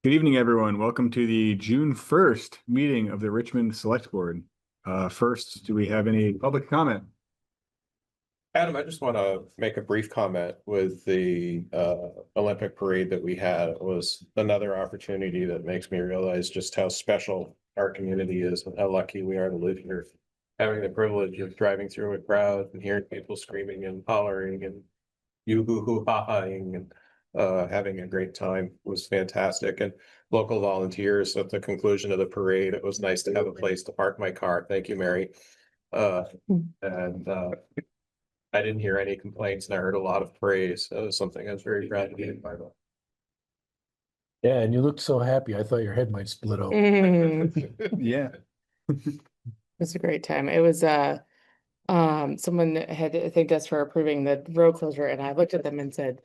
Good evening, everyone. Welcome to the June 1st meeting of the Richmond Selectboard. First, do we have any public comment? Adam, I just want to make a brief comment with the Olympic parade that we had. It was another opportunity that makes me realize just how special our community is and how lucky we are to live here. Having the privilege of driving through a crowd and hearing people screaming and hollering and yoo-hoo-hoo-ha-ing and having a great time was fantastic. And local volunteers at the conclusion of the parade, it was nice to have a place to park my car. Thank you, Mary. I didn't hear any complaints and I heard a lot of praise. That was something I was very proud to be a part of. Yeah, and you looked so happy. I thought your head might split open. Yeah. It was a great time. It was someone had thanked us for approving the road closure, and I looked at them and said,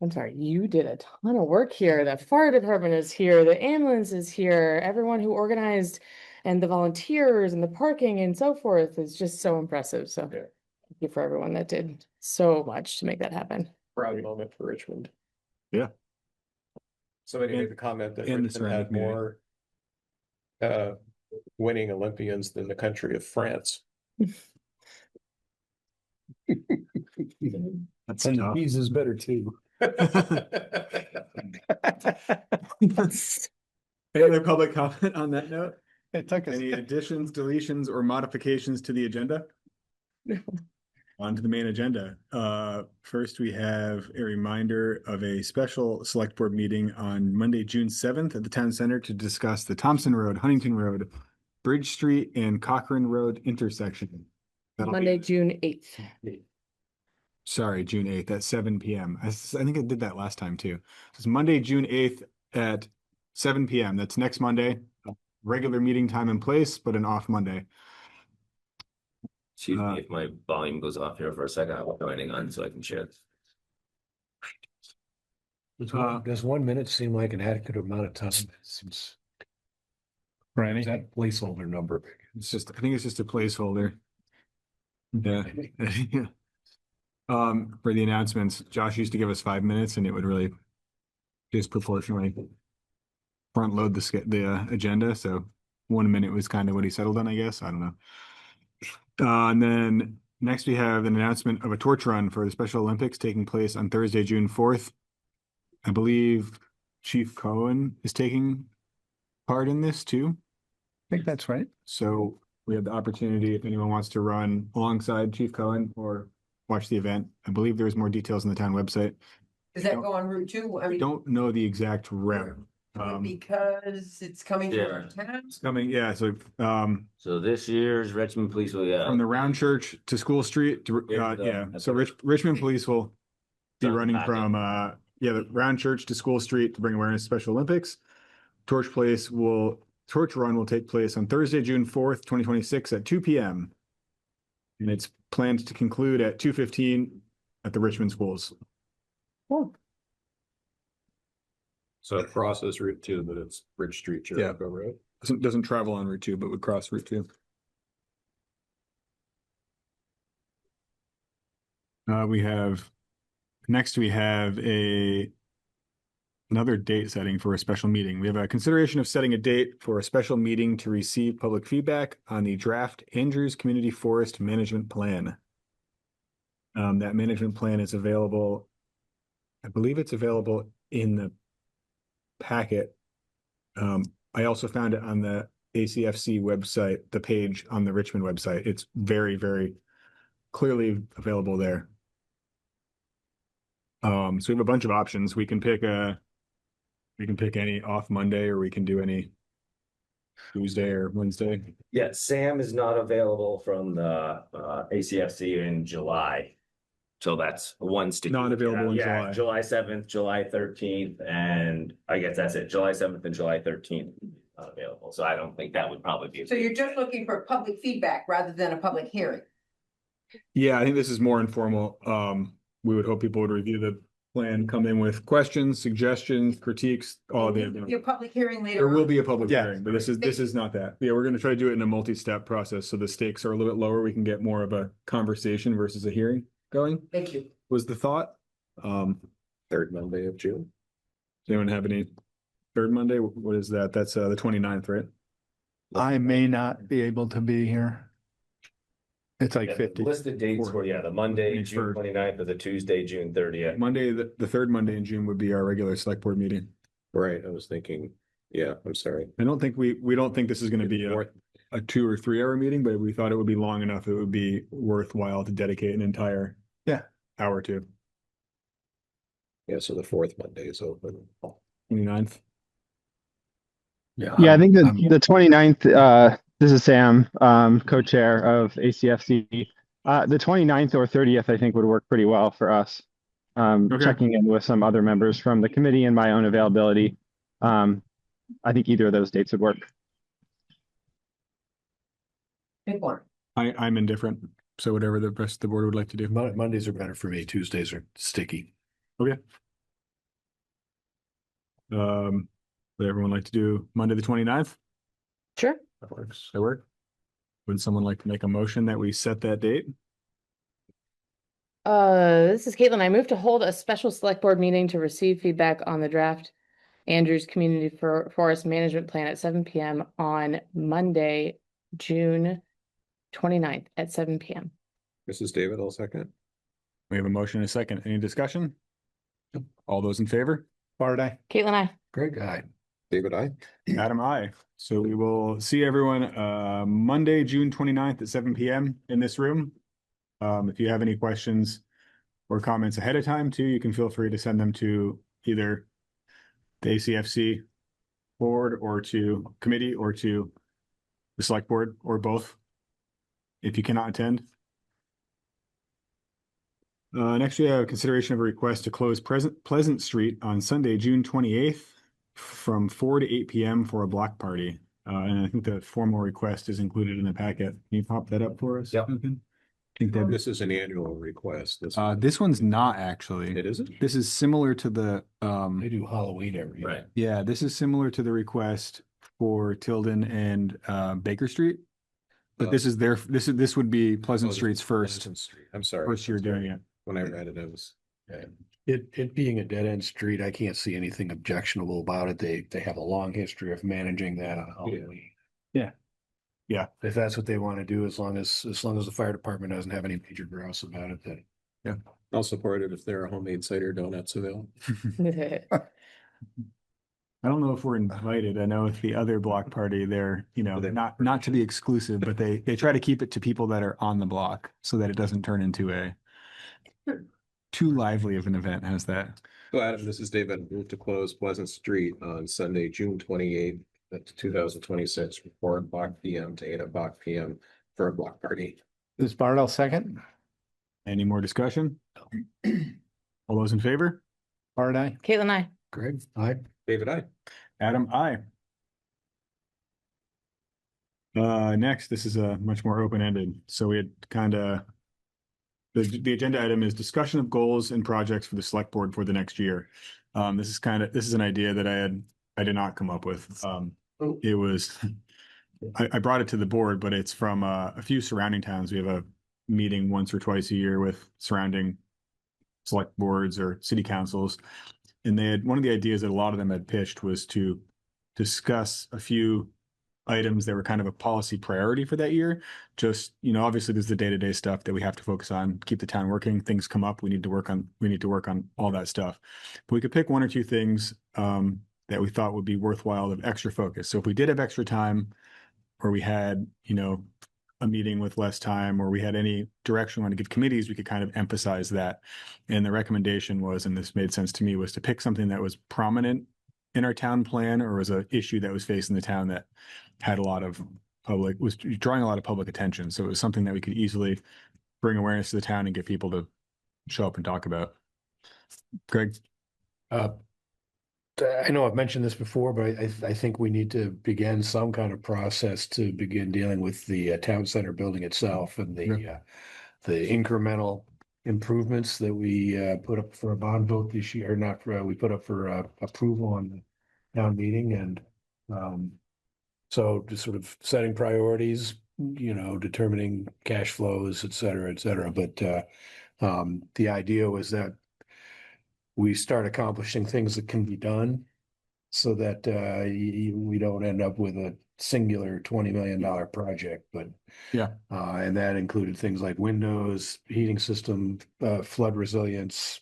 I'm sorry, you did a ton of work here. The fire department is here, the ambulance is here, everyone who organized and the volunteers and the parking and so forth is just so impressive. So Yeah. thank you for everyone that did so much to make that happen. Proud moment for Richmond. Yeah. Somebody made the comment that and the Richmond surrounding had more winning Olympians than the country of France. That's And the tough. cheese is better too. Any other public comment on that note? It took us. Any additions, deletions, or modifications to the agenda? On to the main agenda. First, we have a reminder of a special select board meeting on Monday, June 7th at the town center to discuss the Thompson Road, Huntington Road, Bridge Street, and Cochran Road intersection. That'll be- Monday, June 8th. Sorry, June 8th at 7 p.m. I think I did that last time too. So it's Monday, June 8th at 7 p.m. That's next Monday. Regular meeting time and place, but an off Monday. Excuse me if my volume goes off here for a second. I'm joining on so I can share this. Does 1 minute seem like an adequate amount of time? It seems. Right. Is that placeholder number? It's just, I think it's just a placeholder. Yeah. For the announcements, Josh used to give us 5 minutes and it would really disproportionately front load the agenda. So 1 minute was kind of what he settled on, I guess. I don't know. And then next we have an announcement of a torch run for the Special Olympics taking place on Thursday, June 4th. I believe Chief Cohen is taking part in this too. I think that's right. So we have the opportunity if anyone wants to run alongside Chief Cohen or watch the event. I believe there's more details on the town website. Does that go on Route 2? I I mean, don't know the exact route. because it's coming to our town. It's coming, yeah, so So this year's Richmond Police will, from the Round Church to School Street to yeah. So Richmond Police will be Done. running from the Round Church to School Street to bring awareness to Special Olympics. Torch Run will take place on Thursday, June 4th, 2026 at 2 p.m. And it's planned to conclude at 2:15 at the Richmond schools. So it crosses Route 2, but it's Bridge Street, Jericho Road. Doesn't travel on Route 2, but would cross Route 2. We have another date setting for a special meeting. We have a consideration of setting a date for a special meeting to receive public feedback on the draft Andrews Community Forest Management Plan. That management plan is available. I believe it's available in the packet. I also found it on the ACFC website, the page on the Richmond website. It's very, very clearly available there. So we have a bunch of options. We can pick any off Monday, or we can do any Tuesday or Wednesday. Yeah, Sam is not available from the ACFC in July. So that's one sticky. Not available in July. July 7th, July 13th, and I guess that's it. July 7th and July 13th not available. So I don't think that would probably be. So you're just looking for public feedback rather than a public hearing. Yeah, I think this is more informal. We would hope people would review the plan, come in with questions, suggestions, critiques, all of it. Your public hearing later. There will on. be a public Yeah. hearing, but this is not that. Yeah, we're going to try to do it in a multi-step process. So the stakes are a little bit lower. We can get more of a conversation versus a hearing going, Thank you. was the thought. Third Monday of June. Does anyone have any third Monday, what is that? That's the 29th, right? I may not be able to be here. It's like Yeah, 50. listed dates were, yeah, the Monday, June 23rd. 29th, or the Tuesday, June 30th. Monday, the third Monday in June would be our regular select board meeting. Right, I was thinking, yeah, I'm sorry. I don't think we don't think this is gonna be a 2 or 3 hour meeting, but we thought it would be long enough. It would be worthwhile to dedicate an entire hour to. Yeah, so the fourth Monday is open. 29th. Yeah. Yeah, I think I'm- the 29th, this is Sam, co-chair of ACFC. The 29th or 30th, I think would work pretty well for us. Okay. Checking in with some other members from the committee and my own availability. I think either of those dates would work. Pick one. I'm indifferent, so whatever the rest of the board would like to do. Mondays are better for me. Tuesdays are sticky. Would everyone like to do Monday, the 29th? Sure. That works. That work? Would someone like to make a motion that we set that date? This is Caitlin. I move to hold a special select board meeting to receive feedback on the draft Andrews Community Forest Management Plan at 7 PM on Monday, June 29th at 7 PM. Mrs. David, I'll second. We have a motion and a second. Any discussion? All those in favor? Bart, I. Caitlin, I. Greg, aye. David, I. Adam, I. So we will see everyone Monday, June 29th at 7 PM in this room. If you have any questions or comments ahead of time too, you can feel free to send them to either the ACFC board or to committee or to the select board or both. If you cannot attend. Next, we have consideration of a request to close Pleasant Street on Sunday, June 28th from 4 to 8 PM for a block party. And I think the formal request is included in the packet. Can you pop that up for us? Yep. Duncan? I think that, This is an annual request. this one's not actually. It isn't? This is similar to the, They do Halloween every year. Right. yeah, this is similar to the request for Tilden and Baker Street. But this is this would be Pleasant Street's first Pleasant Street. I'm sorry. year doing it. When I read it, it was. It being a dead end street, I can't see anything objectionable about it. They have a long history of managing that on Halloween. Yeah. Yeah. If that's what they want to do, as long as the fire department doesn't have any major grouse about it, then. I'll support it if there are homemade cider donuts available. I don't know if we're invited. I know with the other block party, they're, They- not to be exclusive, but they try to keep it to people that are on the block so that it doesn't turn into a too lively of an event. How's that? So Adam, this is David. Move to close Pleasant Street on Sunday, June 28th, 2026, from 4 o'clock PM to 8 o'clock PM for a block party. This is Bart, I'll second. Any more discussion? All those in favor? Bart, I. Caitlin, I. Greg, aye. David, I. Adam, aye. Next, this is a much more open-ended. So we had kind of, the agenda item is discussion of goals and projects for the select board for the next year. This is an idea that I did not come up with. It was, I brought it to the board, but it's from a few surrounding towns. We have a meeting once or twice a year with surrounding select boards or city councils. And they had, one of the ideas that a lot of them had pitched was to discuss a few items that were kind of a policy priority for that year. Just, obviously there's the day-to-day stuff that we have to focus on, keep the town working, things come up, we need to work on all that stuff. But we could pick one or two things that we thought would be worthwhile of extra focus. So if we did have extra time, or we had, a meeting with less time, or we had any direction we want to give committees, we could kind of emphasize that. And the recommendation was, and this made sense to me, was to pick something that was prominent in our town plan, or was an issue that was facing the town that had was drawing a lot of public attention. So it was something that we could easily bring awareness to the town and get people to show up and talk about. Greg? I know I've mentioned this before, but I think we need to begin some kind of process to begin dealing with the town center building itself and the incremental improvements that we put up for a bond vote this year, or not, we put up for approval on the town meeting. And so just sort of setting priorities, determining cash flows, et cetera, but the idea was that we start accomplishing things that can be done so that we don't end up with a singular $20 million project, but Yeah. and that included things like windows, heating system, flood resilience.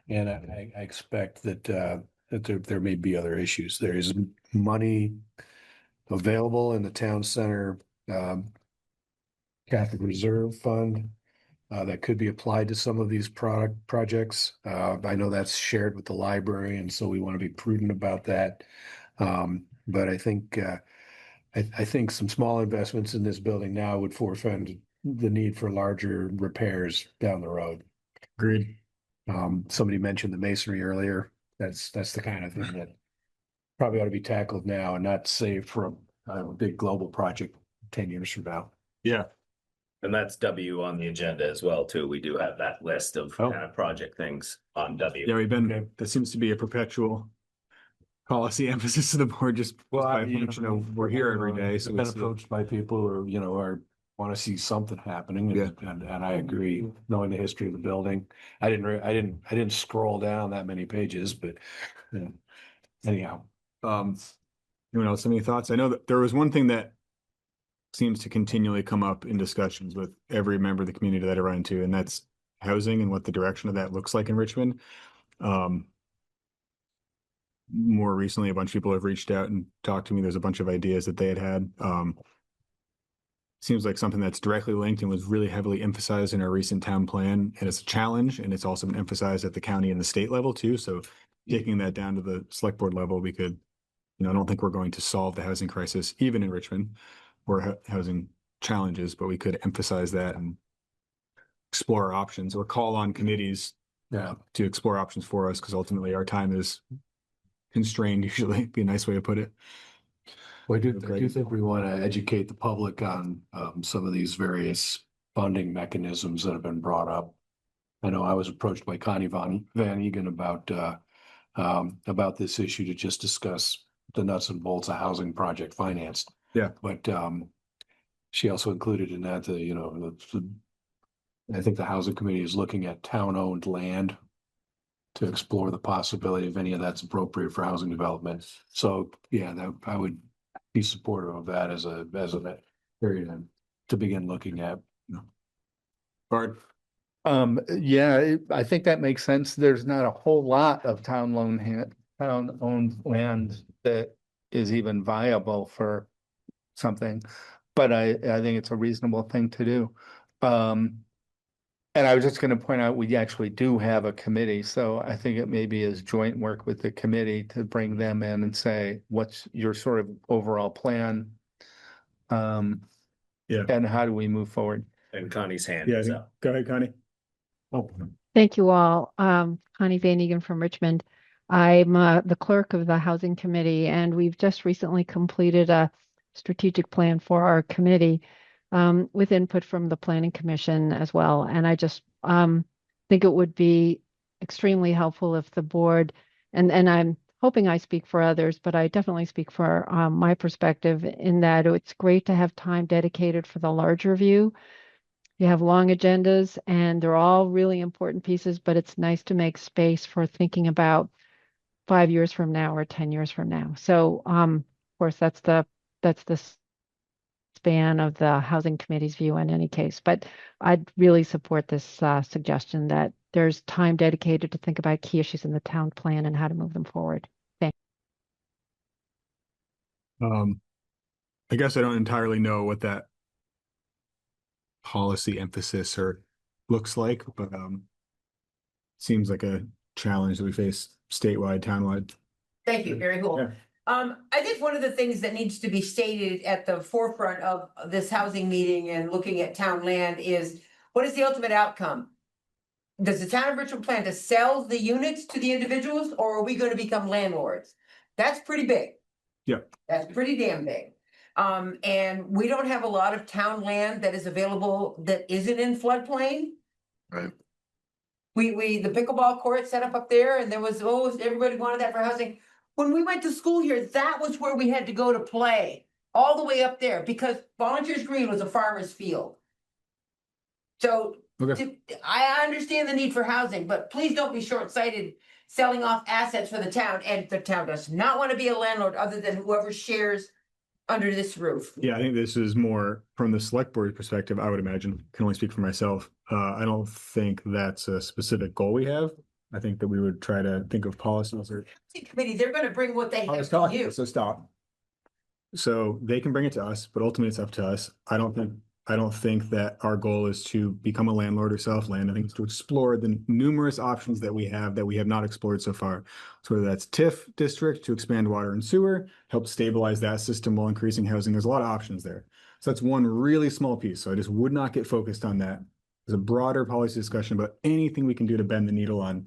And I expect that that there may be other issues. There is money available in the town center Catholic Reserve Fund that could be applied to some of these projects. I know that's shared with the library, and so we want to be prudent about that. But I think I think some small investments in this building now would forfend the need for larger repairs down the road. Agreed. Somebody mentioned the masonry earlier. That's the kind of thing that probably ought to be tackled now and not saved for a big global project 10 years from now. Yeah. And that's W on the agenda as well, too. We do have that list of Oh. kind of project things on W. Yeah, that seems to be a perpetual policy emphasis of the board, just by function of we're here every day. So I've been it's approached by people who are, are want to see something happening. And I agree, knowing the history of the building. I didn't scroll down that many pages, but anyhow. Anyone else have any thoughts? I know that there was one thing that seems to continually come up in discussions with every member of the community that I run into, and that's housing and what the direction of that looks like in Richmond. More recently, a bunch of people have reached out and talked to me. There's a bunch of ideas that they had. Seems like something that's directly linked and was really heavily emphasized in our recent town plan. And it's a challenge, and it's also been emphasized at the county and the state level too. So taking that down to the select board level, we could, I don't think we're going to solve the housing crisis, even in Richmond, or housing challenges, but we could emphasize that and explore our options or call on committees to explore options for us, because ultimately our time is constrained, usually be a nice way to put it. Well, I do think we want to educate the public on some of these various funding mechanisms that have been brought up. I know I was approached by Connie Van Egan about this issue to just discuss the nuts and bolts of housing project finance. Yeah. But she also included in that I think the housing committee is looking at town-owned land to explore the possibility of any of that's appropriate for housing development. So yeah, I would be supportive of that as an area to begin looking at. Bard. I think that makes sense. There's not a whole lot of town-owned land that is even viable for something, but I think it's a reasonable thing to do. And I was just going to point out, we actually do have a committee, so I think it maybe is joint work with the committee to bring them in and say, what's your sort of overall plan? And how do we move forward? And Connie's hand is up. Go ahead, Connie. Oh, Thank you all. Connie Van Egan from Richmond. I'm the clerk of the Housing Committee, and we've just recently completed a strategic plan for our committee with input from the Planning Commission as well. And I just think it would be extremely helpful if the board, and I'm hoping I speak for others, but I definitely speak for my perspective in that it's great to have time dedicated for the larger view. You have long agendas and they're all really important pieces, but it's nice to make space for thinking about 5 years from now or 10 years from now. So of course that's the span of the housing committee's view in any case, but I'd really support this suggestion that there's time dedicated to think about key issues in the town plan and how to move them forward. Thanks. I guess I don't entirely know what that policy emphasis or looks like, but seems like a challenge that we face statewide, townwide. Thank you, very cool. Yeah. I think one of the things that needs to be stated at the forefront of this housing meeting and looking at town land is, what is the ultimate outcome? Does the town of Richmond plan to sell the units to the individuals, or are we going to become landlords? That's pretty big. Yeah. That's pretty damn big. And we don't have a lot of town land that is available that isn't in floodplain. Right. The pickleball court set up there, and there was, everybody wanted that for housing. When we went to school here, that was where we had to go to play, all the way up there, because Volunteers Green was a farmer's field. So Okay. I understand the need for housing, but please don't be short-sighted selling off assets for the town, and the town does not want to be a landlord other than whoever shares under this roof. Yeah, I think this is more from the select board perspective, I would imagine, can only speak for myself. I don't think that's a specific goal we have. I think that we would try to think of policies or. Committee, they're gonna bring what they I have was to talking, you. so stop. So they can bring it to us, but ultimately it's up to us. I don't think that our goal is to become a landlord or sell off land. I think it's to explore the numerous options that we have not explored so far. So whether that's TIF district to expand water and sewer, help stabilize that system while increasing housing. There's a lot of options there. So that's one really small piece. So I just would not get focused on that. There's a broader policy discussion about anything we can do to bend the needle on.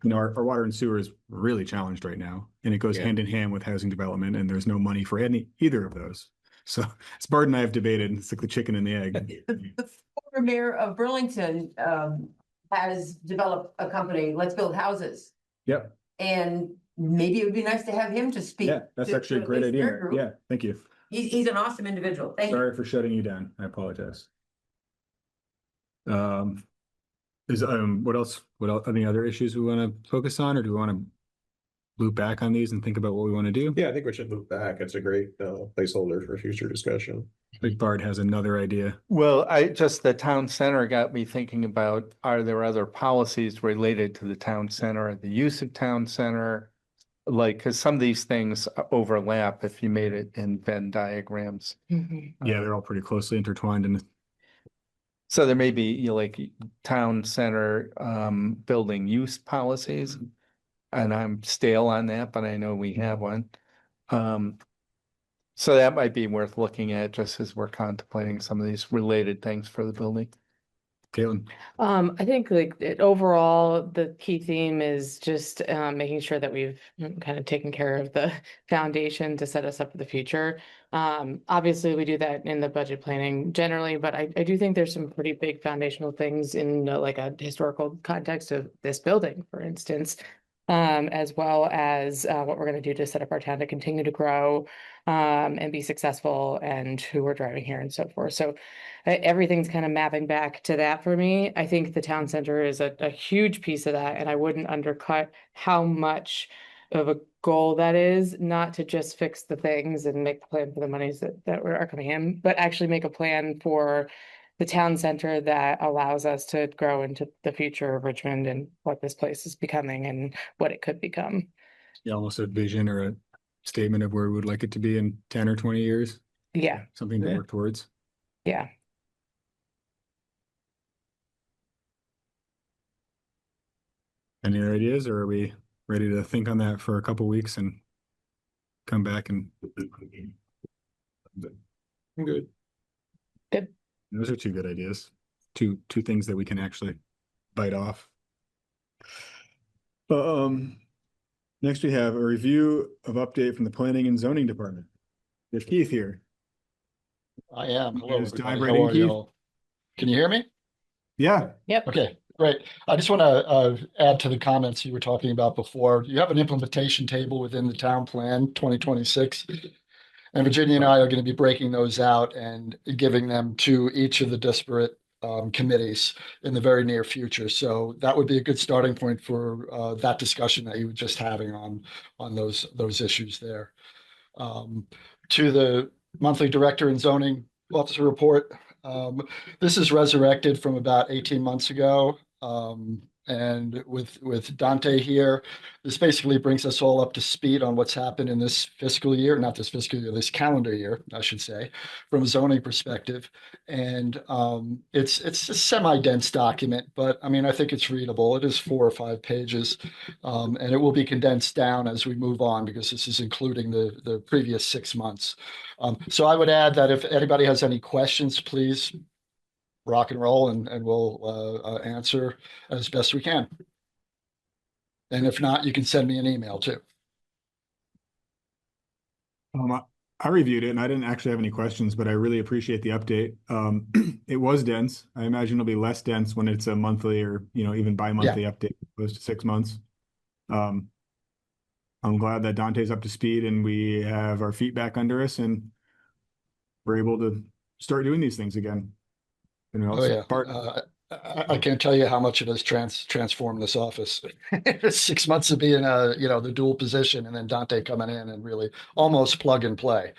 You know, our water and sewer is really challenged right now, and it goes hand in hand with housing development, and there's no money for either of those. So as Bart and I have debated, it's like the chicken and the egg. The former mayor of Burlington has developed a company, Let's Build Houses. Yep. And maybe it would be nice to have him to speak. Yeah, that's to actually a at great least their idea. group. Yeah, thank you. He's an awesome individual. Thank you. Sorry for shutting you down. I apologize. What else? Any other issues we want to focus on, or do we want to loop back on these and think about what we want to do? Yeah, I think we should loop back. It's a great placeholder for future discussion. I think Bart has another idea. Well, the town center got me thinking about, are there other policies related to the town center, the use of town center? Like, because some of these things overlap if you made it in Venn diagrams. Mhm. Yeah, they're all pretty closely intertwined, and So there may be, you know, like town center building use policies. And I'm stale on that, but I know we have one. So that might be worth looking at just as we're contemplating some of these related things for the building. Caitlin. I think overall, the key theme is just making sure that we've kind of taken care of the foundation to set us up for the future. Obviously, we do that in the budget planning generally, but I do think there's some pretty big foundational things in like a historical context of this building, for instance, as well as what we're going to do to set up our town to continue to grow and be successful, and who we're driving here and so forth. So everything's kind of mapping back to that for me. I think the town center is a huge piece of that, and I wouldn't undercut how much of a goal that is, not to just fix the things and make the plan for the monies that are coming in, but actually make a plan for the town center that allows us to grow into the future of Richmond and what this place is becoming and what it could become. Yeah, almost a vision or a statement of where we would like it to be in 10 or 20 years. Yeah, Something to work towards. yeah. Any other ideas, or are we ready to think on that for a couple weeks and come back and? I'm good. Good. Those are two good ideas. Two things that we can actually bite off. Next we have a review of update from the Planning and Zoning Department. There's Keith here. I am. Hello, Just everybody. dive right How in, are Keith. y'all? Can you hear me? Yeah, Yep. Okay, great. I just want to add to the comments you were talking about before. You have an implementation table within the town plan 2026. And Virginia and I are going to be breaking those out and giving them to each of the disparate committees in the very near future. So that would be a good starting point for that discussion that you were just having on those issues there. To the monthly director and zoning officer report. This is resurrected from about 18 months ago. And with Dante here, this basically brings us all up to speed on what's happened in this fiscal year, not this fiscal year, this calendar year, I should say, from a zoning perspective. And it's a semi-dense document, but I mean, I think it's readable. It is 4 or 5 pages, and it will be condensed down as we move on because this is including the previous 6 months. So I would add that if anybody has any questions, please rock and roll, and we'll answer as best we can. And if not, you can send me an email too. I reviewed it and I didn't actually have any questions, but I really appreciate the update. It was dense. I imagine it'll be less dense when it's a monthly or, even bi-monthly update as opposed to 6 months. I'm glad that Dante's up to speed and we have our feet back under us and we're able to start doing these things again. Oh yeah. Bart, I can't tell you how much it has transformed this office. 6 months of being the dual position, and then Dante coming in and really almost plug and play.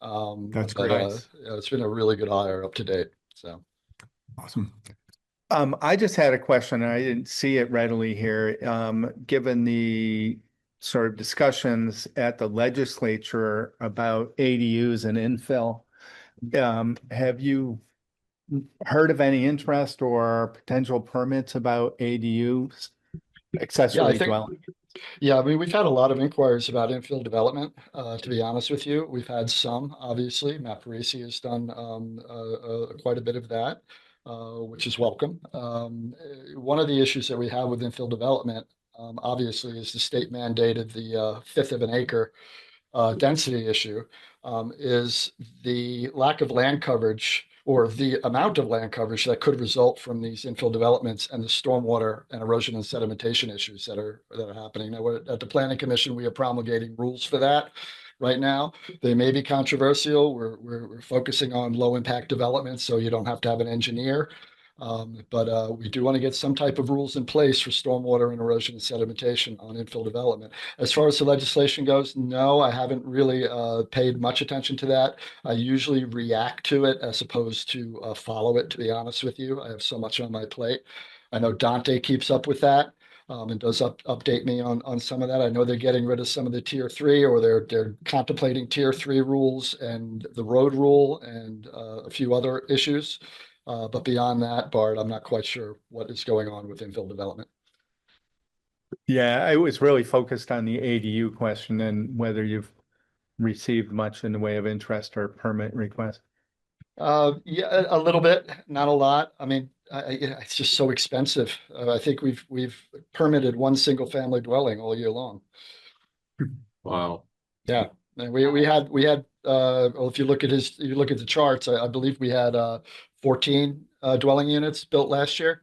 That's But great. it's been a really good hire up to date. So Awesome. I just had a question, and I didn't see it readily here. Given the sort of discussions at the legislature about ADUs and infill, have you heard of any interest or potential permits about ADUs, accessory think- dwelling? Yeah, I mean, we've had a lot of inquiries about infill development, to be honest with you. We've had some, obviously. Matt Parisi has done quite a bit of that, which is welcome. One of the issues that we have with infill development, obviously, is the state mandated the fifth of an acre density issue, is the lack of land coverage or the amount of land coverage that could result from these infill developments and the stormwater and erosion and sedimentation issues that are happening. Now, at the Planning Commission, we are promulgating rules for that right now. They may be controversial. We're focusing on low impact development, so you don't have to have an engineer. But we do want to get some type of rules in place for stormwater and erosion and sedimentation on infill development. As far as the legislation goes, no, I haven't really paid much attention to that. I usually react to it as opposed to follow it, to be honest with you. I have so much on my plate. I know Dante keeps up with that. And does update me on some of that. I know they're getting rid of some of the tier 3, or they're contemplating tier 3 rules and the road rule and a few other issues. But beyond that, Bart, I'm not quite sure what is going on with infill development. Yeah, I was really focused on the ADU question and whether you've received much in the way of interest or permit requests. Yeah, a little bit, not a lot. I mean, it's just so expensive. I think we've permitted one single family dwelling all year long. Wow. Yeah, and we had well, if you look at the charts, I believe we had 14 dwelling units built last year.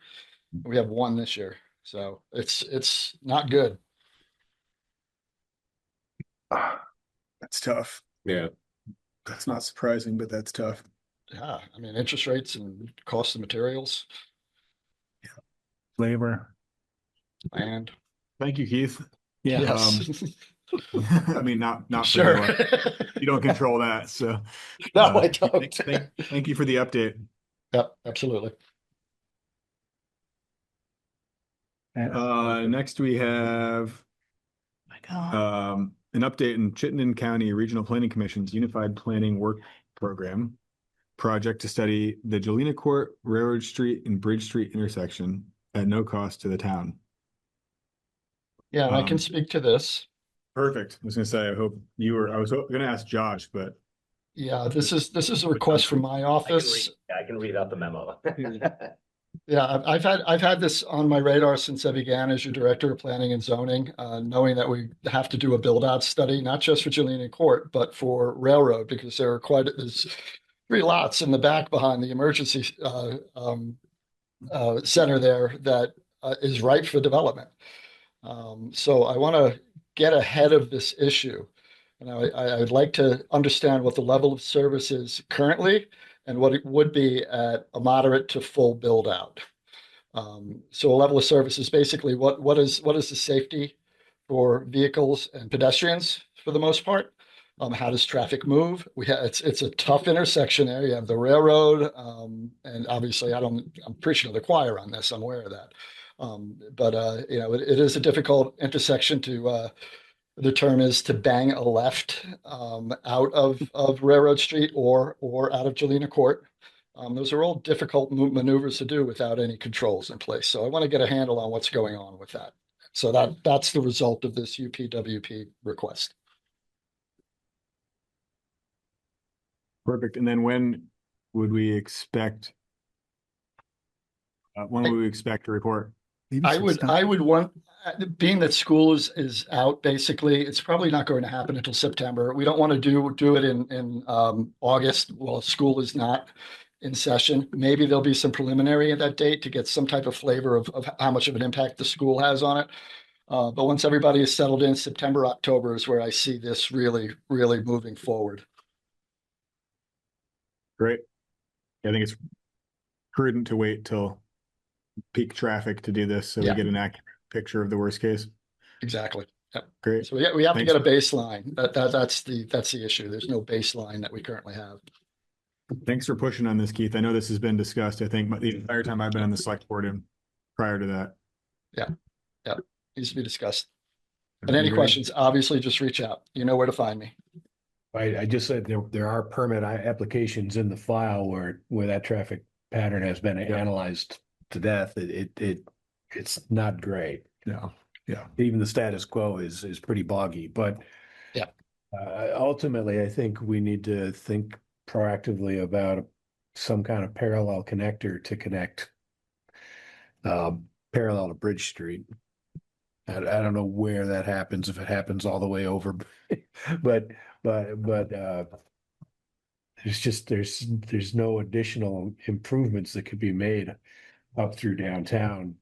We have one this year, so it's not good. That's tough. Yeah. That's not surprising, but that's tough. Yeah, I mean, interest rates and cost of materials, Labor. land. Thank you, Keith. Yeah. Yes. I mean, not for Sure. you don't control that. So No, I don't. thank you for the update. Yep, absolutely. Next we have My God. an update in Chittenden County Regional Planning Commission's Unified Planning Work Program project to study the Jolina Court, Railroad Street, and Bridge Street intersection at no cost to the town. Yeah, and I can speak to this. Perfect. I was going to say, I was going to ask Josh, but Yeah, this is a request from my office. I can read out the memo. Yeah, I've had this on my radar since I began as your director of planning and zoning, knowing that we have to do a build out study, not just for Jolina Court, but for Railroad, because there's 3 lots in the back behind the emergency center there that is ripe for development. So I want to get ahead of this issue. And I'd like to understand what the level of service is currently and what it would be at a moderate to full build out. So a level of service is basically what is the safety for vehicles and pedestrians for the most part? How does traffic move? It's a tough intersection there. You have the railroad, and obviously I'm preaching to the choir on this. I'm aware of that. But it is a difficult intersection to the term is to bang a left out of Railroad Street or out of Jolina Court. Those are all difficult maneuvers to do without any controls in place. So I want to get a handle on what's going on with that. So that's the result of this UPWP request. perfect. And then when would we expect a report? I would want, being that school is out, basically, it's probably not going to happen until September. We don't want to do it in August while school is not in session. Maybe there'll be some preliminary at that date to get some type of flavor of how much of an impact the school has on it. But once everybody is settled in, September, October is where I see this really, really moving forward. Great. I think it's prudent to wait till peak traffic to do this, so we Yeah. get an accurate picture of the worst case. Exactly. Yep. Great. So we have to Thanks. get a baseline. That's the issue. There's no baseline that we currently have. Thanks for pushing on this, Keith. I know this has been discussed, I think, the entire time I've been on the select board and prior to that. Needs to be discussed. And Okay, any great. questions, obviously just reach out. You know where to find me. I just said there are permit applications in the file where that traffic pattern has been analyzed to death. It's not great. No, yeah. Even the status quo is pretty boggy, but Yeah. Ultimately, I think we need to think proactively about some kind of parallel connector to connect parallel to Bridge Street. I don't know where that happens, if it happens all the way over, but there's no additional improvements that could be made up through downtown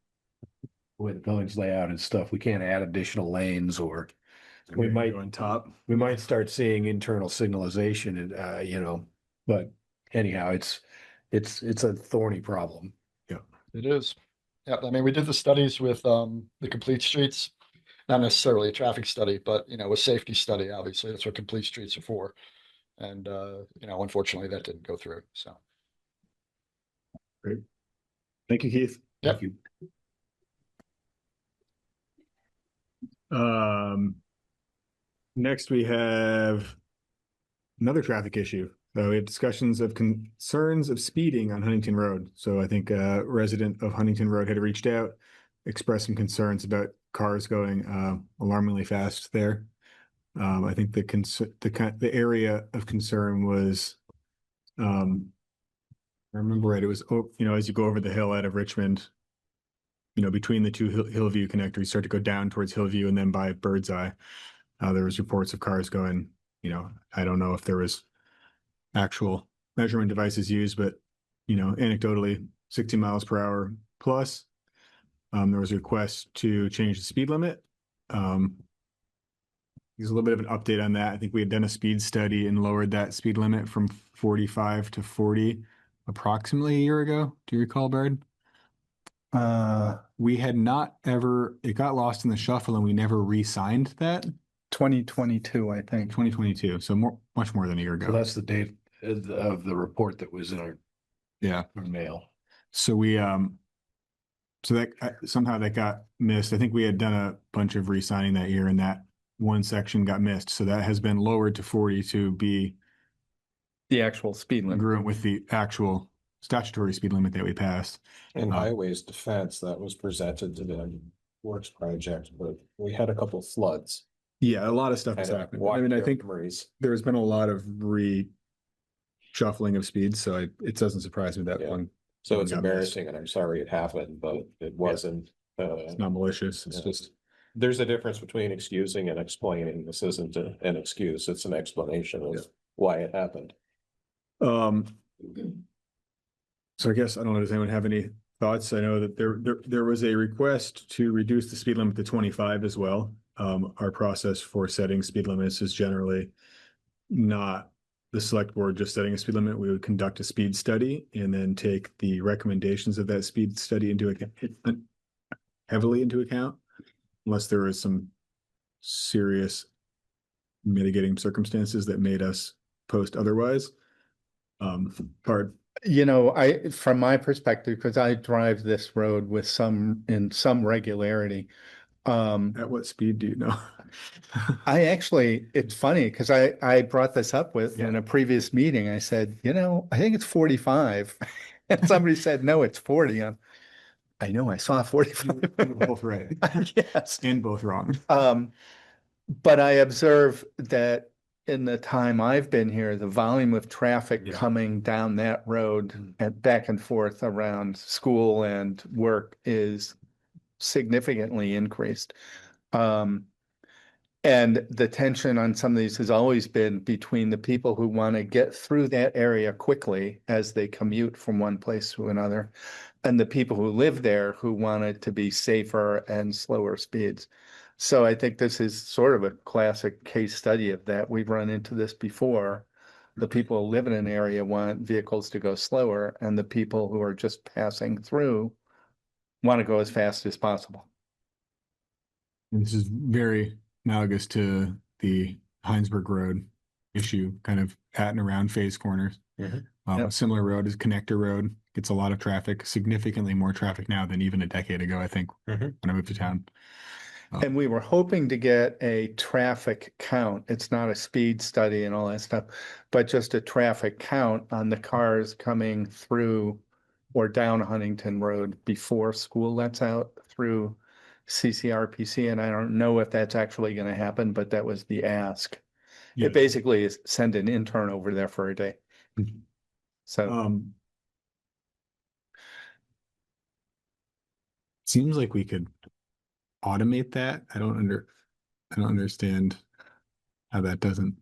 with village layout and stuff. We can't add additional lanes, or we might go on top. we might start seeing internal signalization and but anyhow, it's a thorny problem. It is. Yeah, I mean, we did the studies with the complete streets, not necessarily a traffic study, but a safety study, obviously. That's what complete streets are for. And unfortunately that didn't go through. So Great. Thank you, Keith. Yep. Thank you. Next we have another traffic issue. We have discussions of concerns of speeding on Huntington Road. So I think a resident of Huntington Road had reached out, expressed some concerns about cars going alarmingly fast there. I think the area of concern was, I remember right, it was, as you go over the hill out of Richmond, between the two Hillview connectors, you start to go down towards Hillview and then by Birdseye. There was reports of cars going, I don't know if there was actual measurement devices used, but, anecdotally 60 miles per hour plus. There was a request to change the speed limit. There's a little bit of an update on that. I think we had done a speed study and lowered that speed limit from 45 to 40 approximately a year ago. Do you recall, Baird? We had not ever, it got lost in the shuffle and we never re-signed that. 2022, I think. 2022, so much more than a year ago. So that's the date of the report that was in our mail. So we so that somehow that got missed. I think we had done a bunch of re-signing that year and that one section got missed. So that has been lowered to 40 to be The actual speed limit. congruent with the actual statutory speed limit that we passed. In Highways Defense, that was presented to the Works project, but we had a couple floods. Yeah, a lot of stuff has Kind of happened. walked I mean, I their think memories. there's been a lot of reshuffling of speeds, so it doesn't surprise me that Yeah. one. So it's got missed. embarrassing and I'm sorry it happened, but it wasn't. It's not malicious. It's Yeah. just There's a difference between excusing and explaining. This isn't an excuse, it's an explanation of why it happened. so I guess I don't know, does anyone have any thoughts? I know that there was a request to reduce the speed limit to 25 as well. Our process for setting speed limits is generally not the select board just setting a speed limit. We would conduct a speed study and then take the recommendations of that speed study heavily into account, unless there was some serious mitigating circumstances that made us post otherwise. Pardon. From my perspective, because I drive this road in some regularity. At what speed do you know? It's funny because I brought this up in a previous meeting. I said, I think it's 45. And somebody said, no, it's 40. I know I saw 45. You're both right. Yes. And both wrong. But I observe that in the time I've been here, the volume of traffic coming down that road and back and forth around school and work is significantly increased. And the tension on some of these has always been between the people who want to get through that area quickly as they commute from one place to another, and the people who live there who want it to be safer and slower speeds. So I think this is sort of a classic case study of that. We've run into this before. The people who live in an area want vehicles to go slower, and the people who are just passing through want to go as fast as possible. And this is very analogous to the Heinsberg Road issue, kind of at and around Faye's Corners. Mhm. A similar road is Connector Road. Gets a lot of traffic, significantly more traffic now than even a decade ago, I think, Mhm. when I moved to town. And we were hoping to get a traffic count. It's not a speed study and all that stuff, but just a traffic count on the cars coming through or down Huntington Road before school lets out through CCRPC. And I don't know if that's actually going to happen, but that was the ask. Yeah. It basically is send an intern over there for a day. Mhm. So Seems like we could automate that. I don't understand how that doesn't.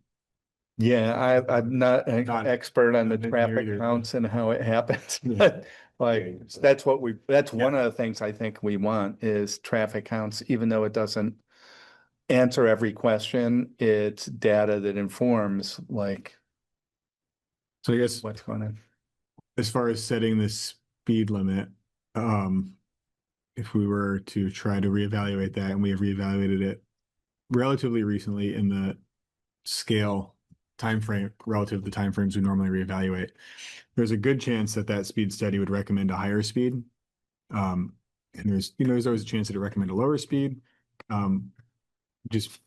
yeah, I'm not an Not- expert on the not here traffic either. counts and how it happens, Yeah. but like, that's Yeah. one of the things I think we want is traffic counts, even though it doesn't answer every question, it's data that informs like So I guess what's going on. as far as setting the speed limit, if we were to try to reevaluate that, and we have reevaluated it relatively recently in the scale timeframe relative to the timeframes we normally reevaluate, there's a good chance that that speed study would recommend a higher speed. And there's always a chance that it recommend a lower speed. Just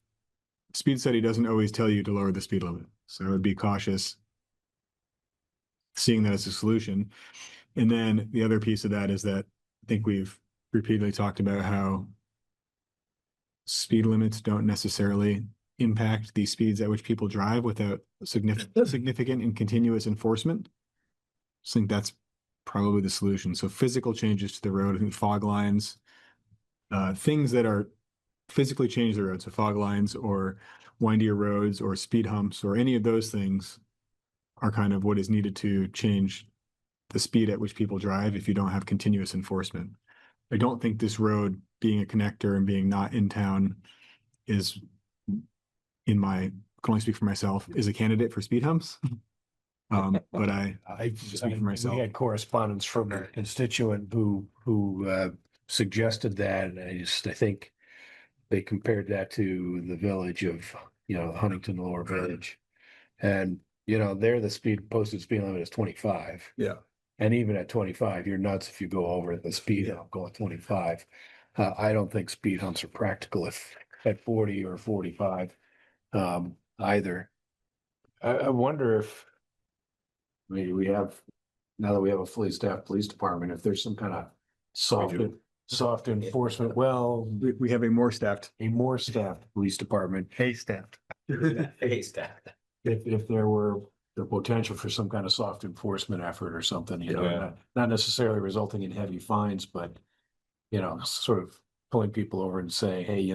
speed study doesn't always tell you to lower the speed limit. So I would be cautious seeing that as a solution. And then the other piece of that is that I think we've repeatedly talked about how speed limits don't necessarily impact the speeds at which people drive without significant and continuous enforcement. I think that's probably the solution. So physical changes to the road, I think fog lines, things that are physically change the road, so fog lines or windier roads or speed humps or any of those things are kind of what is needed to change the speed at which people drive if you don't have continuous enforcement. I don't think this road being a connector and being not in town is, can only speak for myself, is a candidate for speed humps. But I speak for myself. We had correspondence from a constituent who suggested that, and I think they compared that to the village of, Huntington Lower Village. And, there the posted speed limit is 25. Yeah. And even at 25, you're nuts if you go over the speed hump going 25. I don't think speed humps are practical if at 40 or 45 either. I wonder if maybe now that we have a fully staffed police department, if there's some kind of soft enforcement. Well, We have a more staffed. police department. Hey, staff. Hey, staff. If there were the potential for some kind of soft enforcement effort or something, Yeah. not necessarily resulting in heavy fines, but sort of pulling people over and saying, hey,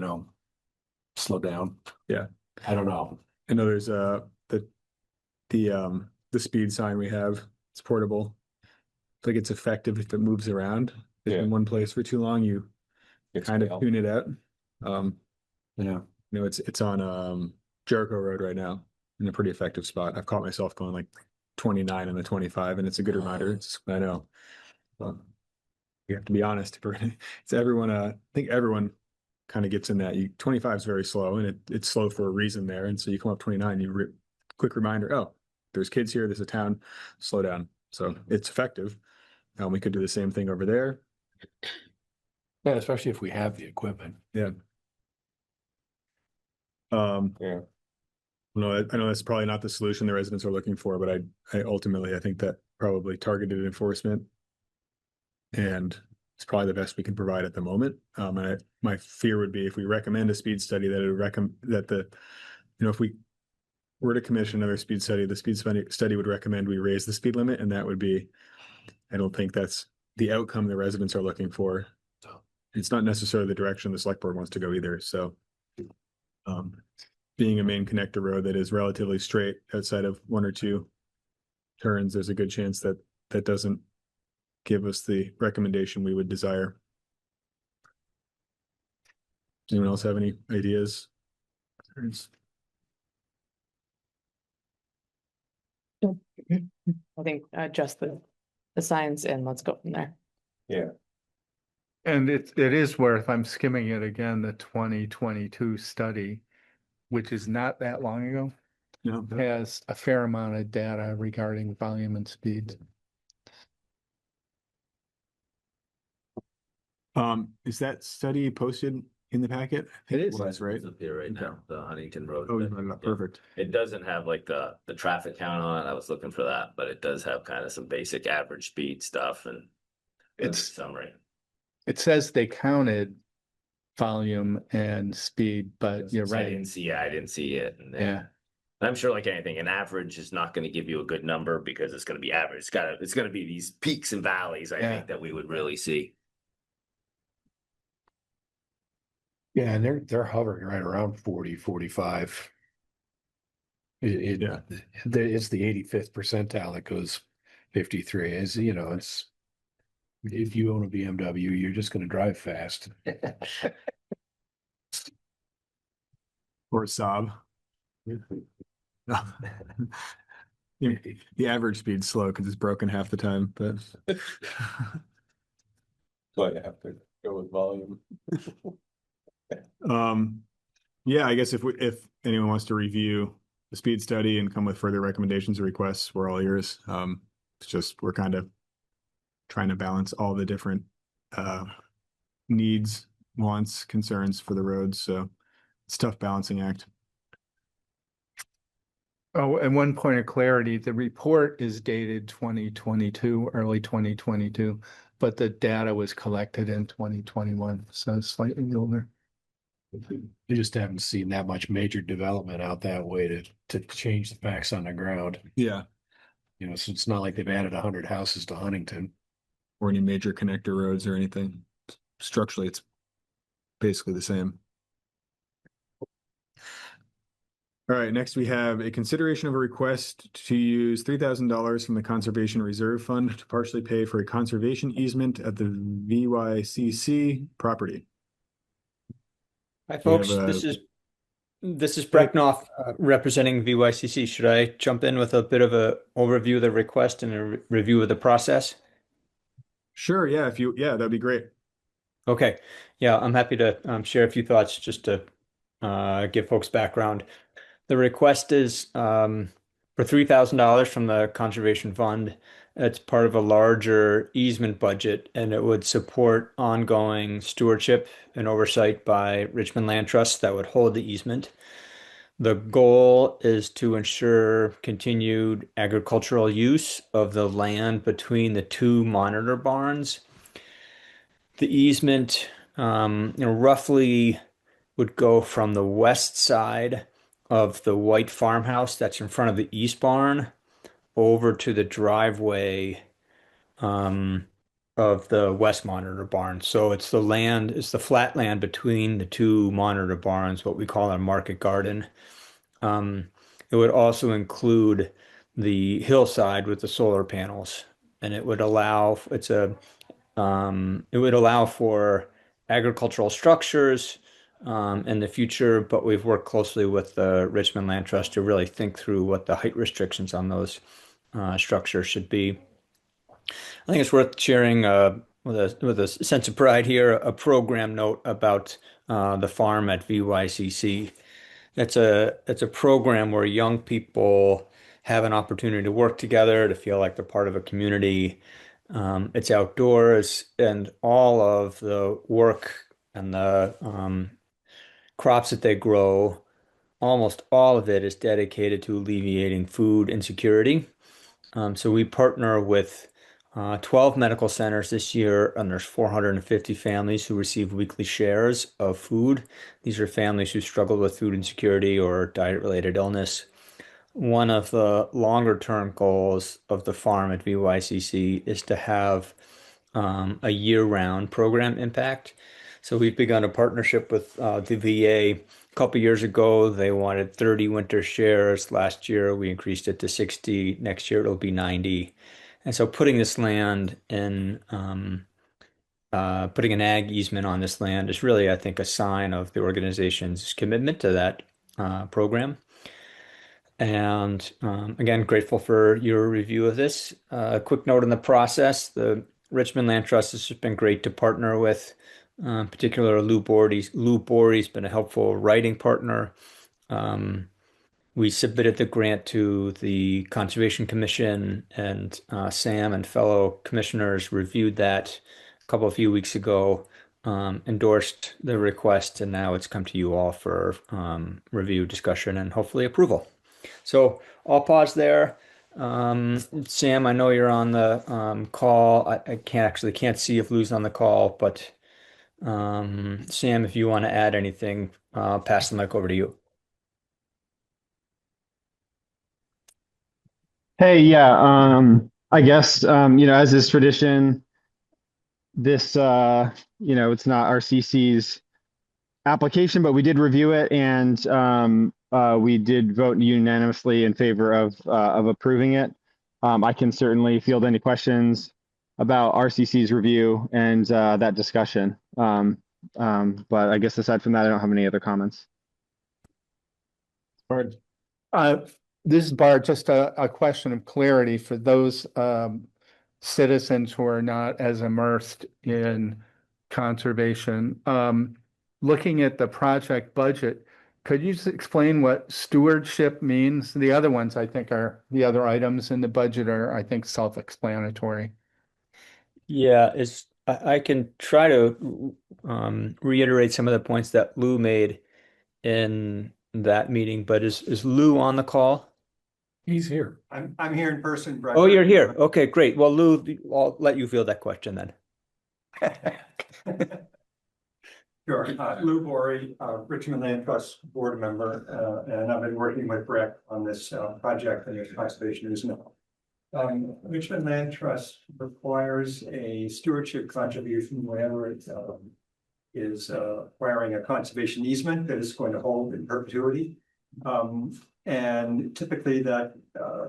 slow down. Yeah. I don't know. I know there's the speed sign we have, it's portable. I think it's effective if it moves around. If Yeah. in one place for too long, you It's kind of scale. tune it out. Yeah. It's on Jericho Road right now in a pretty effective spot. I've caught myself going like 29 and the 25, and it's a good reminder. I know. You have to be honest. It's everyone. I think everyone kind of gets in that. 25 is very slow, and it's slow for a reason there. And so you come up 29, quick reminder. Oh, there's kids here. There's a town. Slow down. So it's effective. We could do the same thing over there. Yeah, especially if we have the equipment. Yeah. Yeah. No, I know that's probably not the solution the residents are looking for, but I ultimately, I think that probably targeted enforcement and it's probably the best we can provide at the moment. And my fear would be if we recommend a speed study that it would recommend that if we were to commission another speed study, the speed study would recommend we raise the speed limit, and that would be, I don't think that's the outcome the residents are looking for. It's not necessarily the direction the select board wants to go either. So, being a main connector road that is relatively straight outside of one or two turns, there's a good chance that that doesn't give us the recommendation we would desire. Does anyone else have any ideas? I think just the signs and let's go from there. Yeah. And it is worth, I'm skimming it again, the 2022 study, which is not that long ago, No, has a fair amount of data regarding volume and speed. is that study posted in the packet? I think It is. was, right? It's up here right Okay. now, the Huntington Road. Oh, you thing. brought it up. Yeah. Perfect. It doesn't have like the traffic count on it. I was looking for that, but it does have kind of some basic average speed stuff and It's, summary. it says they counted volume and speed, but you're So I right. didn't see it. I didn't see it. And then Yeah. I'm sure like anything, an average is not going to give you a good number because it's going to be average. It's going to be these peaks and valleys, I Yeah. think, that we would really see. Yeah, and they're hovering right around 40, 45. Yeah. It's the 85th percentile that goes 53. Is, you know, it's if you own a BMW, you're just going to drive fast. Or a Saab. No. The average speed's slow because it's broken half the time, but So you have to go with volume. yeah, I guess if anyone wants to review the speed study and come with further recommendations or requests, we're all ears. It's just we're kind of trying to balance all the different needs, wants, concerns for the roads. So it's a tough balancing act. Oh, and one point of clarity, the report is dated 2022, early 2022, but the data was collected in 2021, so slightly older. They just haven't seen that much major development out that way to change the facts on the ground. Yeah. You know, so it's not like they've added 100 houses to Huntington. Or any major connector roads or anything. Structurally, it's basically the same. All right, next we have a consideration of a request to use $3,000 from the Conservation Reserve Fund to partially pay for a conservation easement at the VYCC property. Hi, We folks. have, This is Breck Knopf, representing VYCC. Should I jump in with a bit of a overview of the request and a review of the process? Sure, yeah, that'd be great. Okay. Yeah, I'm happy to share a few thoughts just to give folks background. The request is for $3,000 from the Conservation Fund. It's part of a larger easement budget, and it would support ongoing stewardship and oversight by Richmond Land Trust that would hold the easement. The goal is to ensure continued agricultural use of the land between the two monitor barns. The easement, roughly would go from the west side of the white farmhouse that's in front of the east barn over to the driveway of the west monitor barn. So it's the flat land between the two monitor barns, what we call our market garden. It would also include the hillside with the solar panels, and it would allow for agricultural structures in the future, but we've worked closely with the Richmond Land Trust to really think through what the height restrictions on those structures should be. I think it's worth sharing with a sense of pride here a program note about the farm at VYCC. It's a program where young people have an opportunity to work together, to feel like they're part of a community. It's outdoors, and all of the work and the crops that they grow, almost all of it is dedicated to alleviating food insecurity. So we partner with 12 medical centers this year, and there's 450 families who receive weekly shares of food. These are families who struggle with food insecurity or diet-related illness. One of the longer-term goals of the farm at VYCC is to have a year-round program impact. So we've begun a partnership with the VA. A couple years ago, they wanted 30 winter shares. Last year, we increased it to 60. Next year, it'll be 90. And so putting this land in, putting an ag easement on this land is really, I think, a sign of the organization's commitment to that program. And again, grateful for your review of this. A quick note on the process. The Richmond Land Trust has just been great to partner with. Particularly Lou Borey's been a helpful writing partner. We submitted the grant to the Conservation Commission, and Sam and fellow commissioners reviewed that a few weeks ago, endorsed the request, and now it's come to you all for review, discussion, and hopefully approval. So I'll pause there. Sam, I know you're on the call. I can't see if Lou's on the call, but Sam, if you want to add anything, I'll pass the mic over to you. Hey, yeah, I guess, as is tradition, this, it's not RCC's application, but we did review it, and we did vote unanimously in favor of approving it. I can certainly field any questions about RCC's review and that discussion. But I guess aside from that, I don't have any other comments. Bard. This is Bart, just a question of clarity for those citizens who are not as immersed in conservation. Looking at the project budget, could you explain what stewardship means? The other ones, I think, the other items in the budget are, I think, self-explanatory. Yeah, I can try to reiterate some of the points that Lou made in that meeting, but is Lou on the call? He's here. I'm here in person, Brett. Oh, you're here. Okay, great. Well, Lou, I'll let you field that question then. Sure. Lou Borey, Richmond Land Trust board member, and I've been working with Brett on this project and this conservation easement. Richmond Land Trust requires a stewardship contribution whenever it is acquiring a conservation easement that is going to hold in perpetuity. And typically that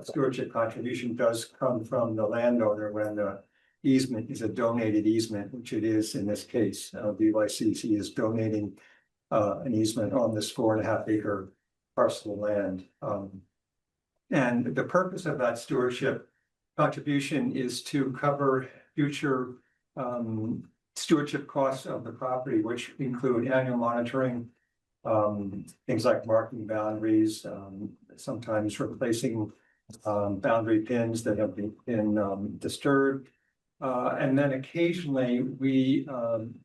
stewardship contribution does come from the landowner when the easement is a donated easement, which it is in this case. BYCC is donating an easement on this 4.5 acre parcel of land. And the purpose of that stewardship contribution is to cover future stewardship costs of the property, which include annual monitoring, things like marking boundaries, sometimes replacing boundary pins that have been disturbed. And then occasionally we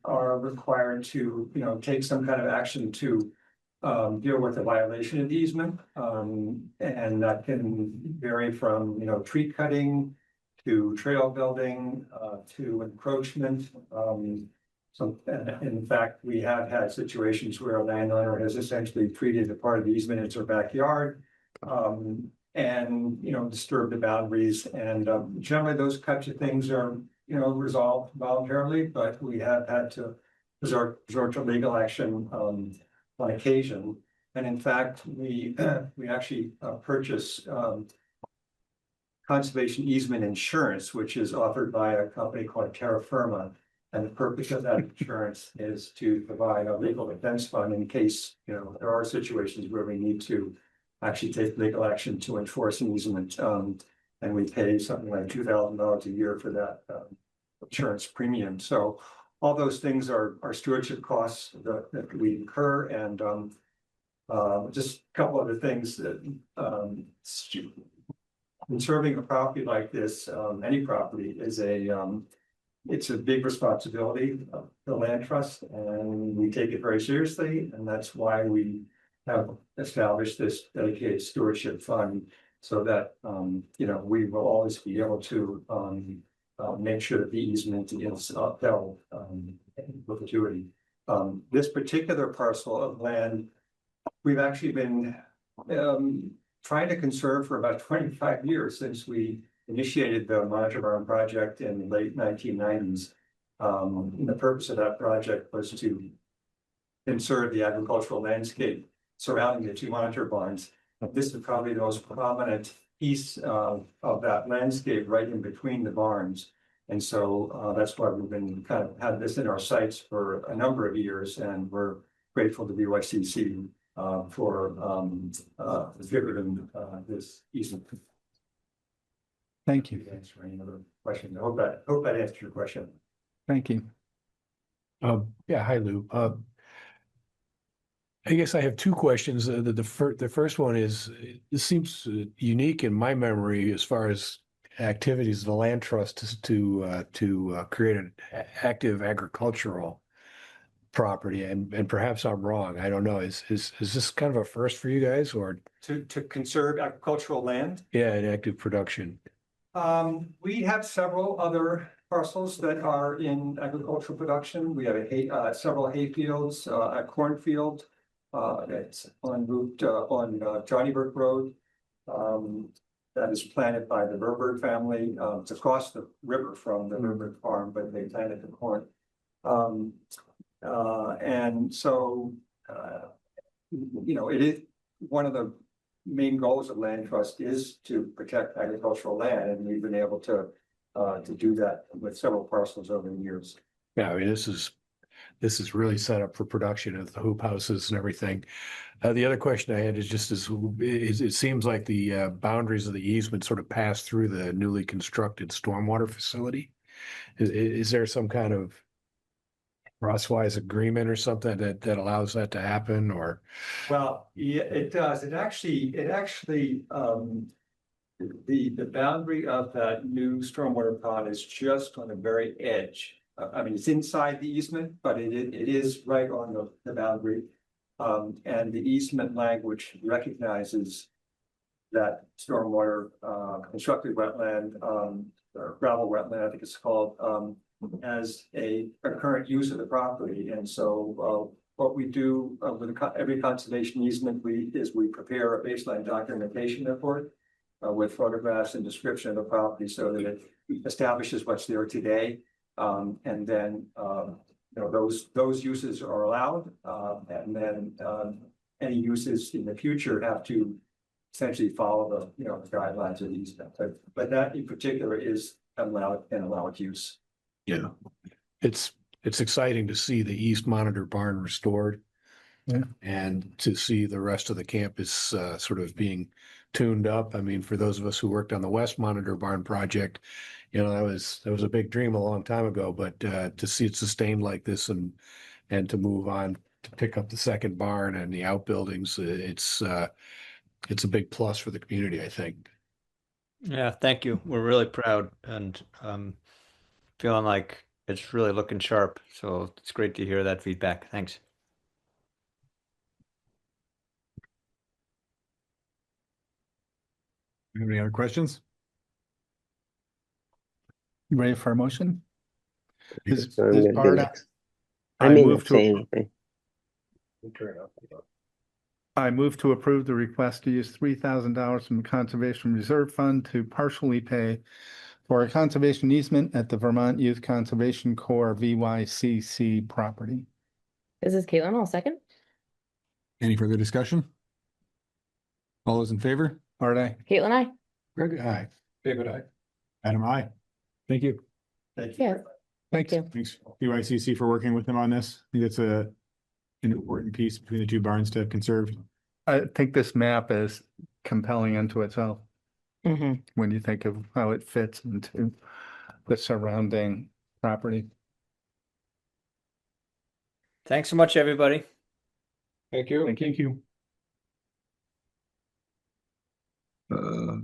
are required to, take some kind of action to deal with a violation of the easement. And that can vary from, tree cutting to trail building to encroachment. So in fact, we have had situations where a landowner has essentially treated a part of the easement as their backyard and, disturbed the boundaries. And generally those types of things are, resolved voluntarily, but we have had to resort to legal action on occasion. And in fact, we actually purchase conservation easement insurance, which is offered by a company called Terra Firma. And the purpose of that insurance is to provide a legal defense fund in case, there are situations where we need to actually take legal action to enforce an easement. And we pay something like $2,000 a year for that insurance premium. So all those things are stewardship costs that we incur. And just a couple other things that conserving a property like this, any property is it's a big responsibility of the land trust, and we take it very seriously. And that's why we have established this dedicated stewardship fund so that, we will always be able to make sure that the easement is upheld in perpetuity. This particular parcel of land, we've actually been trying to conserve for about 25 years since we initiated the Monitor Barn project in the late 1990s. The purpose of that project was to conserve the agricultural landscape surrounding the two monitor barns. This is probably the most prominent piece of that landscape right in between the barns. And so that's why we've been kind of had this in our sights for a number of years, and we're grateful to BYCC for giving this easement. Thank you. Answer any other questions. I hope that answered your question. Thank you. Yeah, hi Lou. I guess I have two questions. The first one is, it seems unique in my memory as far as activities of the land trust to create an active agricultural property, and perhaps I'm wrong. I don't know. Is this kind of a first for you guys, or To conserve agricultural land. yeah, an active production? We have several other parcels that are in agricultural production. We have several hay fields, a cornfield. That's on Johnnyburg Road. That is planted by the Verberg family. It's across the river from the Verberg farm, but they planted the corn. And so, it is one of the main goals of land trust is to protect agricultural land, and we've been able to do that with several parcels over the years. Yeah, I mean, this is really set up for production of the hoop houses and everything. The other question I had is just it seems like the boundaries of the easement sort of pass through the newly constructed stormwater facility. Is there some kind of crosswise agreement or something that allows that to happen, or? Well, yeah, it does. It actually, the boundary of that new stormwater pond is just on the very edge. I mean, it's inside the easement, but it is right on the boundary. And the easement language recognizes that stormwater, constructed wetland, or gravel wetland, I think it's called, as a current use of the property. And so, what we do with every conservation easement, we prepare a baseline documentation report with photographs and description of the property so that it establishes what's there today. And then, those uses are allowed, and then any uses in the future have to essentially follow the guidelines of the easement. But that in particular is allowed use. Yeah, it's exciting to see the East Monitor barn restored. Yeah. And to see the rest of the campus sort of being tuned up. I mean, for those of us who worked on the West Monitor barn project, that was a big dream a long time ago, but to see it sustained like this and to move on to pick up the second barn and the outbuildings, it's a big plus for the community, I think. Yeah, thank you. We're really proud and feeling like it's really looking sharp. So it's great to hear that feedback. Thanks. Any other questions? You ready for a motion? Is So I'm gonna be Bart- next. I I may move not say to anything. I move to approve the request to use $3,000 from the Conservation Reserve Fund to partially pay for a conservation easement at the Vermont Youth Conservation Corps VYCC property. This is Caitlin. I'll second. Any further discussion? All those in favor? Art, aye. Caitlin, I. Greg, aye. David, Adam, aye. Thank you. thank you. Yeah. Thanks. you. Thanks BYCC for working with them on this. I think that's an important piece between the two barns to have conserved. I think this map is compelling unto itself Mm-hmm. when you think of how it fits into the surrounding property. Thanks so much, everybody. Thank you. Thank you. Let's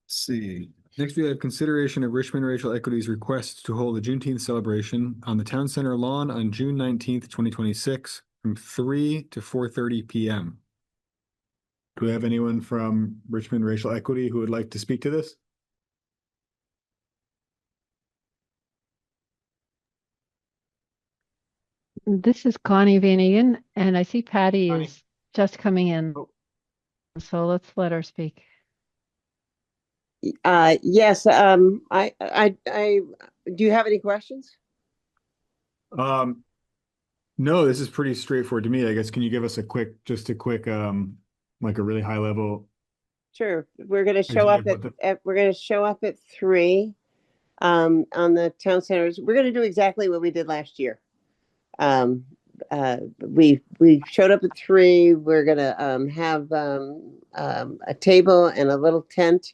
see. Next, we have consideration of Richmond Racial Equity's request to hold a Juneteenth celebration on the town center lawn on June 19th, 2026 from 3 to 4:30 p.m. Do we have anyone from Richmond Racial Equity who would like to speak to this? This is Connie Van Egan, and I see Patty Connie. is just coming in. Oh. So let's let her speak. Yes, I do you have any questions? No, this is pretty straightforward to me. I guess, can you give us a quick, like a really high level? Sure. We're gonna show Idea up of what we're gonna show up at 3 on the town centers. We're gonna do exactly what we did last year. We showed up at 3. We're gonna have a table and a little tent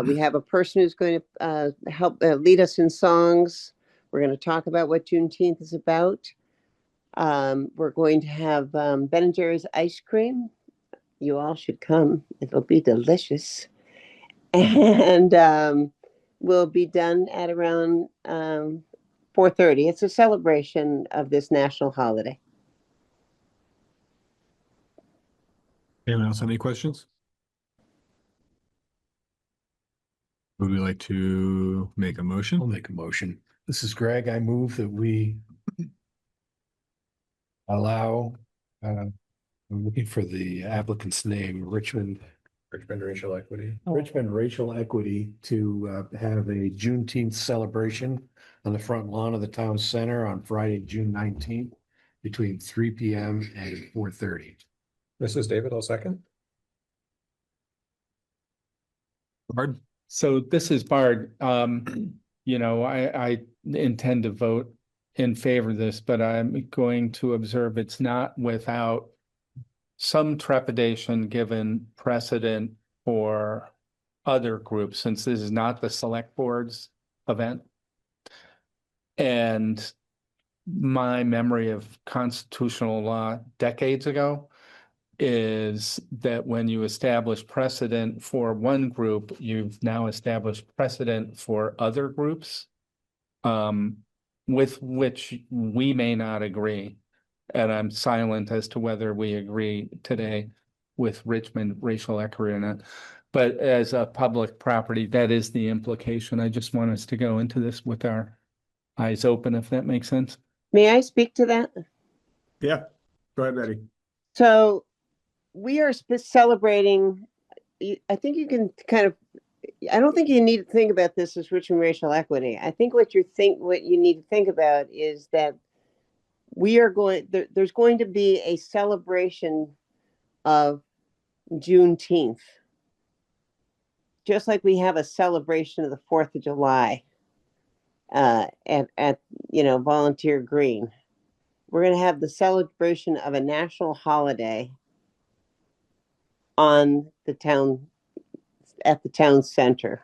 We have a person who's going to help lead us in songs. We're going to talk about what Juneteenth is about. We're going to have Ben & Jerry's ice cream. You all should come. It'll be delicious. And we'll be done at around 4:30. It's a celebration of this national holiday. Anyone else have any questions? Would we like to make a I'll motion? make a motion. This is Greg. I move that we allow, I'm looking for the applicant's name, Richmond Racial Equity. Richmond Racial Equity to have a Juneteenth celebration on the front lawn of the town center on Friday, June 19th, between 3 p.m. and 4:30. This is David, I'll second. Bard? So this is Bard. You know, I intend to vote in favor of this, but I'm going to observe it's not without some trepidation given precedent for other groups, since this is not the select board's event. And my memory of constitutional law decades ago is that when you establish precedent for one group, you've now established precedent for other groups, with which we may not agree. And I'm silent as to whether we agree today with Richmond Racial Equity or not. But as a public property, that is the implication. I just want us to go into this with our eyes open, if that makes sense. May I speak to that? Yeah, go ahead, Betty. So we are celebrating, I think you can kind of, I don't think you need to think about this as Richmond Racial Equity. I think what you need to think about is that we are there's going to be a celebration of Juneteenth, just like we have a celebration of the 4th of July at Volunteer Green. We're going to have the celebration of a national holiday on the town, at the town center.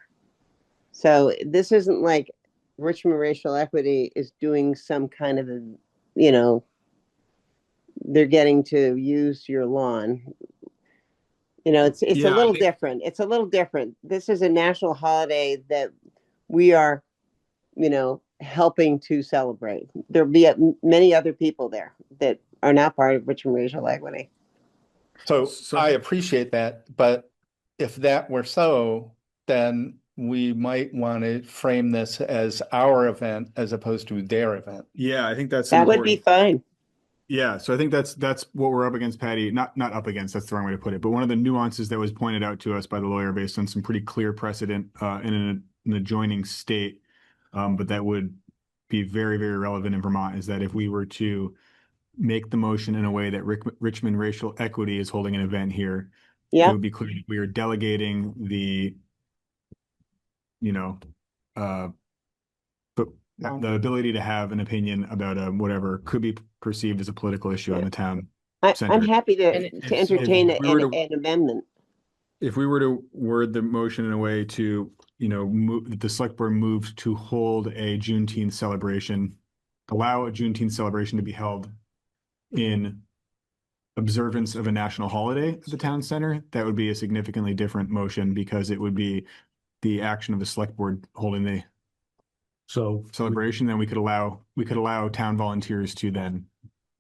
So this isn't like Richmond Racial Equity is doing some kind of they're getting to use your lawn. It's a little different. It's a little different. This is a national holiday that we are, helping to celebrate. There'll be many other people there that are not part of Richmond Racial Equity. So I appreciate that, but if that were so, then we might want to frame this as our event as opposed to their event. Yeah, I think that's That would be fine. Yeah, so I think that's what we're up against, Patty. Not up against, that's the wrong way to put it, but one of the nuances that was pointed out to us by the lawyer based on some pretty clear precedent in an adjoining state, but that would be very, very relevant in Vermont, is that if we were to make the motion in a way that Richmond Racial Equity is holding an event here, it would be clear that we are delegating the the ability to have an opinion about whatever could be perceived as a political issue on the town center. I'm happy to entertain an amendment. If we were to word the motion in a way to, the select board moves to hold a Juneteenth celebration, allow a Juneteenth celebration to be held in observance of a national holiday at the town center, that would be a significantly different motion because it would be the action of the select board holding the celebration. Then we could allow town volunteers to then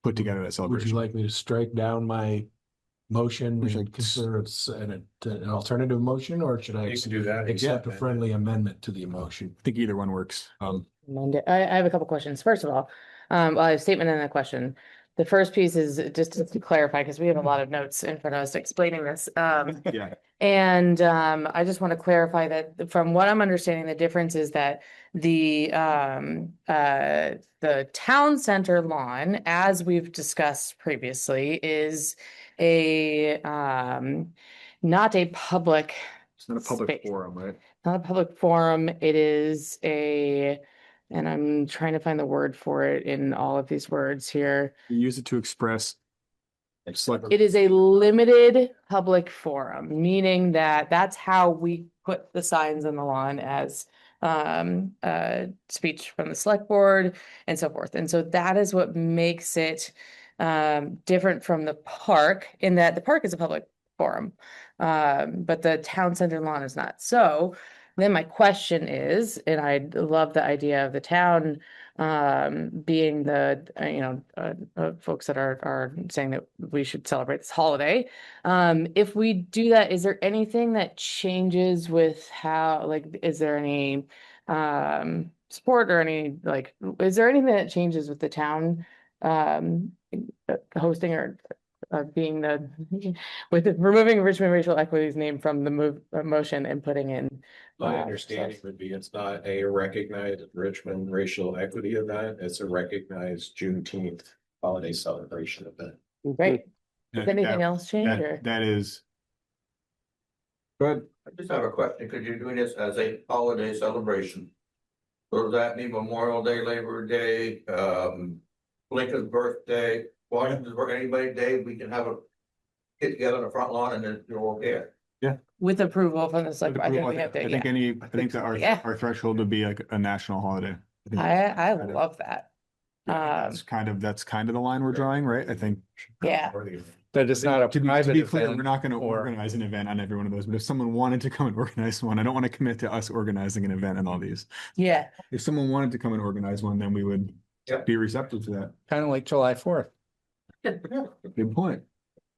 put together that Would celebration. you like me to strike down my motion and consider it an alternative motion, or should I You can do that. accept a friendly amendment to the motion? I think either one works. I have a couple questions. First of all, I have a statement and a question. The first piece is just to clarify, because we have a lot of notes in front of us explaining this. Yeah. And I just want to clarify that from what I'm understanding, the difference is that the town center lawn, as we've discussed previously, is a not a public. It's not a public space. forum, right? Not a public forum. It is and I'm trying to find the word for it in all of these words here. You use it to express It is a limited public forum, meaning that that's how we put the signs on the lawn as speech from the select board and so forth. And so that is what makes it different from the park, in that the park is a public forum. But the town center lawn is not. So then my question is, and I love the idea of the town being the folks that are saying that we should celebrate this holiday. If we do that, is there anything that changes with how, like, is there any support or any, like, is there anything that changes with the town hosting or being the with removing Richmond Racial Equity's name from the motion and putting in? My understanding would be it's not a recognized Richmond Racial Equity event, it's a recognized Juneteenth holiday celebration event. Right. Does anything else change or? That is. Good. I just have a question, because you're doing this as a holiday celebration. So does that mean Memorial Day, Labor Day, Lincoln's birthday, Washington's birthday, anybody's day, we can have a get together on the front lawn and then you're okay? Yeah. With approval from the select. I think we have to, I think that Yeah. our threshold would be like a national holiday. I love that. That's kind of the line we're drawing, right? I think. Yeah. That is not a To private be clear, event we're not gonna or- organize an event on every one of those, but if someone wanted to come and organize one, I don't want to commit to us organizing an event on all these. Yeah. If someone wanted to come and organize one, then we would be receptive to that. Kind of like July 4th. Good point.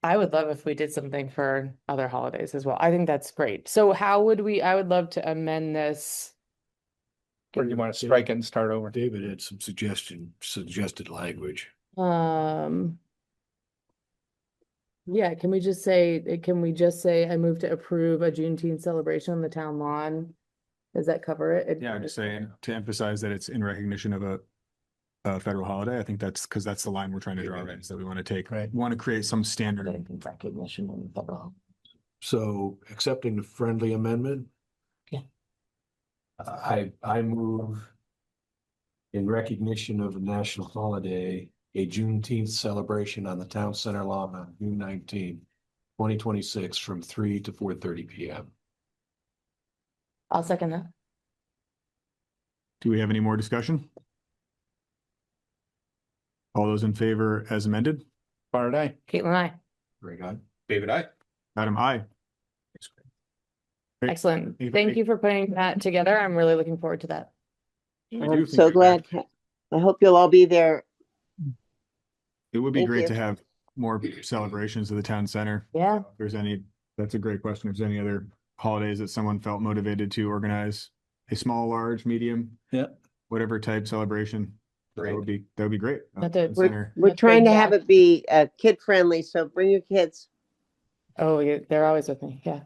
I would love if we did something for other holidays as well. I think that's great. So how would we, I would love to amend this. Or you want to strike it and start over? David had some suggested language. Yeah, can we just say, I move to approve a Juneteenth celebration on the town lawn? Does that cover it? Yeah, I'm just saying to emphasize that it's in recognition of a federal holiday. I think that's because that's the line we're trying to draw, right? Is that we want to take, Right. want to create some standard. Recognition on the federal. So accepting the friendly amendment? Yeah. I move in recognition of a national holiday, a Juneteenth celebration on the town center lawn on June 19, 2026 from 3 to 4:30 PM. I'll second that. Do we have any more discussion? All those in favor as amended? Bart, aye. Caitlin, I. Very good. David, I. Adam, aye. Great. Excellent. Thank you. Thank you for putting that together. I'm really looking forward to that. I do I'm think so that glad. I hope you'll all be there. It would be Thank great you. to have more celebrations of the town center. Yeah. If there's any, that's a great question. If there's any other holidays that someone felt motivated to organize, a small, large, medium. Yeah. Whatever type celebration, that would be great. Not to- Town center. We're That's trying to big, have yeah. it be kid friendly, so bring your kids. Oh, yeah, they're always with me. Yeah.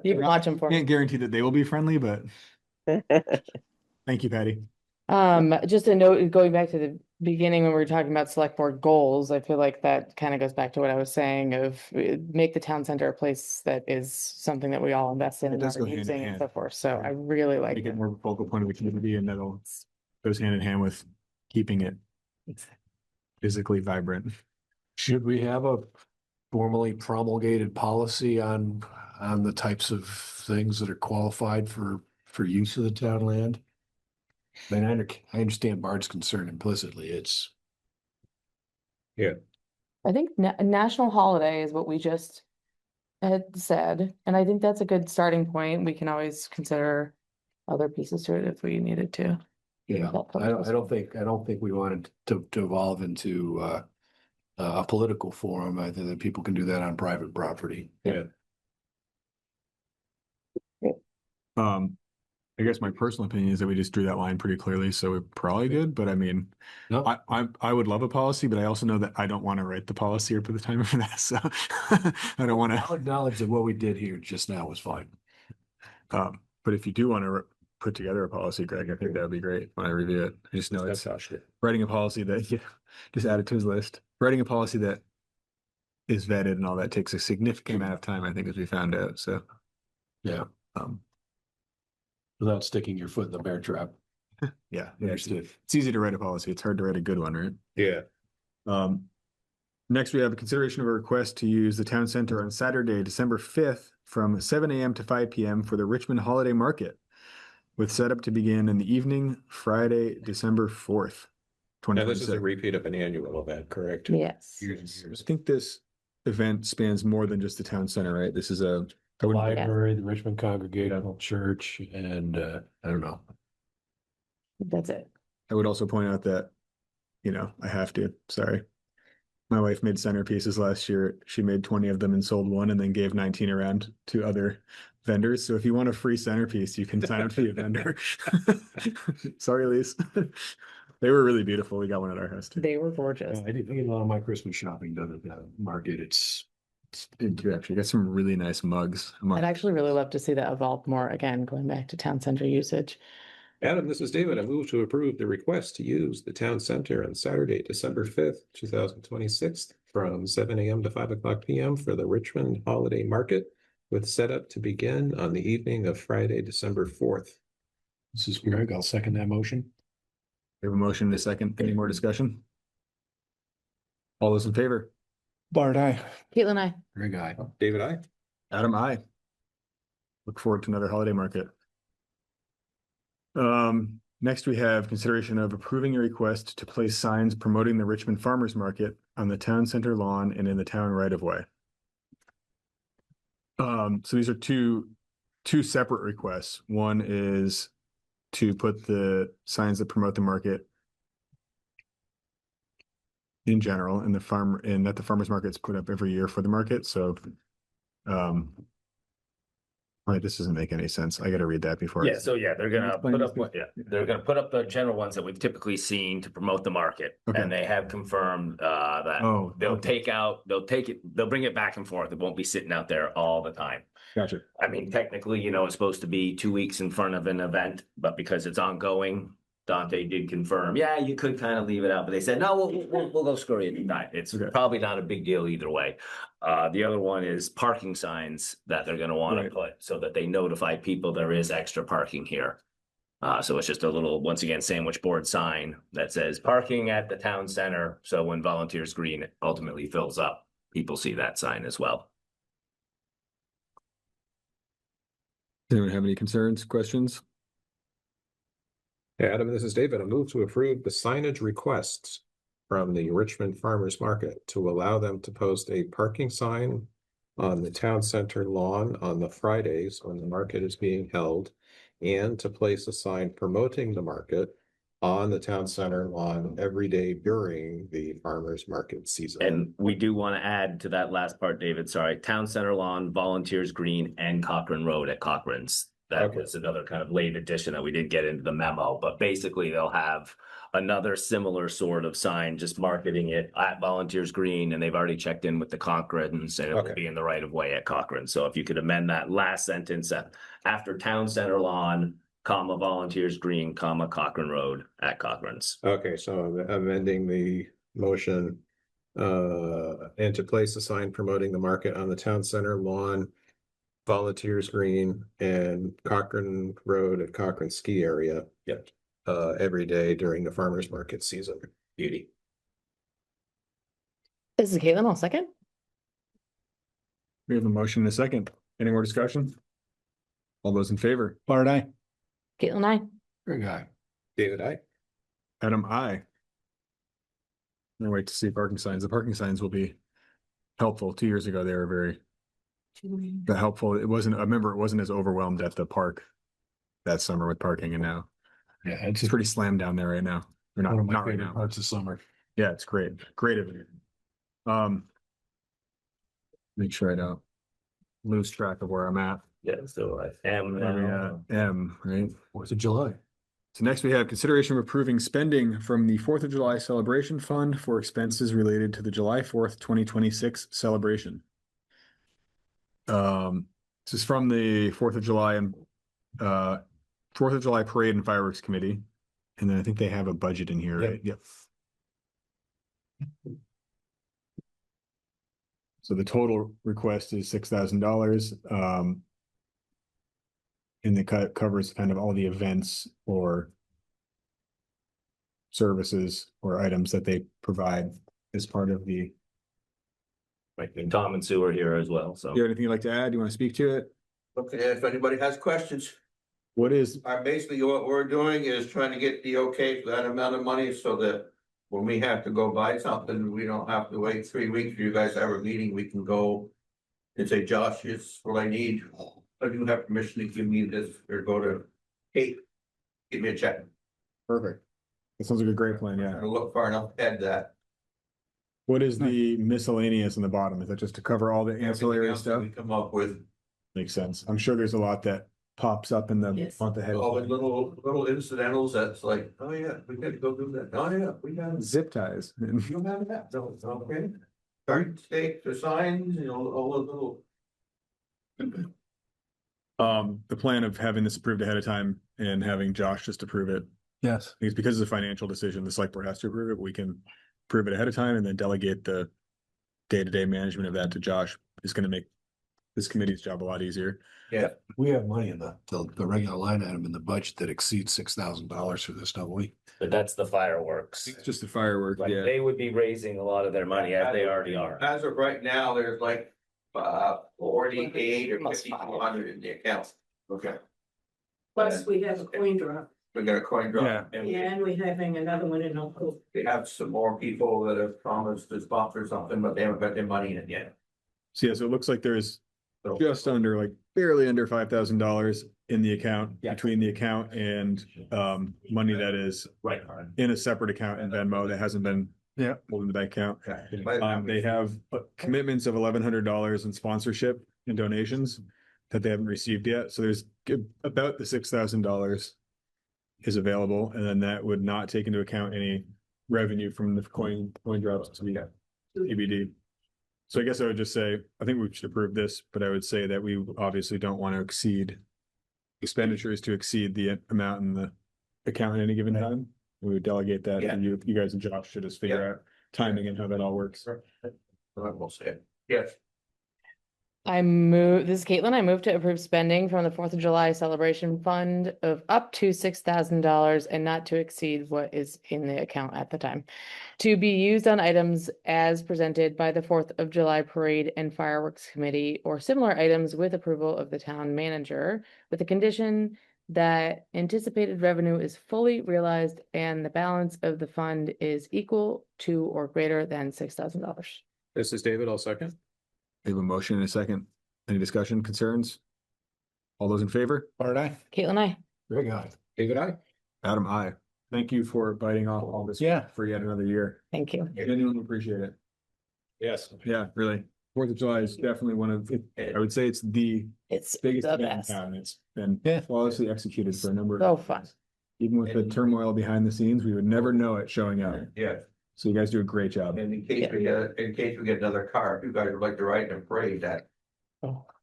You can watch them for me. Can't guarantee that they will be friendly, but thank you, Patty. Just a note, going back to the beginning when we were talking about select board goals, I feel like that kind of goes back to what I was saying of make the town center a place that is something that we all invest in It and does are go hand in using and hand. so forth. So I really like Make it it. more of a focal point of the community, and that'll goes hand in hand with keeping it physically vibrant. Should we have a formally promulgated policy on the types of things that are qualified for use of the town land? I mean, I understand Bart's concern implicitly. It's I think national holiday is what we just had said, and I think that's a good starting point. We can always consider other pieces to it if we needed to. yeah. That I don't think we wanted to evolve into a political forum. I think that people can do that on private property. I guess my personal opinion is that we just drew that line pretty clearly, so we're probably good, but I mean, No, I would love a policy, but I also know that I don't want to write the policy or put the time for that, so I don't want I'll to. acknowledge that what we did here just now was fine. But if you do want to put together a policy, Greg, I think that would be great when I review it. I just know it's writing a policy that, yeah, just add it to his list. Writing a policy that is vetted and all that takes a significant amount of time, I think, as we found out, so. Yeah. Without sticking your foot in the bear trap. Yeah, Understood. it's easy to write a policy. It's hard to write a good one, right? Yeah. Next, we have a consideration of a request to use the town center on Saturday, December 5th from 7 a.m. to 5 p.m. for the Richmond Holiday Market, with setup to begin in the evening, Friday, December 4th, Now, this is 2026. a repeat of an annual event, correct? Yes. Years and years. I think this event spans more than just the town center, right? This is a The library, the Richmond Congregational Church, and I don't know. That's it. I would also point out that, I have to, sorry. My wife made centerpieces last year. She made 20 of them and sold one and then gave 19 around to other vendors. So if you want a free centerpiece, you can sign up to be a vendor. Sorry, Lise. They were really beautiful. We got one at our house too. They were gorgeous. I did a lot of my Christmas shopping done at the market. It's Did you actually got some really nice mugs? I'd actually really love to see that evolve more, again, going back to town center usage. Adam, this is David. I move to approve the request to use the town center on Saturday, December 5th, 2026, from 7 a.m. to 5 o'clock p.m. for the Richmond Holiday Market, with setup to begin on the evening of Friday, December 4th. This is Greg. I'll second that motion. We have a motion and a second. Any more discussion? All those in favor? Bart, aye. Caitlin, I. Greg, aye. David, I. Adam, I. Look forward to another holiday market. Next we have consideration of approving a request to place signs promoting the Richmond Farmers Market on the town center lawn and in the town right of way. So these are two separate requests. One is to put the signs that promote the market in general and that the farmers market's put up every year for the market. So right, this doesn't make any sense. I got to read that before. Yeah, so yeah, they're gonna Explain put this up, bit. they're gonna put up the general ones that we've typically seen to promote the market. Okay. And they have confirmed that Oh, they'll okay. they'll bring it back and forth. It won't be sitting out there all the time. Gotcha. I mean, technically, it's supposed to be 2 weeks in front of an event, but because it's ongoing, Dante did confirm, yeah, you could kind of leave it out, but they said, no, we'll go scurry it tonight. It's Okay. probably not a big deal either way. The other one is parking signs that they're gonna want Right. to put so that they notify people there is extra parking here. So it's just a little, once again, sandwich board sign that says parking at the town center. So when Volunteers Green ultimately fills up, people see that sign as well. Does anyone have any concerns, questions? Yeah, Adam, this is David. I move to approve the signage requests from the Richmond Farmers Market to allow them to post a parking sign on the town center lawn on the Fridays when the market is being held, and to place a sign promoting the market on the town center lawn every day during the farmers market season. And we do want to add to that last part, David, sorry, town center lawn, Volunteers Green, and Cochran Road at Cochran's. That Okay. was another kind of late addition that we didn't get into the memo, but basically they'll have another similar sort of sign, just marketing it at Volunteers Green, and they've already checked in with the Cochrans, and it will Okay. be in the right of way at Cochran. So if you could amend that last sentence after town center lawn, comma, Volunteers Green, comma, Cochran Road at Cochran's. Okay, so I'm amending the motion and to place a sign promoting the market on the town center lawn, Volunteers Green, and Cochran Road at Cochran Ski Area. Yep. Every day during the farmers market season. Beauty. This is Caitlin, I'll second. We have a motion and a second. Any more discussion? All those in favor? Bart, aye. Caitlin, I. Greg, aye. David, I. Adam, I. Can't wait to see parking signs. The parking signs will be helpful. 2 years ago, they were very helpful. I remember it wasn't as overwhelmed at the park that summer with parking, and now Yeah, it's pretty slammed down there right now. Or not, one of my not right favorite now. parts of summer. Yeah, it's great. Great event. Make sure I don't lose track of where I'm at. Yeah, so I am Where we now. at? M, right? 4th of July. So next we have consideration of approving spending from the 4th of July Celebration Fund for expenses related to the July 4th, 2026 celebration. This is from the 4th of July and 4th of July Parade and Fireworks Committee. And then I think they have a budget in here, right? Yep. So the total request is $6,000. And it covers kind of all the events or services or items that they provide as part of the Right, and Tom and Sue are here as well, so. You have anything you'd like to add? You want to speak to it? Okay, if anybody has questions, What is, basically what we're doing is trying to get the okay for that amount of money so that when we have to go buy something, we don't have to wait 3 weeks for you guys to have a meeting. We can go and say, Josh, here's what I need. I do have permission to give me this, or go to Kate, give me a check. perfect. That sounds like a great plan, yeah. I look far enough ahead that. What is the miscellaneous in the bottom? Is that just to cover all the everything ancillary else that stuff? we come up with, Makes sense. I'm sure there's a lot that pops up in the Yes. month ahead. all the little incidentals that's like, oh yeah, we gotta go do that. Oh yeah, we got. Zip ties. You don't have that, so it's okay. Garden stakes or signs, you know, all those little. The plan of having this approved ahead of time and having Josh just approve it. Yes. It's because it's a financial decision. The select board has to approve it. But we can approve it ahead of time and then delegate the day-to-day management of that to Josh. Is going to make this committee's job a lot easier. Yeah, We have money in the regular line item in the budget that exceeds $6,000 for this, don't we? But that's the fireworks. It's just the fireworks, Like, yeah. they would be raising a lot of their money as they already are. as of right now, there's like 48 or 5,200 in the account. Okay. Plus, we have a coin drop, We got a coin drop. And and we're having another one in October. we have some more people that have promised to sponsor something, but they haven't got their money in yet. So yeah, so it looks like there's just under, like barely under $5,000 in the account, Yeah. between the account and money that is Right. in a separate account in Venmo that hasn't been Yeah. pulled into that account. They have commitments of $1,100 in sponsorship and donations that they haven't received yet. So there's about the $6,000 is available, and then that would not take into account any revenue from the coin drops to the EBD. So I guess I would just say, I think we should approve this, but I would say that we obviously don't want to exceed expenditures to exceed the amount in the account at any given time. We would delegate that, and you guys and Josh should just figure out timing and how that all works. We'll say it. Yes. This is Caitlin. I move to approve spending from the 4th of July celebration fund of up to $6,000 and not to exceed what is in the account at the time, to be used on items as presented by the 4th of July Parade and Fireworks Committee or similar items with approval of the town manager, with the condition that anticipated revenue is fully realized and the balance of the fund is equal to or greater than $6,000. This is David. I'll second. We have a motion and a second. Any discussion, concerns? All those in favor? Bart, aye. Caitlin, I. Greg, aye. David, aye. Adam, aye. Thank you for biting off all this. Yeah. For yet another year. Thank you. Genuinely appreciate it. Yes. Yeah, really. 4th of July is definitely one of, I would say it's the It's biggest the event in best. town. It's been Yeah. flawlessly executed for a number So of. fun. Even with the turmoil behind the scenes, we would never know it showing up. Yeah, So you guys do a great job. and in case we get another car, if you guys would like to ride in a parade, that.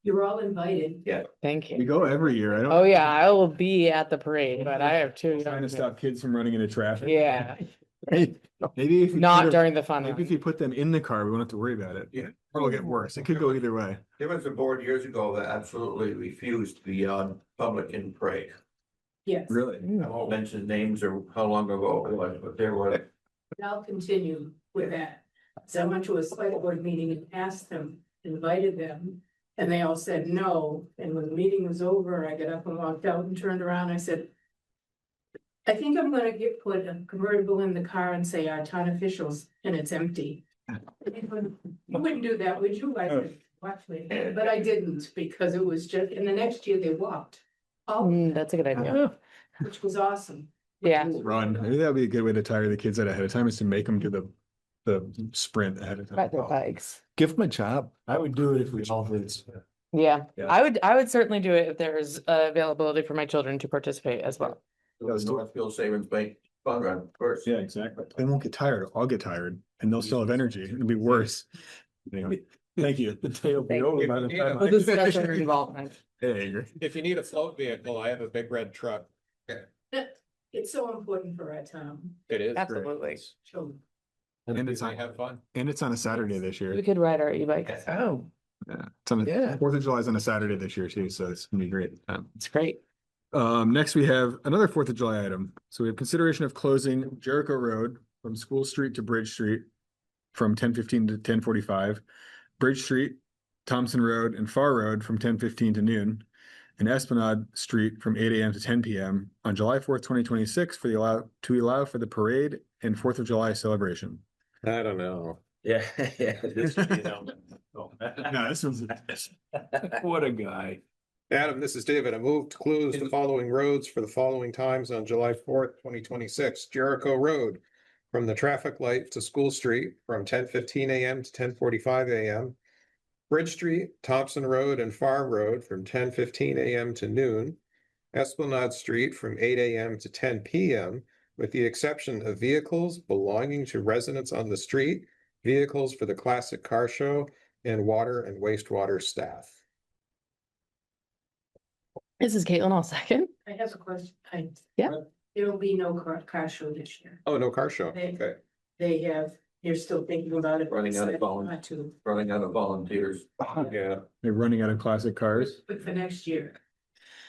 You're all invited. Thank We you. go every year. I don't. Oh, yeah, I will be at the parade, but I have two. Trying young to stop kids from running into traffic. Yeah, Maybe if you not put 'em- during the fun. Maybe if you put them in the car, we won't have to worry about it. Yeah. Or it'll get worse. It could go either way. There was a board years ago that absolutely refused to be on public in parade. Yes, Really? I won't mention names or how long ago it was, but there were. and I'll continue with that. So I went to a select board meeting and asked them, invited them, and they all said no. And when the meeting was over, I got up and walked out and turned around. I said, I think I'm gonna put a convertible in the car and say our town officials, and it's empty. You wouldn't do that, would you? I said, watch me, but I didn't, because it was just, and the next year they walked. All, That's a good idea. which was awesome. Yeah. Run. Maybe that'd be a good way to tire the kids out ahead of time, is to make them do the sprint ahead of time. Ride their bikes. Give them a job. I would do it if we all did. Yeah, Yeah. I would certainly do it if there's availability for my children to participate as well. Northfield Savings Bank Fund Run, of course. Yeah, exactly. They won't get tired. I'll get tired and they'll still have energy. It'll be worse. Anyway, thank you. The tail be Thank over by the you. time. We'll discuss our involvement. Hey, Igor. If you need a float vehicle, I have a big red truck. It's so important for our town. It is. Absolutely. Children. And it's They on, have fun. and it's on a Saturday this We year. could ride our e-bikes. Oh, Yeah, it's on Yeah. 4th of July is on a Saturday this year too, so it's gonna be great. It's great. Next we have another 4th of July item. So we have consideration of closing Jericho Road from School Street to Bridge Street from 10:15 to 10:45. Bridge Street, Thompson Road, and Far Road from 10:15 to noon, and Esplanade Street from 8 a.m. to 10 p.m. on July 4th, 2026 to allow for the parade and 4th of July celebration. I don't know. Yeah, yeah. This should be no. No, this one's What a guy. Adam, this is David. I move to close the following roads for the following times on July 4th, 2026. Jericho Road from the traffic light to School Street from 10:15 a.m. to 10:45 a.m. Bridge Street, Thompson Road, and Farm Road from 10:15 a.m. to noon. Esplanade Street from 8 a.m. to 10 p.m., with the exception of vehicles belonging to residents on the street, vehicles for the Classic Car Show, and water and wastewater staff. This is Caitlin, I'll second. I have a question. Yeah. There will be no car show this year. Oh, no car show. They- Okay. They have, they're still thinking about it. Running out of volun- Not to, Running out of volunteers. Yeah. They're running out of classic cars. but for next year.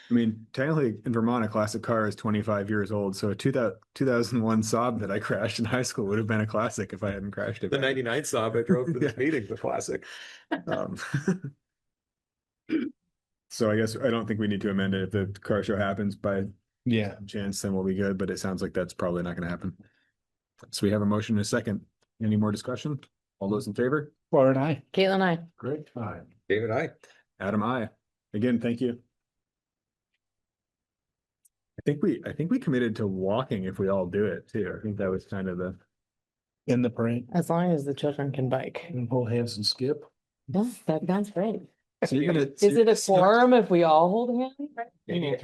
I mean, technically in Vermont, a classic car is 25 years old. So a 2001 Saab that I crashed in high school would have been a classic if I hadn't crashed it. The 99 Saab I drove to this meeting, the classic. Um, so I guess I don't think we need to amend it. If the car show happens by Yeah. chance, then we'll be good, but it sounds like that's probably not gonna happen. So we have a motion and a second. Any more discussion? All those in favor? Laura and I. Caitlin, I. Great time. David, I. Adam, I. Again, thank you. I think we committed to walking if we all do it too. I think that was kind of the. In the parade. As long as the children can bike. And hold hands and skip. Yeah, that's great. So you're gonna. Is it a quorum if we all hold hands? You're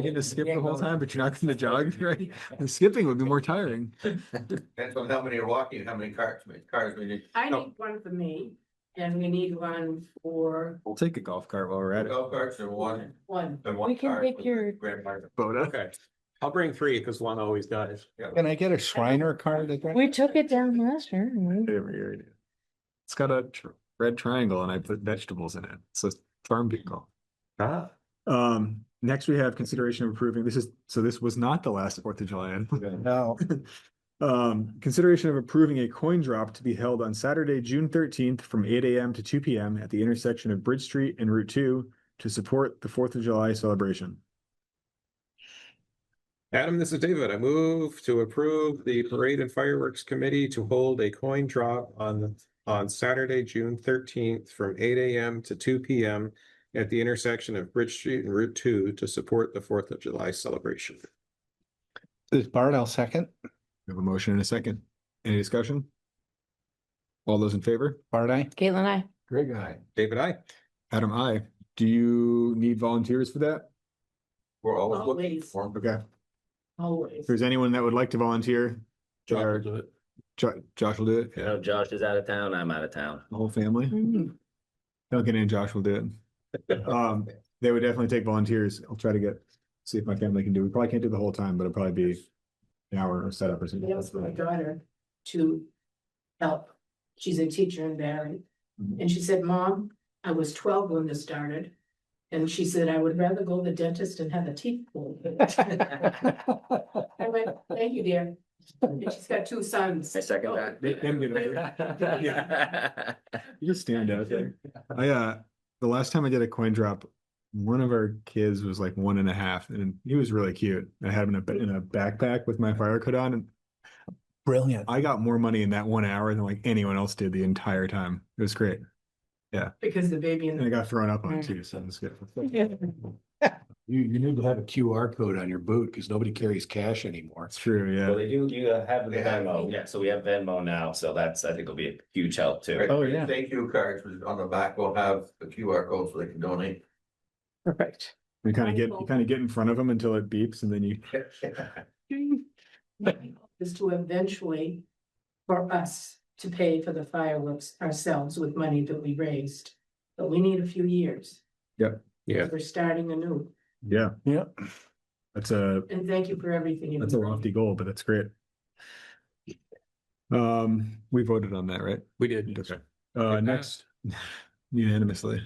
gonna skip the whole time, but you're not gonna jog, right? The skipping would be more tiring. Depends on how many are walking, how many cars we need. I need one for me and we need one for We'll take a golf cart while we're at it. Golf carts and one. one. And one We can car pick for your- grandmother. Boda. Okay. I'll bring 3 because one always dies. Can I get a Shriner card? We took it down last year. It's got a red triangle and I put vegetables in it. So it's farm vehicle. Ah. Next we have consideration of approving, this was not the last 4th of July. No. Consideration of approving a coin drop to be held on Saturday, June 13th from 8 a.m. to 2 p.m. at the intersection of Bridge Street and Route 2 to support the 4th of July celebration. Adam, this is David. I move to approve the Parade and Fireworks Committee to hold a coin drop on Saturday, June 13th from 8 a.m. to 2 p.m. at the intersection of Bridge Street and Route 2 to support the 4th of July celebration. This Bart, I'll second. We have a motion and a second. Any discussion? All those in favor? Bart, I. Caitlin, I. Great guy. David, I. Adam, I. Do you need volunteers for that? We're always looking Always, for them. Okay. always. If there's anyone that would like to volunteer, Josh or will do it. Josh will do it. You know, Josh is out of town, I'm out of town. The whole family. Mm. Duncan and Josh will do it. They would definitely take volunteers. I'll try to see if my family can do it. We probably can't do the whole time, but it'll probably be an hour of setup or I something. asked my daughter to help. She's a teacher in Barry. And she said, Mom, I was 12 when this started. And she said, I would rather go to the dentist and have a teeth pulled. I went, thank you, dear. And she's got 2 sons. I second that. You just stand out there. The last time I did a coin drop, one of our kids was like 1.5 and he was really cute. I had him in a backpack with my fire coat on and Brilliant. I got more money in that 1 hour than like anyone else did the entire time. It was great. Because the baby in And I the. got thrown up on too, so it was good. You need to have a QR code on your boot because nobody carries cash anymore. It's true, Well, yeah. they do, you have the They have Venmo, yeah, so we have Venmo now, so that's, I think will be a huge help too. Oh, yeah. Thank you cards on the back will have the QR code so they can donate. Perfect. You kind of get in front of them until it beeps and then you. Is to eventually, for us to pay for the fireworks ourselves with money that we raised. But we need a few years. Yep. Yeah. We're starting anew. Yeah, Yeah. that's a And thank you for everything. you've That's a done. lofty goal, but that's great. We voted on that, right? We did. Okay. Next, unanimously.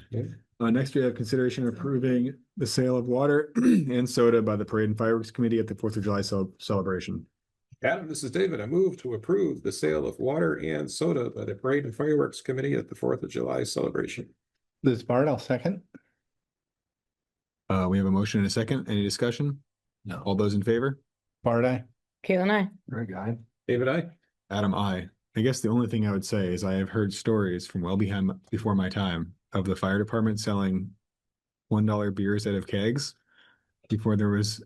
Next, we have consideration of approving the sale of water and soda by the Parade and Fireworks Committee at the 4th of July celebration. Adam, this is David. I move to approve the sale of water and soda by the Parade and Fireworks Committee at the 4th of July celebration. This is Bart, I'll second. We have a motion and a second. Any discussion? No. All those in favor? Bart, aye. Caitlin, I. Greg, aye. David, I. Adam, I guess the only thing I would say is I have heard stories from well behind before my time of the fire department selling $1 beers out of kegs before there was,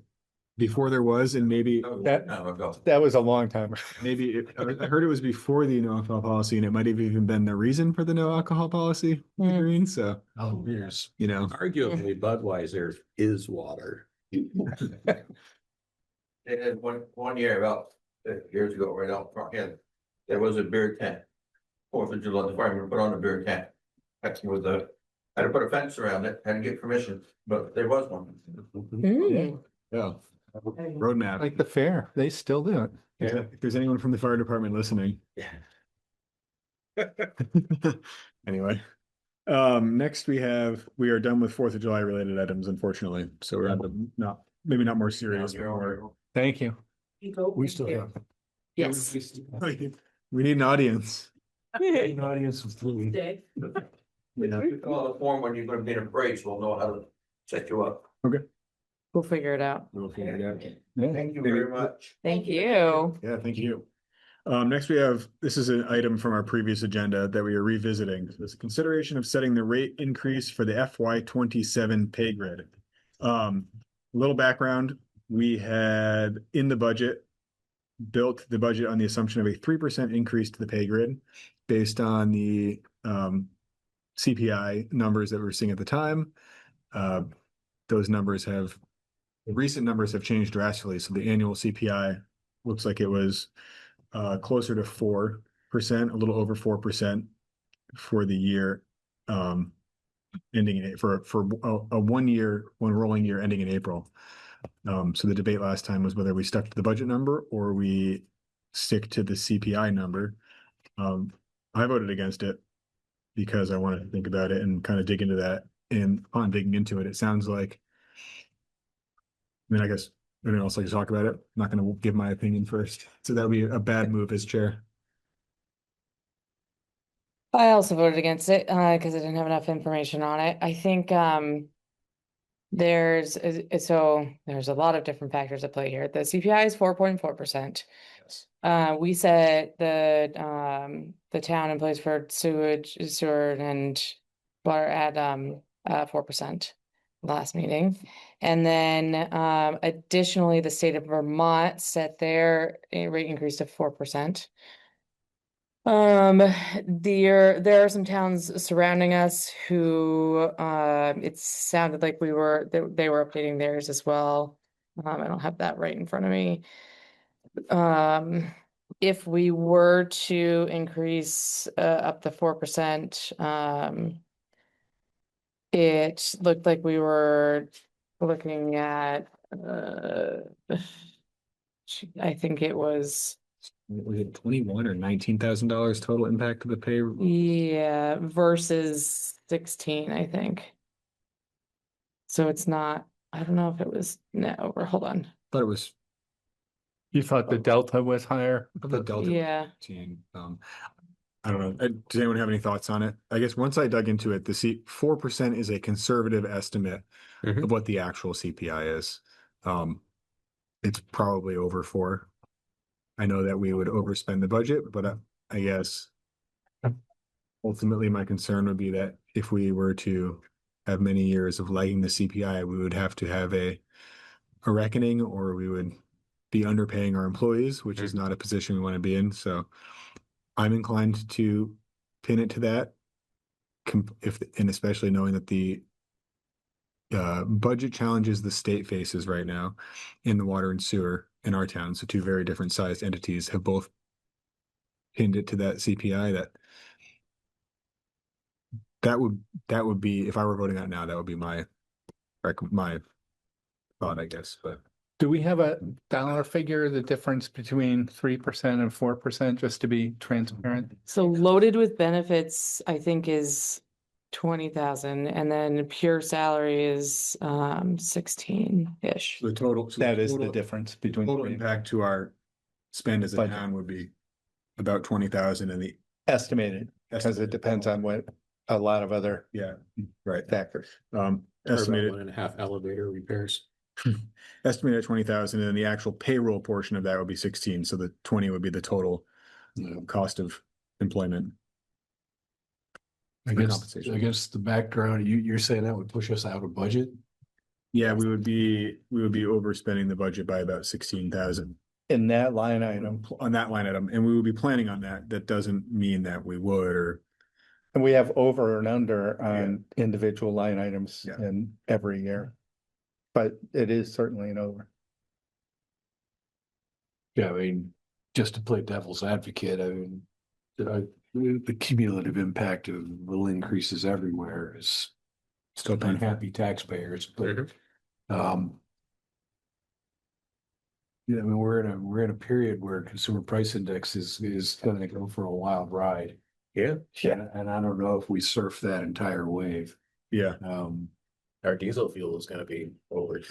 and maybe That was a long time. I heard it was before the no alcohol policy, and it might have even been the reason for the no alcohol policy. Green, so Beers. Arguably, Budweiser is water. They did one year, about years ago, right out front here, there was a beer tent. 4th of July, the firemen put on a beer tent. Actually, with the, had to put a fence around it, had to get permission, but there was one. Yeah. Roadmap. Like the fair, they still do it. If there's anyone from the fire department listening. Anyway, next we are done with 4th of July related items, unfortunately. So we're on to maybe not more serious, but more. Thank you. We still have. Yes. We need an audience. An audience of three. Dave. Fill out the form when you're gonna be in a parade, so we'll know how to set you up. Okay. We'll figure it out. We'll figure it out. Thank you very much. Thank you. Yeah, thank you. Next this is an item from our previous agenda that we are revisiting. This consideration of setting the rate increase for the FY27 pay grid. Little background, we had in the budget, built the budget on the assumption of a 3% increase to the pay grid based on the CPI numbers that we were seeing at the time. Those recent numbers have changed drastically. So the annual CPI looks like it was closer to 4%, a little over 4% for the year, ending for a one rolling year ending in April. So the debate last time was whether we stuck to the budget number or we stick to the CPI number. I voted against it because I wanted to think about it and kind of dig into that. And upon digging into it, it sounds like, I guess anyone else like to talk about it? I'm not going to give my opinion first. So that would be a bad move as chair. I also voted against it because I didn't have enough information on it. I think there's a lot of different factors at play here. The CPI is 4.4%. We set the town employees for sewage, sewer, and water at 4% last meeting. And then additionally, the state of Vermont set their rate increase to 4%. There are some towns surrounding us who it sounded like they were updating theirs as well. I don't have that right in front of me. If we were to increase up to 4%, it looked like we were looking at I think it was 21 or $19,000 total impact to the pay. Yeah, versus 16, I think. So it's not, I don't know if it was, no, or hold on. Thought it was. You thought the delta was higher? The delta. Yeah. I don't know. Does anyone have any thoughts on it? I guess once I dug into it, 4% is a conservative estimate of what the actual CPI is. It's probably over 4. I know that we would overspend the budget, but I guess ultimately my concern would be that if we were to have many years of lagging the CPI, we would have to have a reckoning, or we would be underpaying our employees, which is not a position we want to be in. So I'm inclined to pin it to that, and especially knowing that the budget challenges the state faces right now in the water and sewer in our town, so 2 very different sized entities have both pinned it to that CPI. That would be, if I were voting out now, that would be my thought, I guess. But do we have a dollar figure, the difference between 3% and 4%, just to be transparent? So loaded with benefits, I think is 20,000, and then pure salary is 16-ish. the total, That is the difference between. total impact to our spend as a Budget. town would be about 20,000 and the Estimated, because it depends on what a lot of other yeah, right. factors. Estimated 1.5 elevator repairs. estimated at 20,000 and then the actual payroll portion of that would be 16. So the 20 would be the total cost of employment. I for guess, compensation. I guess the background, you're saying that would push us out of budget? Yeah, we would be overspending the budget by about 16,000 In that line item, on that line item, and we would be planning on that. That doesn't mean that we would, or and we have over and under on individual line items Yeah. in every year. But it is certainly an over. Yeah, I mean, just to play devil's advocate, I mean, the cumulative impact of little increases everywhere is still paying. unhappy taxpayers, but yeah, I mean, we're in a period where consumer price index is gonna go for a wild ride. Yeah. And I don't know if we surf that entire wave. Yeah. Our diesel fuel is gonna be over.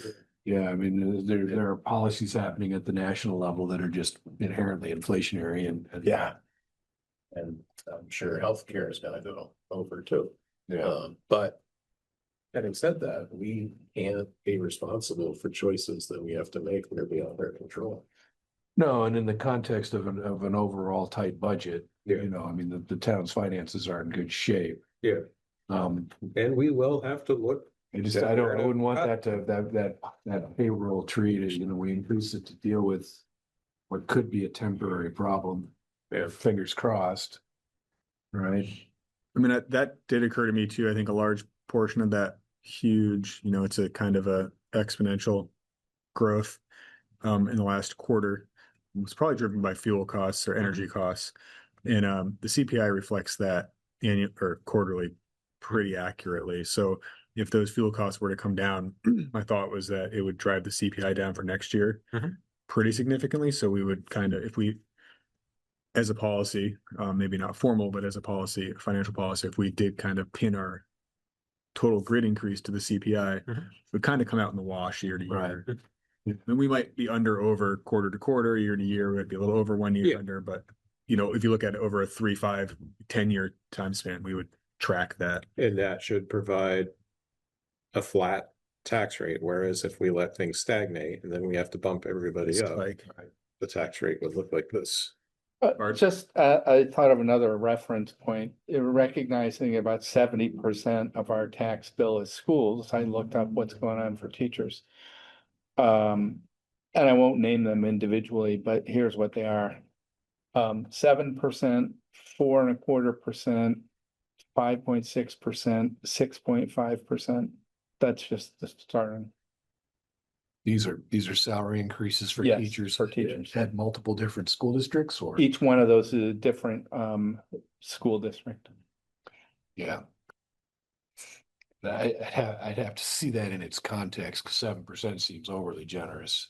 Yeah, I mean, there are policies happening at the national level that are just inherently inflationary and. Yeah. And I'm sure healthcare is gonna go over too. But having said that, we can't be responsible for choices that we have to make that are beyond our control. No, and in the context of an overall tight budget, Yeah. you know, I mean, the town's finances are in good shape. Yeah. And we will have to look. I wouldn't want that payroll tree to, you know, we increase it to deal with what could be a temporary problem. Yeah. Fingers crossed. Right. I mean, that did occur to me too. I think a large portion of that huge, you know, it's a kind of a exponential growth in the last quarter. It was probably driven by fuel costs or energy costs. And the CPI reflects that annual or quarterly pretty accurately. So if those fuel costs were to come down, my thought was that it would drive the CPI down for next year pretty significantly. So we would kind of, if we, as a policy, maybe not formal, but as a policy, financial policy, if we did kind of pin our total grid increase to the CPI, it would kind of come out in the wash year to year. And we might be under over quarter to quarter, year to year, we'd be a little over 1 year under, but you know, if you look at it over a 3, 5, 10-year time span, we would track that. And that should provide a flat tax rate, whereas if we let things stagnate and then we have to bump everybody up, the tax rate would look like this. I thought of another reference point, recognizing about 70% of our tax bill is schools. I looked up what's going on for teachers. And I won't name them individually, but here's what they are. 7%, 4.25%, 5.6%, 6.5%. That's just the starting. These are salary increases for Yes, teachers. for teachers. At multiple different school districts or? Each one of those is a different school district. Yeah. I'd have to see that in its context, because 7% seems overly generous.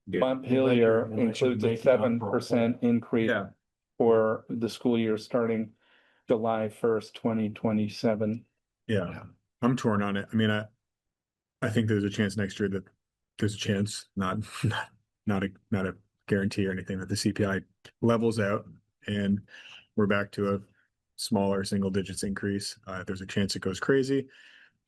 Montpelier includes a 7% increase for the school year starting July 1st, 2027. Yeah, I'm torn on it. I mean, I think there's a chance next year that there's a chance, not a guarantee or anything, that the CPI levels out and we're back to a smaller single digits increase. There's a chance it goes crazy.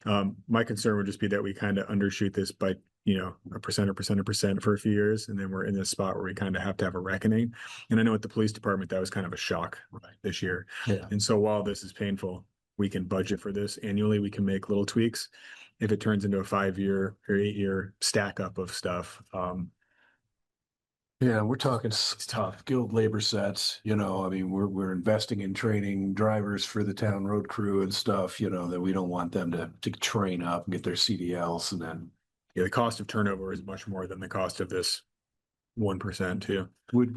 My concern would just be that we kind of undershoot this by, you know, a percent for a few years. And then we're in this spot where we kind of have to have a reckoning. And I know at the police department, that was kind of a shock this year. Yeah. And so while this is painful, we can budget for this annually. We can make little tweaks. If it turns into a 5-year or 8-year stack up of stuff, yeah, we're talking skilled labor sets, you know, I mean, we're investing in training drivers for the town road crew and stuff, you know, that we don't want them to train up and get their CDLs and then. Yeah, the cost of turnover is much more than the cost of this 1% too. Would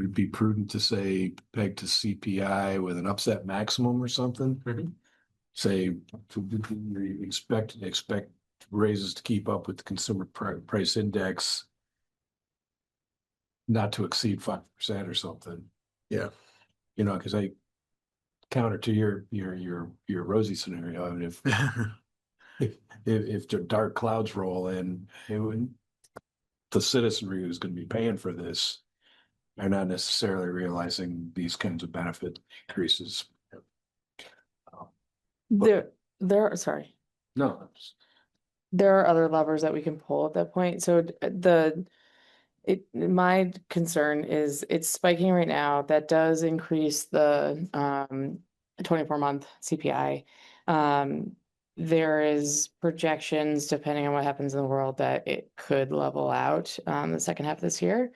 it be prudent to say peg to CPI with an upset maximum or something? Say, expect raises to keep up with the consumer price index, not to exceed 5% or something. Yeah, you know, because I counter to your rosy scenario. I mean, if the dark clouds roll in, it would the citizenry who's gonna be paying for this are not necessarily realizing these kinds of benefit increases. Sorry. No. There are other levers that we can pull at that point. So my concern is it's spiking right now. That does increase the 24-month CPI. There is projections, depending on what happens in the world, that it could level out the second half of this year.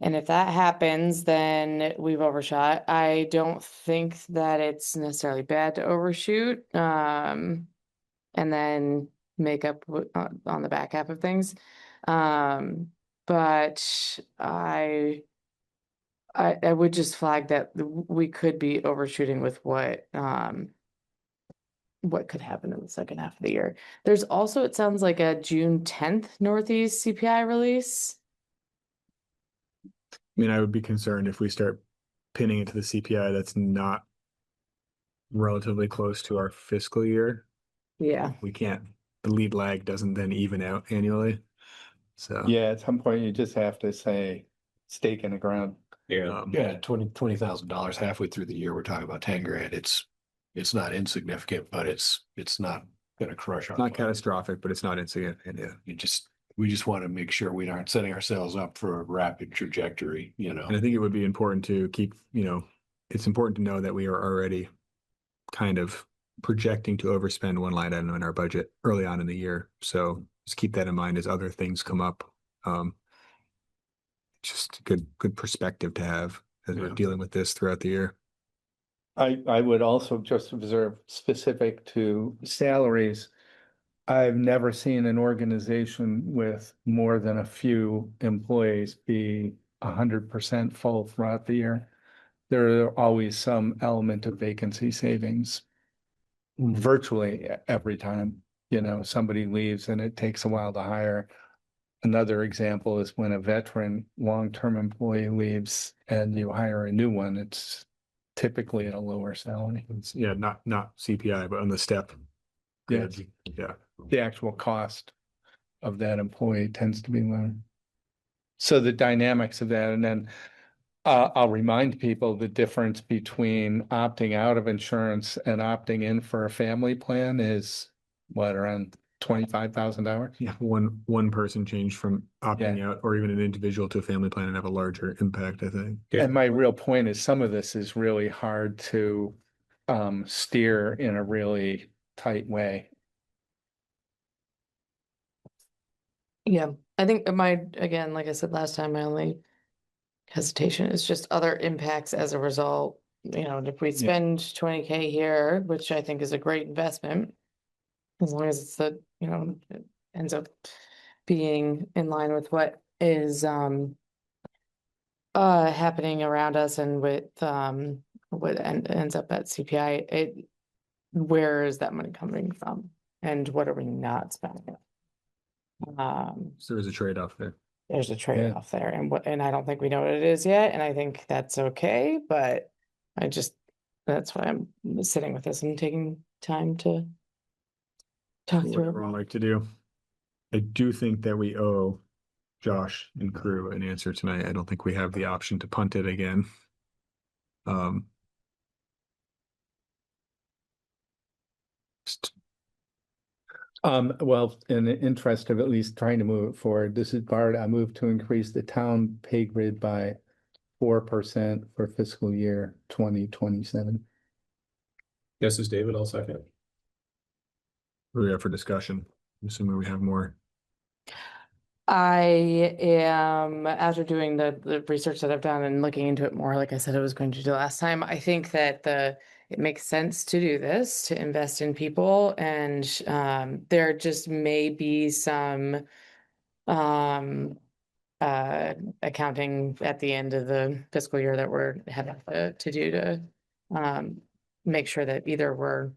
And if that happens, then we've overshot. I don't think that it's necessarily bad to overshoot and then make up on the back half of things. But I would just flag that we could be overshooting with what could happen in the second half of the year. There's also, it sounds like, a June 10th Northeast CPI release. I mean, I would be concerned if we start pinning it to the CPI that's not relatively close to our fiscal year. Yeah. We can't, the lead lag doesn't then even out annually. So Yeah, at some point you just have to say stake in the ground. Yeah. Yeah, $20,000 halfway through the year, we're talking about 10 grand. It's not insignificant, but it's not gonna crush our. not budget. catastrophic, but it's not insignificant. Yeah. We just want to make sure we aren't setting ourselves up for a rapid trajectory, you know. And I think it would be important to keep, it's important to know that we are already kind of projecting to overspend one line item in our budget early on in the year. So just keep that in mind as other things come up. Just good perspective to have as we're dealing with this throughout the year. I would also just observe specific to salaries. I've never seen an organization with more than a few employees be 100% full throughout the year. There are always some element of vacancy savings. Virtually every time, somebody leaves and it takes a while to hire. Another example is when a veteran long-term employee leaves and you hire a new one, it's typically at a lower salary. Not CPI, but on the step. Yeah. Yeah. The actual cost of that employee tends to be lower. So the dynamics of that, and then I'll remind people the difference between opting out of insurance and opting in for a family plan is what, around $25,000? Yeah. One person changed from opting out or even an individual to a family plan and have a larger impact, I think. And my real point is some of this is really hard to steer in a really tight way. Yeah, I think again, like I said last time, my only hesitation is just other impacts as a result. If we spend 20K here, which I think is a great investment, as long as it's it ends up being in line with what is happening around us and with what ends up at CPI, where is that money coming from and what are we not spending? So there's a trade-off there. There's a trade-off there, and I don't think we know what it is yet, and I think that's okay, but that's why I'm sitting with this and taking time to talk through. Whatever I like to do. I do think that we owe Josh and crew an answer tonight. I don't think we have the option to punt it again. Well, in the interest of at least trying to move it forward, this is Bart. I move to increase the town pay grid by 4% for fiscal year 2027. This is David, I'll second. We have for discussion. I'm assuming we have more. I am, after doing the research that I've done and looking into it more, like I said I was going to do last time, I think that it makes sense to do this, to invest in people, and there just may be some accounting at the end of the fiscal year that we're having to do to make sure that either we're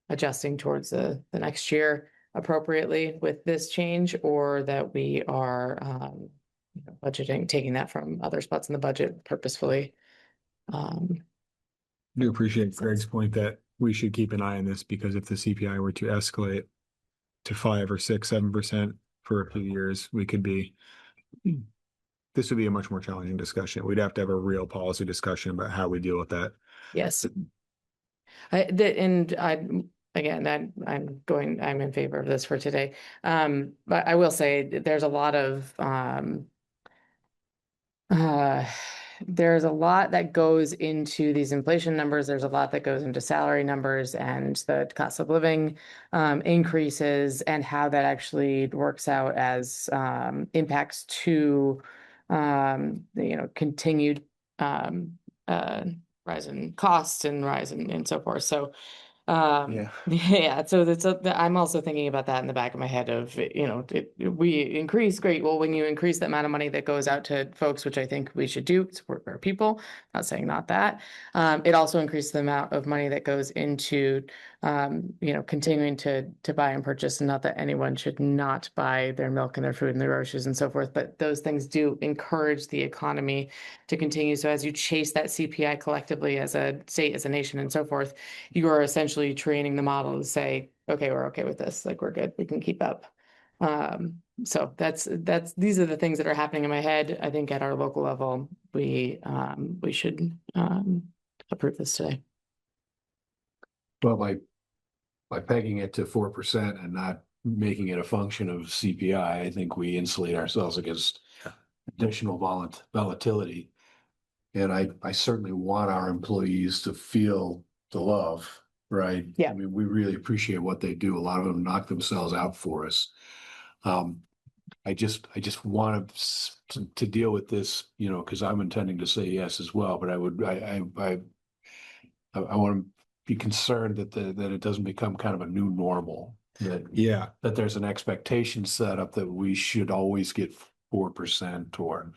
adjusting towards the next year appropriately with this change, or that we are budgeting, taking that from other spots in the budget purposefully. Do appreciate Greg's point that we should keep an eye on this, because if the CPI were to escalate to 5 or 6, 7% for a few years, we could be this would be a much more challenging discussion. We'd have to have a real policy discussion about how we deal with that. Yes. Again, I'm in favor of this for today. But I will say there's a lot of, there's a lot that goes into these inflation numbers. There's a lot that goes into salary numbers and the cost of living increases and how that actually works out as impacts to continued rise in costs and rise and so forth. So yeah, so I'm also thinking about that in the back of my head of, we increase, great. Well, when you increase the amount of money that goes out to folks, which I think we should do, support our people, not saying not that, it also increases the amount of money that goes into, continuing to buy and purchase, and not that anyone should not buy their milk and their food and their groceries and so forth, but those things do encourage the economy to continue. So as you chase that CPI collectively as a state, as a nation and so forth, you are essentially training the model to say, okay, we're okay with this, like we're good, we can keep up. So these are the things that are happening in my head. I think at our local level, we should approve this today. Well, by pegging it to 4% and not making it a function of CPI, I think we insulate ourselves against additional volatility. And I certainly want our employees to feel the love, right? Yeah. I mean, we really appreciate what they do. A lot of them knock themselves out for us. I just want to deal with this, because I'm intending to say yes as well, but I want to be concerned that it doesn't become kind of a new normal. That there's an expectation set up that we should always get 4% or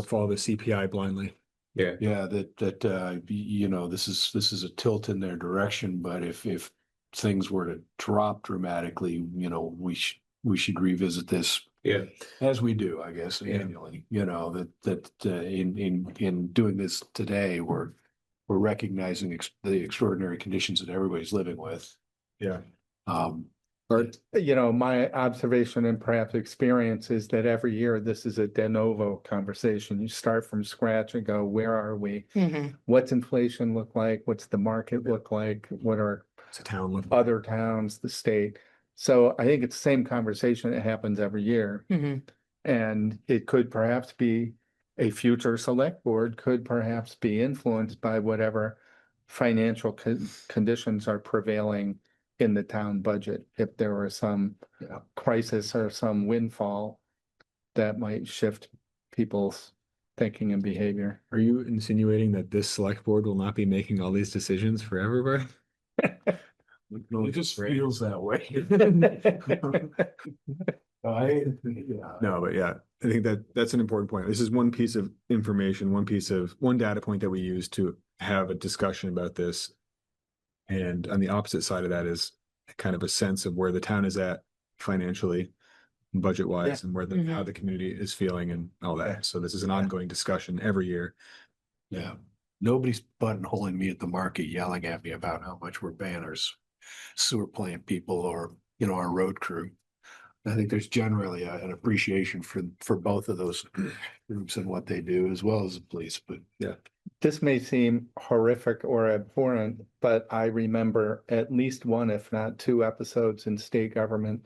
follow the CPI blindly. This is a tilt in their direction, but if things were to drop dramatically, we should revisit this. As we do, I guess, annually. In doing this today, we're recognizing the extraordinary conditions that everybody's living with. My observation and perhaps experience is that every year this is a de novo conversation. You start from scratch and go, where are we? What's inflation look like? What's the market look like? What are other towns, the state? So I think it's the same conversation that happens every year. And it could perhaps be a future select board could perhaps be influenced by whatever financial conditions are prevailing in the town budget. If there were some crisis or some windfall that might shift people's thinking and behavior. Are you insinuating that this select board will not be making all these decisions for everybody? It just feels that way. No, but yeah, I think that's an important point. This is one piece of information, one data point that we use to have a discussion about this. And on the opposite side of that is kind of a sense of where the town is at financially, budget wise, and where how the community is feeling and all that. So this is an ongoing discussion every year. Yeah. Nobody's buttonholing me at the market yelling at me about how much we're paying our sewer plant people or, our road crew. I think there's generally an appreciation for both of those groups and what they do, as well as the police. But this may seem horrific or abhorrent, but I remember at least one, if not two episodes in state government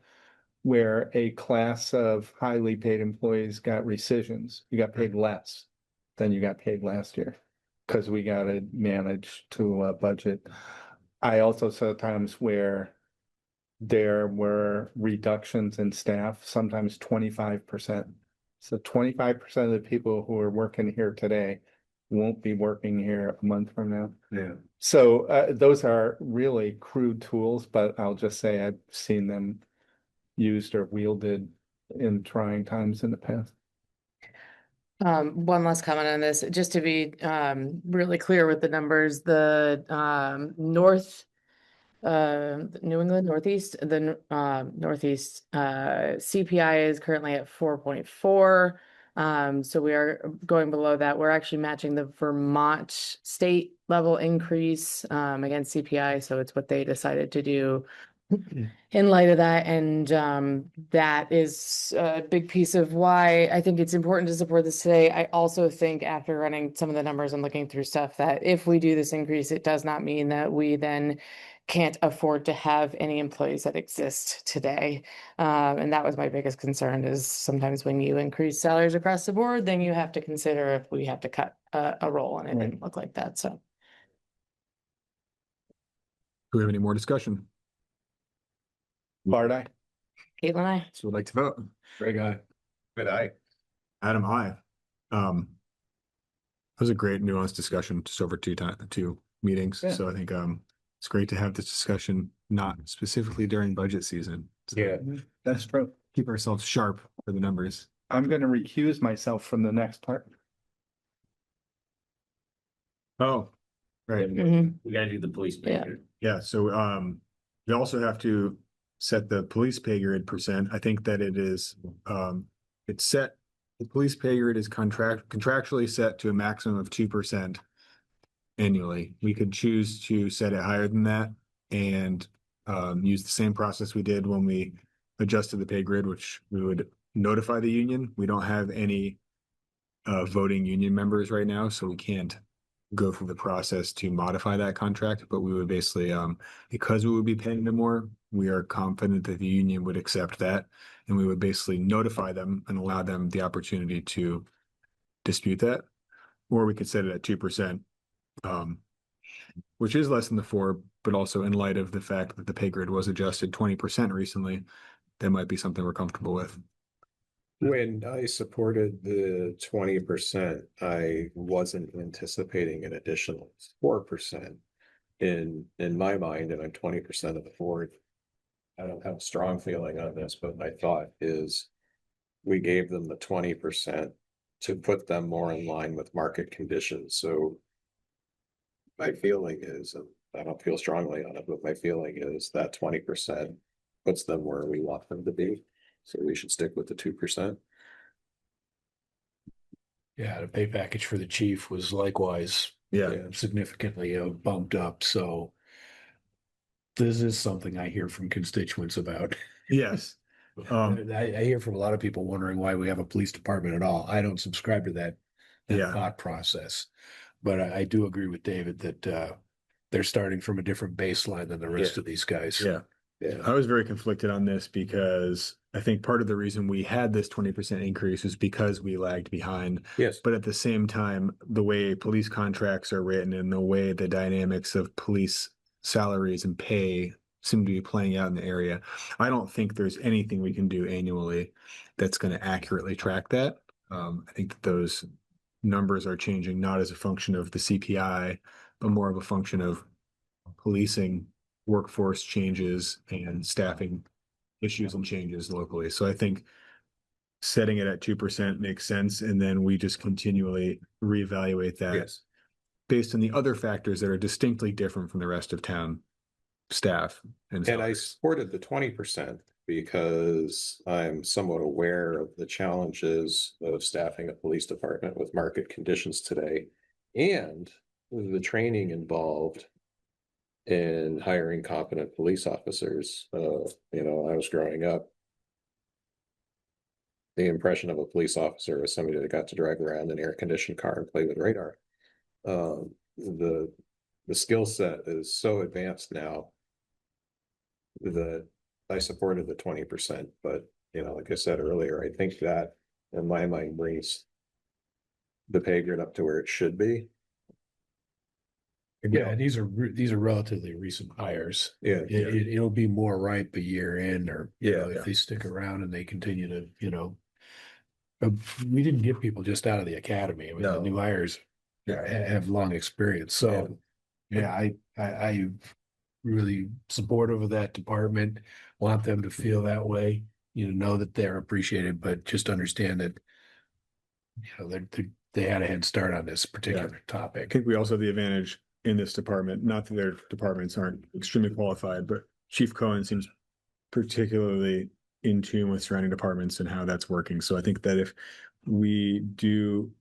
where a class of highly paid employees got rescissions. You got paid less than you got paid last year because we got to manage to a budget. I also saw times where there were reductions in staff, sometimes 25%. So 25% of the people who are working here today won't be working here a month from now. Yeah. So those are really crude tools, but I'll just say I've seen them used or wielded in trying times in the past. One last comment on this, just to be really clear with the numbers, the New England Northeast, the Northeast CPI is currently at 4.4. So we are going below that. We're actually matching the Vermont state level increase against CPI. So it's what they decided to do in light of that. And that is a big piece of why I think it's important to support this today. I also think after running some of the numbers and looking through stuff that if we do this increase, it does not mean that we then can't afford to have any employees that exist today. And that was my biggest concern is sometimes when you increase salaries across the board, then you have to consider if we have to cut a role, and it didn't look like that. So. Do we have any more discussion? Bart, aye. Caitlin, I. So we'd like to vote. Greg, aye. But I, Adam, aye. That was a great nuanced discussion just over two meetings. Yeah. So I think it's great to have this discussion, not specifically during budget season. Yeah, that's true. Keep ourselves sharp for the numbers. I'm gonna recuse myself from the next part. Oh, right. We gotta do the police. Yeah. Yeah, so we also have to set the police pay grid percent. I think that it is it's set, the police pay grid is contractually set to a maximum of 2% annually. We could choose to set it higher than that and use the same process we did when we adjusted the pay grid, which we would notify the union. We don't have any voting union members right now, so we can't go through the process to modify that contract, but we would basically, because we would be paying them more, we are confident that the union would accept that, and we would basically notify them and allow them the opportunity to dispute that, or we could set it at 2%, which is less than the 4, but also in light of the fact that the pay grid was adjusted 20% recently, that might be something we're comfortable with. when I supported the 20%, I wasn't anticipating an additional 4% in my mind, and I'm 20% of the board. I don't have a strong feeling on this, but my thought is we gave them the 20% to put them more in line with market conditions. So my feeling is, and I don't feel strongly on it, but my feeling is that 20% puts them where we want them to be. So we should stick with the 2%. Yeah, the pay package for the chief was likewise significantly bumped up. So this is something I hear from constituents about. Yes. I hear from a lot of people wondering why we have a police department at all. I don't subscribe to that thought process, but I do agree with David that they're starting from a different baseline than the rest of these guys. Yeah. I was very conflicted on this because I think part of the reason we had this 20% increase is because we lagged behind. Yes. But at the same time, the way police contracts are written and the way the dynamics of police salaries and pay seem to be playing out in the area, I don't think there's anything we can do annually that's going to accurately track that. I think that those numbers are changing not as a function of the CPI, but more of a function of policing workforce changes and staffing issues and changes locally. So I think setting it at 2% makes sense. And then we just continually reevaluate that based on the other factors that are distinctly different from the rest of town staff. And I supported the 20% because I'm somewhat aware of the challenges of staffing a police department with market conditions today and the training involved in hiring competent police officers. I was growing up, the impression of a police officer was somebody that got to drive around an air-conditioned car and play with radar. The skill set is so advanced now that I supported the 20%, but like I said earlier, I think that in my mind brings the pay grade up to where it should be. Yeah, these are relatively recent hires. It'll be more ripe a year in, or if they stick around and they continue to, we didn't get people just out of the academy. I mean, the new hires have long experience. So I really supportive of that department. Want them to feel that way. Know that they're appreciated, but just understand that they had a head start on this particular topic. I think we also have the advantage in this department, not that their departments aren't extremely qualified, but Chief Cohen seems particularly in tune with surrounding departments and how that's working. So I think that if we do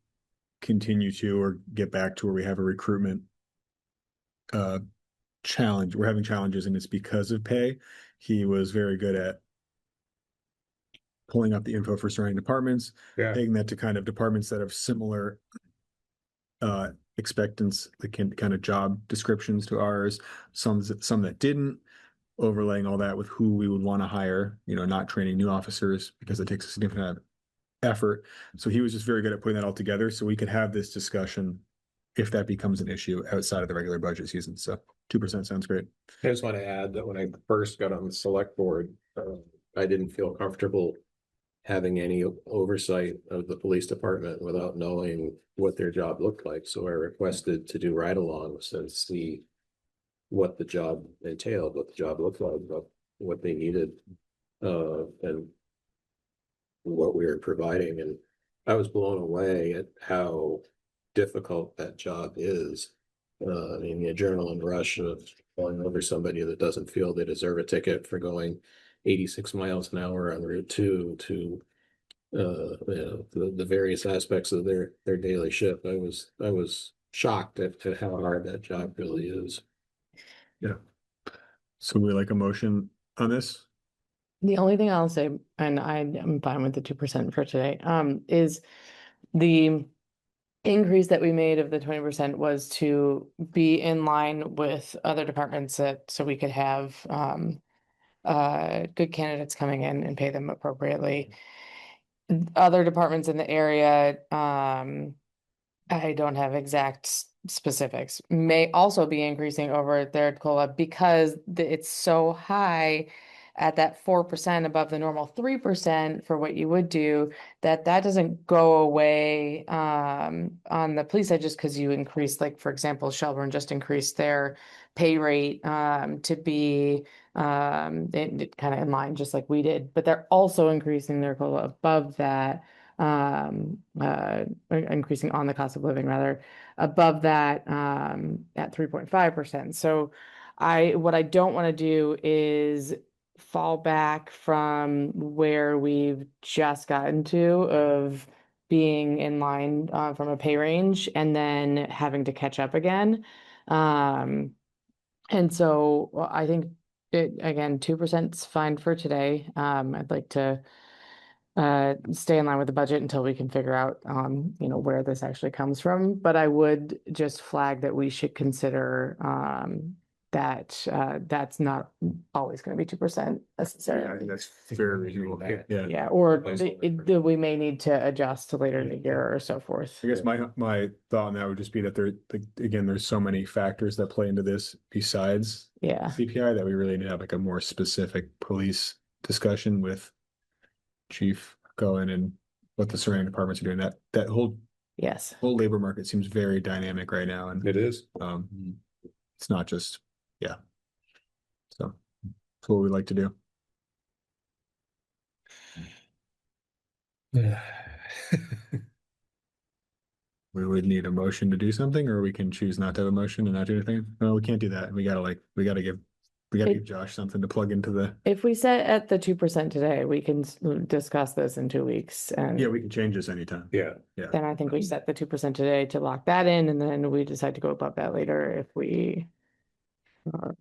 continue to, or get back to where we have a recruitment challenge, we're having challenges and it's because of pay, He was very good at pulling up the info for surrounding departments, Yeah. taking that to kind of departments that have similar expectance, the kind of job descriptions to ours, some that didn't, overlaying all that with who we would want to hire, not training new officers because it takes a significant effort. So he was just very good at putting that all together so we could have this discussion if that becomes an issue outside of the regular budget season. So 2% sounds great. I just want to add that when I first got on the select board, I didn't feel comfortable having any oversight of the police department without knowing what their job looked like. So I requested to do ride-alongs and see what the job entailed, what the job looked like, what they needed, and what we were providing. And I was blown away at how difficult that job is. I mean, the adrenaline rush of pulling over somebody that doesn't feel they deserve a ticket for going 86 miles an hour on Route 2 to the various aspects of their daily shift. I was shocked at how hard that job really is. Yeah. So we like a motion on this? The only thing I'll say, and I'm fine with the 2% for today, is the increase that we made of the 20% was to be in line with other departments so we could have good candidates coming in and pay them appropriately. Other departments in the area, I don't have exact specifics, may also be increasing over their COLA because it's so high at that 4% above the normal 3% for what you would do, that doesn't go away on the police side just because you increase, like, for example, Shelburne just increased their pay rate to be kind of in line just like we did, but they're also increasing their COLA above that, increasing on the cost of living rather above that at 3.5%. So what I don't want to do is fall back from where we've just gotten to of being in line from a pay range and then having to catch up again. And so I think again, 2% is fine for today. I'd like to stay in line with the budget until we can figure out where this actually comes from. But I would just flag that we should consider that that's not always going to be 2% necessarily. I think that's fair. Reasonable. Yeah. Or we may need to adjust to later in the year or so forth. I guess my thought on that would just be that there's so many factors that play into this besides CPI that we really need to have like a more specific police discussion with Chief Cohen and what the surrounding departments are doing. That whole labor market seems very dynamic right now, and it is. It's not just so that's what we like to do. We would need a motion to do something, or we can choose not to have a motion and not do anything. No, we can't do that. We gotta give Josh something to plug into the. If we set at the 2% today, we can discuss this in 2 weeks. And yeah, we can change this anytime. Yeah. Then I think we set the 2% today to lock that in, and then we decide to go above that later if we are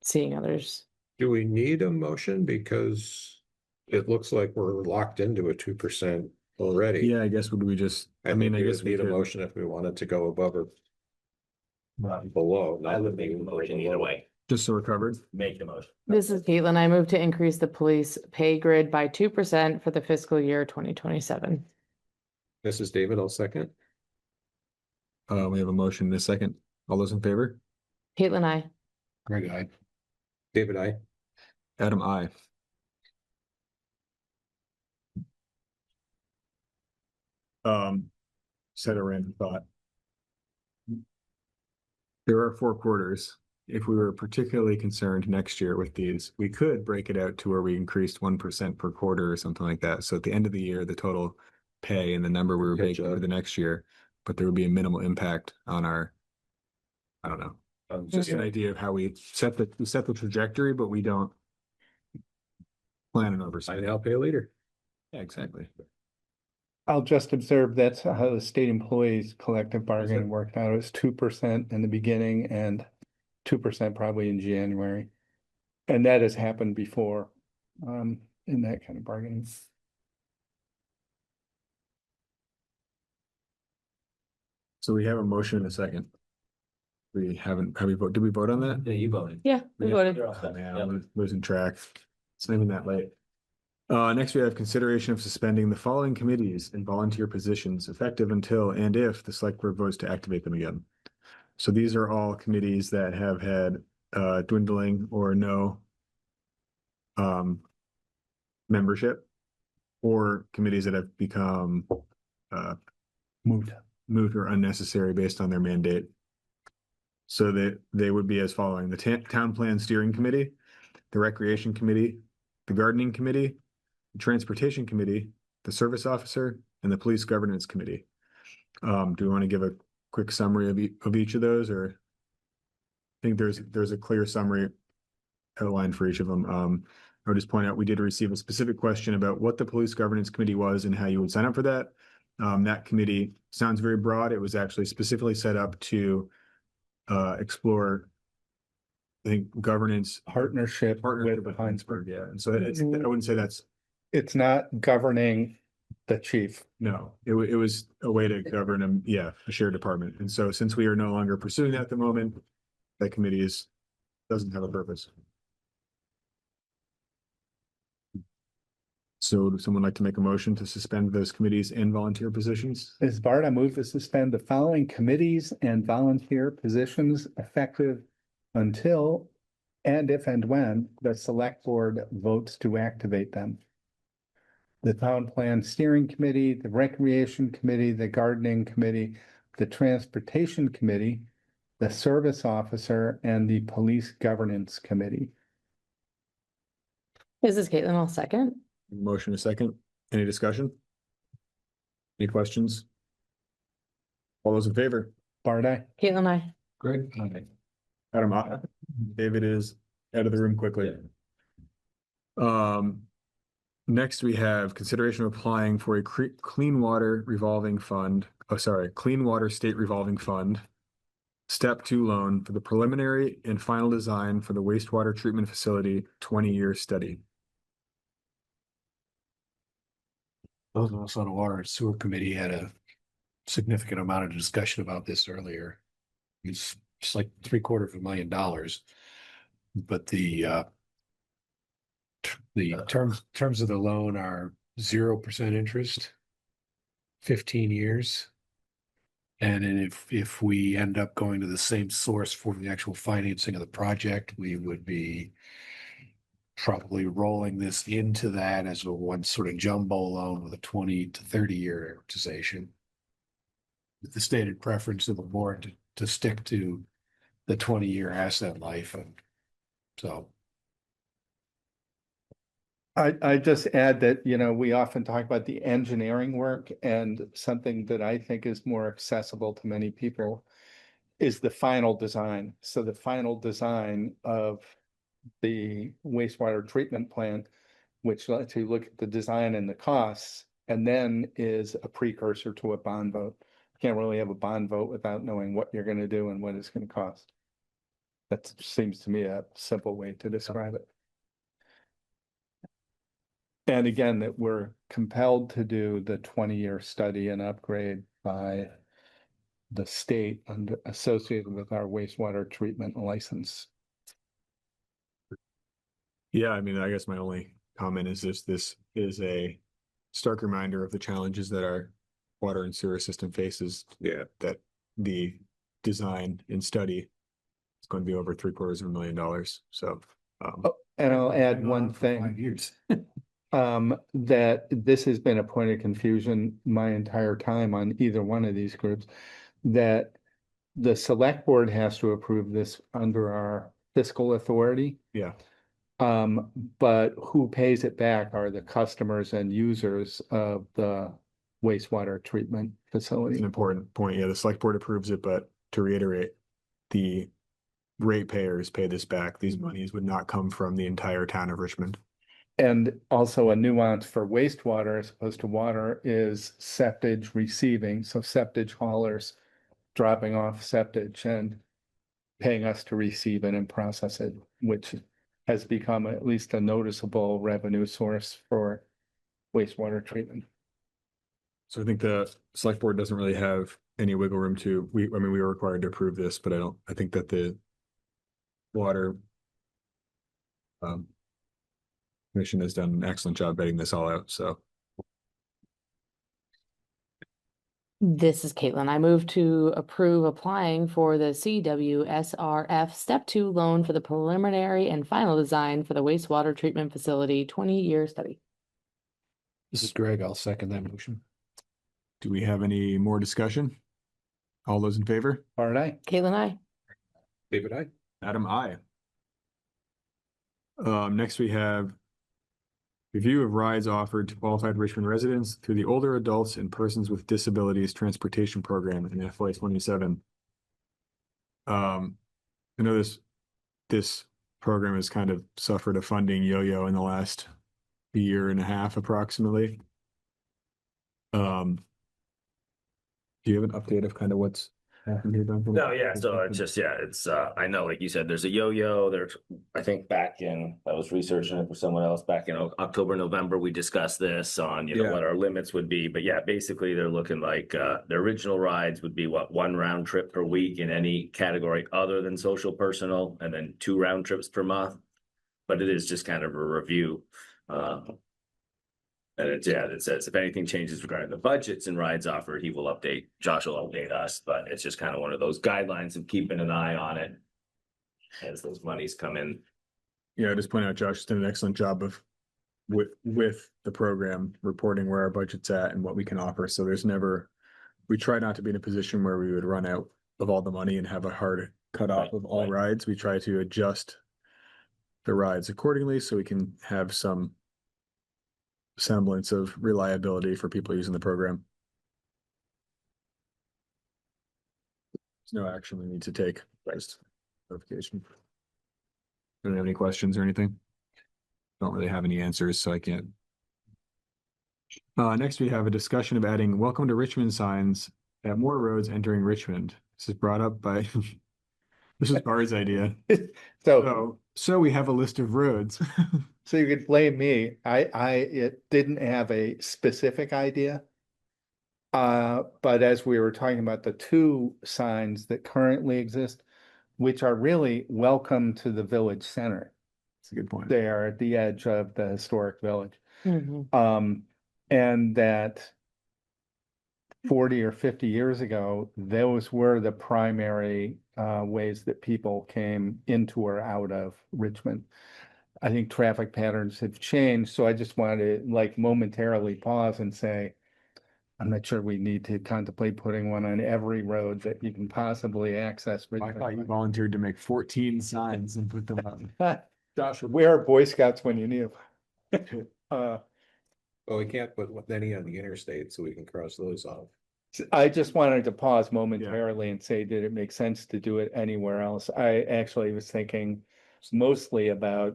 seeing others. Do we need a motion? Because it looks like we're locked into a 2% already. Yeah, I guess would we just, I mean, I guess we need a motion if we wanted to go above or below. I would make a motion either way. Just so we're covered. Make the motion. This is Caitlin. I move to increase the police pay grid by 2% for the fiscal year 2027. This is David. I'll second. We have a motion this second. All those in favor? Caitlin, I. Greg, aye. David, aye. Adam, aye. Set a random thought. There are 4 quarters. If we were particularly concerned next year with these, we could break it out to where we increased 1% per quarter or something like that. So at the end of the year, the total pay and the number we were making for the next year, but there would be a minimal impact on our, I don't know, just an idea of how we set the trajectory, but we don't plan an oversight. I'll pay later. Yeah, exactly. I'll just observe that's how the state employees collective bargaining worked out. It was 2% in the beginning and 2% probably in January. And that has happened before, in that kind of bargaining. So we have a motion in a second. We haven't, have we vote, did we vote on that? Yeah, you voted. Yeah, we voted. Oh, man, I'm losing track. It's not even that late. Next we have consideration of suspending the following committees and volunteer positions effective until and if the select board votes to activate them again. So these are all committees that have had dwindling or no membership, or committees that have become moot or unnecessary based on their mandate. So that they would be as following: the town plan steering committee, the recreation committee, the gardening committee, the transportation committee, the service officer, and the police governance committee. Do we want to give a quick summary of each of those, or I think there's a clear summary outlined for each of them. I would just point out we did receive a specific question about what the police governance committee was and how you would sign up for that. That committee sounds very broad. It was actually specifically set up to explore, I think, governance Partnership with Heinsberg. Yeah, and so it's, I wouldn't say that's, it's not governing the chief. no, it was a way to govern a shared department. And so since we are no longer pursuing that at the moment, that committee doesn't have a purpose. So would someone like to make a motion to suspend those committees and volunteer positions? Ms. Bard, I move to suspend the following committees and volunteer positions effective until and if and when the select board votes to activate them. The town plan steering committee, the recreation committee, the gardening committee, the transportation committee, the service officer, and the police governance committee. This is Caitlin, I'll second. Motion a second. Any discussion? Any questions? All those in favor? Bard, aye. Caitlin, I. Greg? Aye. Adam, aye. David is out of the room quickly. Next we have consideration of applying for a clean water revolving fund. Oh, sorry, Clean Water State Revolving Fund. Step 2 loan for the preliminary and final design for the wastewater treatment facility 20-year study. Those of us on the Water and Sewer Committee had a significant amount of discussion about this earlier. It's like $750,000. But the terms of the loan are 0% interest, 15 years. And then if we end up going to the same source for the actual financing of the project, we would be probably rolling this into that as a one sort of jumbo loan with a 20 to 30-year amortization. With the stated preference of the board to stick to the 20-year asset life. And so I just add that, we often talk about the engineering work, and something that I think is more accessible to many people is the final design. So the final design of the wastewater treatment plant, which lets you look at the design and the costs, and then is a precursor to a bond vote. You can't really have a bond vote without knowing what you're going to do and what it's going to cost. That seems to me a simple way to describe it. And again, that we're compelled to do the 20-year study and upgrade by the state associated with our wastewater treatment license. Yeah, I mean, I guess my only comment is this is a stark reminder of the challenges that our water and sewer system faces. Yeah, that the design and study is going to be over $750,000. So, and I'll add one thing. That this has been a point of confusion my entire time on either one of these groups, that the select board has to approve this under our fiscal authority. Yeah. But who pays it back are the customers and users of the wastewater treatment facility. It's an important point. Yeah, the select board approves it, but to reiterate, the ratepayers pay this back. These monies would not come from the entire town of Richmond. And also a nuance for wastewater as opposed to water is septage receiving. So septage haulers dropping off septage and paying us to receive it and process it, which has become at least a noticeable revenue source for wastewater treatment. So I think the select board doesn't really have any wiggle room to, we were required to approve this, but I think that the water commission has done an excellent job vetting this all out, so. This is Caitlin. I move to approve applying for the CWSRF Step 2 loan for the preliminary and final design for the wastewater treatment facility 20-year study. This is Greg. I'll second that motion. Do we have any more discussion? All those in favor? All right. Caitlin, I. David, I. Adam, I. Next we have review of rides offered to qualified Richmond residents through the Older Adults and Persons with Disabilities Transportation Program in FY27. I know this program has kind of suffered a funding yo-yo in the last year and a half approximately. Do you have an update of kind of what's happened here, Duncan? No, yeah, so it's just, it's, I know, like you said, there's a yo-yo, there's, I think back in, I was researching it for someone else back in October, November, we discussed this on, what our limits would be, but yeah, basically they're looking like, the original rides would be one round trip per week in any category other than social personal, and then 2 round trips per month, but it is just kind of a review. And it says if anything changes regarding the budgets and rides offered, Josh will update us, but it's just kind of one of those guidelines of keeping an eye on it as those monies come in. Yeah, I just point out Josh has done an excellent job of with the program reporting where our budget's at and what we can offer. So we try not to be in a position where we would run out of all the money and have a hard cutoff of all rides. We try to adjust the rides accordingly so we can have some semblance of reliability for people using the program. There's no action we need to take. Just notification. Don't have any questions or anything? Don't really have any answers, so I can't. Next, we have a discussion of adding "Welcome to Richmond" signs at more roads entering Richmond. This is brought up by. This is Bar's idea. So we have a list of roads. So you could blame me. It didn't have a specific idea. But as we were talking about the 2 signs that currently exist, which are really welcome to the village center. That's a good point. They are at the edge of the historic village. Mm-hmm. And that 40 or 50 years ago, those were the primary ways that people came into or out of Richmond. I think traffic patterns have changed, so I just wanted to momentarily pause and say, I'm not sure we need to contemplate putting one on every road that you can possibly access. I thought you volunteered to make 14 signs and put them up. Josh, where are Boy Scouts when you need them? Well, we can't put any on the interstate, so we can cross those off. I just wanted to pause momentarily and say, did it make sense to do it anywhere else? I actually was thinking mostly about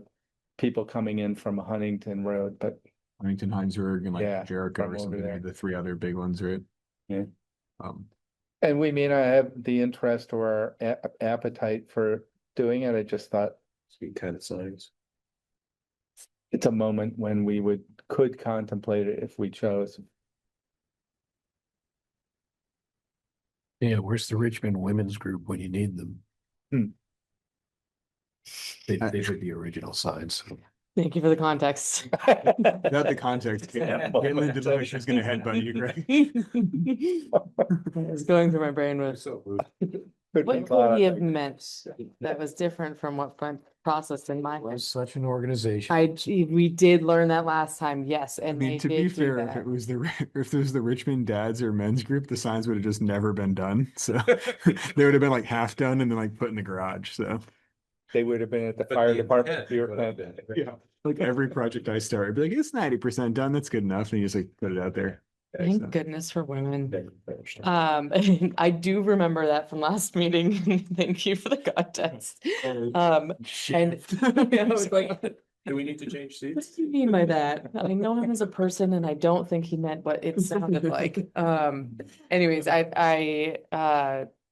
people coming in from Huntington Road, but Huntington, Heinsberg, and Jericho from or over something, there. the 3 other big ones, right? Yeah. And we may not have the interest or appetite for doing it. I just thought Speed kind of signs. it's a moment when we could contemplate it if we chose. Yeah, where's the Richmond Women's Group when you need them? They should be original signs. Thank you for the context. Without the context, Caitlin did look like she was going to headbutt you, Greg. I was going through my brain with what could he have meant that was different from what Brent processed in my head. Such an organization. We did learn that last time, yes, and they to be did do fair, that. if it was the Richmond Dads or Men's Group, the signs would have just never been done. So they would have been half done and then put in the garage. So they would have been at the fire department. Yeah, every project I start, I'd be it's 90% done. That's good enough, and you just put it out there. Thank goodness for women. I do remember that from last meeting. Thank you for the context. And I was like, do we need to change what seats? do you mean by that? I know him as a person and I don't think he meant what it sounded like. Anyways, I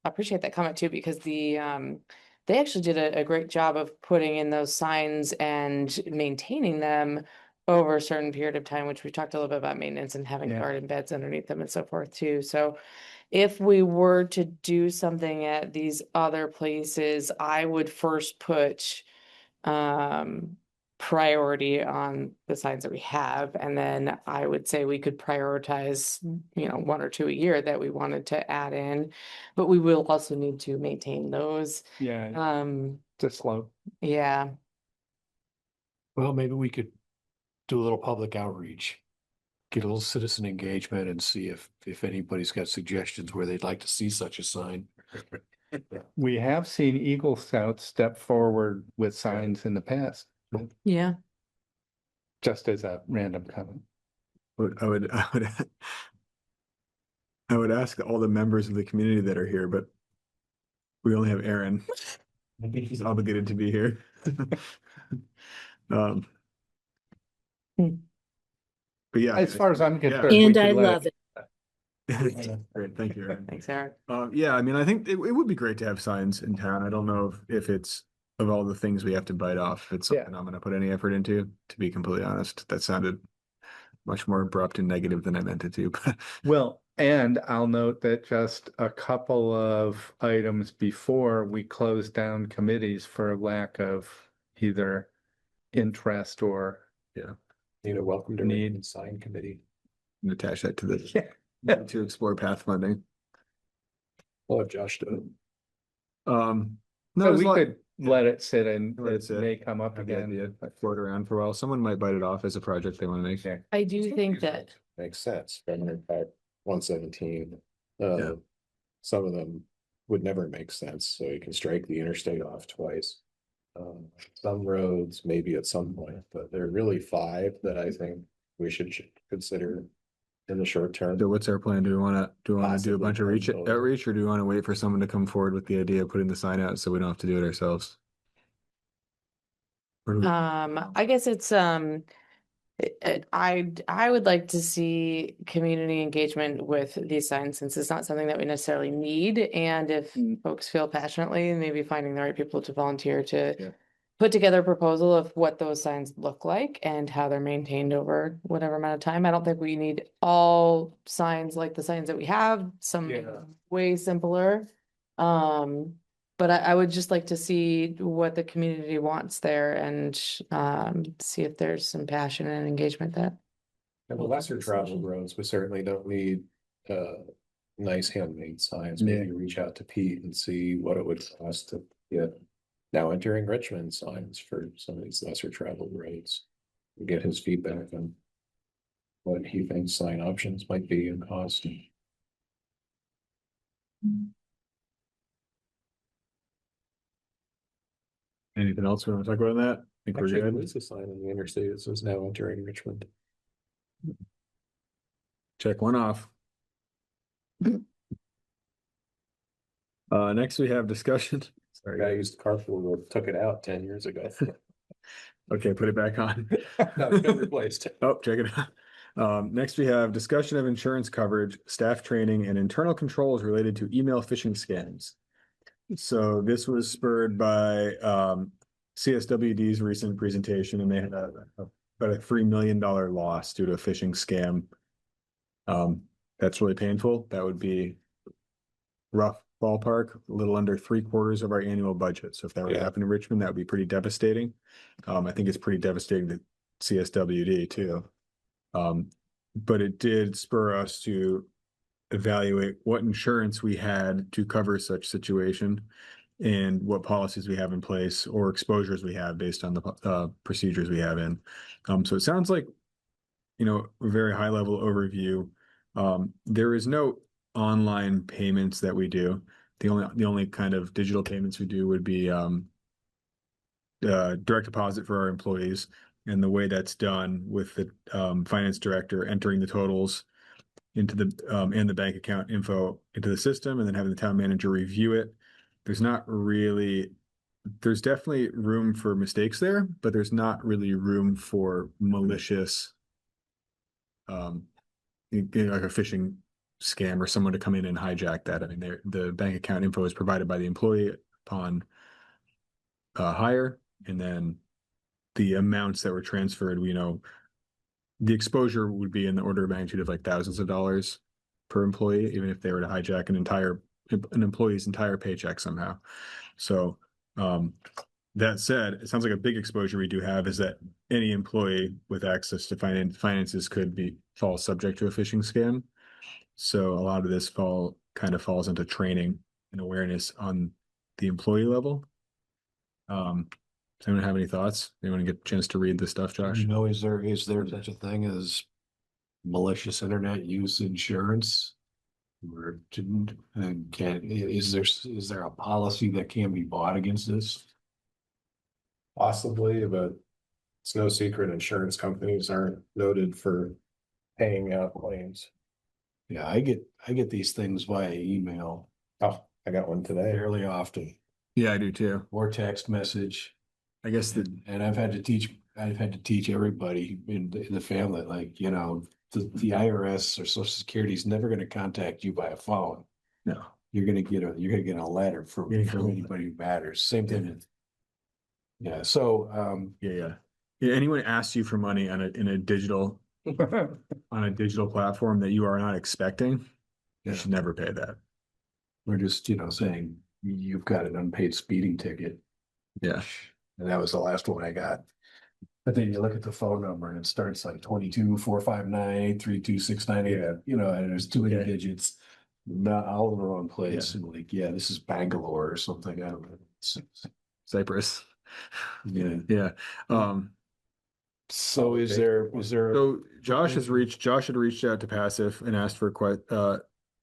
appreciate that comment too, because the they actually did a great job of putting in those signs and maintaining them over a certain period of time, which we talked a little bit about maintenance and having Yeah. garden beds underneath them and so forth too. So if we were to do something at these other places, I would first put priority on the signs that we have, and then I would say we could prioritize, you know, 1 or 2 a year that we wanted to add in, but we will also need to maintain those. Yeah, just slow. Yeah. Well, maybe we could do a little public outreach, get a little citizen engagement and see if anybody's got suggestions where they'd like to see such a sign. We have seen Eagle Scouts step forward with signs in the past, Yeah. just as a random comment. I would ask all the members of the community that are here, but we only have Aaron. I think he's obligated to be here. But yeah, As far as I'm concerned. yeah. we And could I let love it. Great, thank you, Aaron. Thanks, Eric. Yeah, I mean, I think it would be great to have signs in town. I don't know if it's of all the things we have to bite off, if it's something I'm gonna put any effort into, to be completely honest. That sounded much more abrupt and negative than I meant it to, but Well, and I'll note that just a couple of items before we closed down committees for lack of either interest or Need a welcome to Need. Richmond sign committee. and attach that to the Yeah. to explore path funding. Well, Josh did. No, So there's we a lot- could let it sit and Let it it sit. may come up have the again. idea, float around for a while. Someone might bite it off as a project they want to make. Yeah. I do think that Makes sense, from Act 117. Yeah. Some of them would never make sense, so you can strike the interstate off twice. Some roads, maybe at some point, but there are really 5 that I think we should consider in the short term. So what's our plan? Do we want to do a Possibly bunch of proposal. outreach, or do we want to wait for someone to come forward with the idea of putting the sign out so we don't have to do it ourselves? Or do we- I guess it's I would like to see community engagement with these signs, since it's not something that we necessarily need, and if folks feel passionately, maybe finding the right people to volunteer to put together a proposal of what those signs look like and how they're maintained over whatever amount of time. I don't think we need all signs like the signs that we have, some way simpler. But I would just like to see what the community wants there and see if there's some passion and engagement that. And the lesser traveled roads, we certainly don't need nice handmade signs. Maybe reach out to Pete and see what it would cost to get now entering Richmond signs for some of these lesser traveled roads. And get his feedback on what he thinks sign options might be and cost. Anything else we want to talk about on that? I think we're Actually, good. there is a sign on the interstate that says now entering Richmond. Check one off. Next we have discussion. Sorry, I used carpool road, took it out 10 years ago. Okay, put it back on. No, it's been replaced. Oh, check it out. Next we have discussion of insurance coverage, staff training, and internal controls related to email phishing scams. So this was spurred by CSWD's recent presentation, and they had about a $3 million loss due to a phishing scam. That's really painful. That would be rough ballpark, a little under 3/4 of our annual budget. So if that were to happen in Richmond, that would be pretty devastating. I think it's pretty devastating to CSWD too. But it did spur us to evaluate what insurance we had to cover such situation and what policies we have in place or exposures we have based on the procedures we have in. So it sounds like, you know, a very high level overview. There is no online payments that we do. The only kind of digital payments we do would be direct deposit for our employees, and the way that's done with the finance director entering the totals into the and the bank account info into the system, and then having the town manager review it. There's definitely room for mistakes there, but there's not really room for malicious like a phishing scam or someone to come in and hijack that. I mean, the bank account info is provided by the employee upon hire, and then the amounts that were transferred, the exposure would be in the order of magnitude of like thousands of dollars per employee, even if they were to hijack an employee's entire paycheck somehow. So that said, it sounds like a big exposure we do have is that any employee with access to finances could fall subject to a phishing scam. So a lot of this kind of falls into training and awareness on the employee level. Does anyone have any thoughts? Anyone get a chance to read this stuff, Josh? Is there such a thing as malicious internet use insurance? Or is there a policy that can be bought against this? Possibly, but it's no secret insurance companies aren't noted for paying out claims. Yeah, I get these things via email. Oh, I got one today. Fairly often. Yeah, I do too. Or text message. I guess and I've had to teach everybody in the family, like, the IRS or Social Security is never going to contact you by a phone. No, you're going to get a letter from anybody who matters. Same thing. Yeah. So, yeah. Anyone asks you for money in a digital platform that you are not expecting, you should never pay that. We're just, saying you've got an unpaid speeding ticket. Yeah. And that was the last one I got. But then you look at the phone number and it starts like 22-459-832-698. And there's too many digits, not all in the wrong place. And this is Bangalore or something. I don't know. Cyprus. Yeah. Yeah. So so Josh had reached out to Passive and asked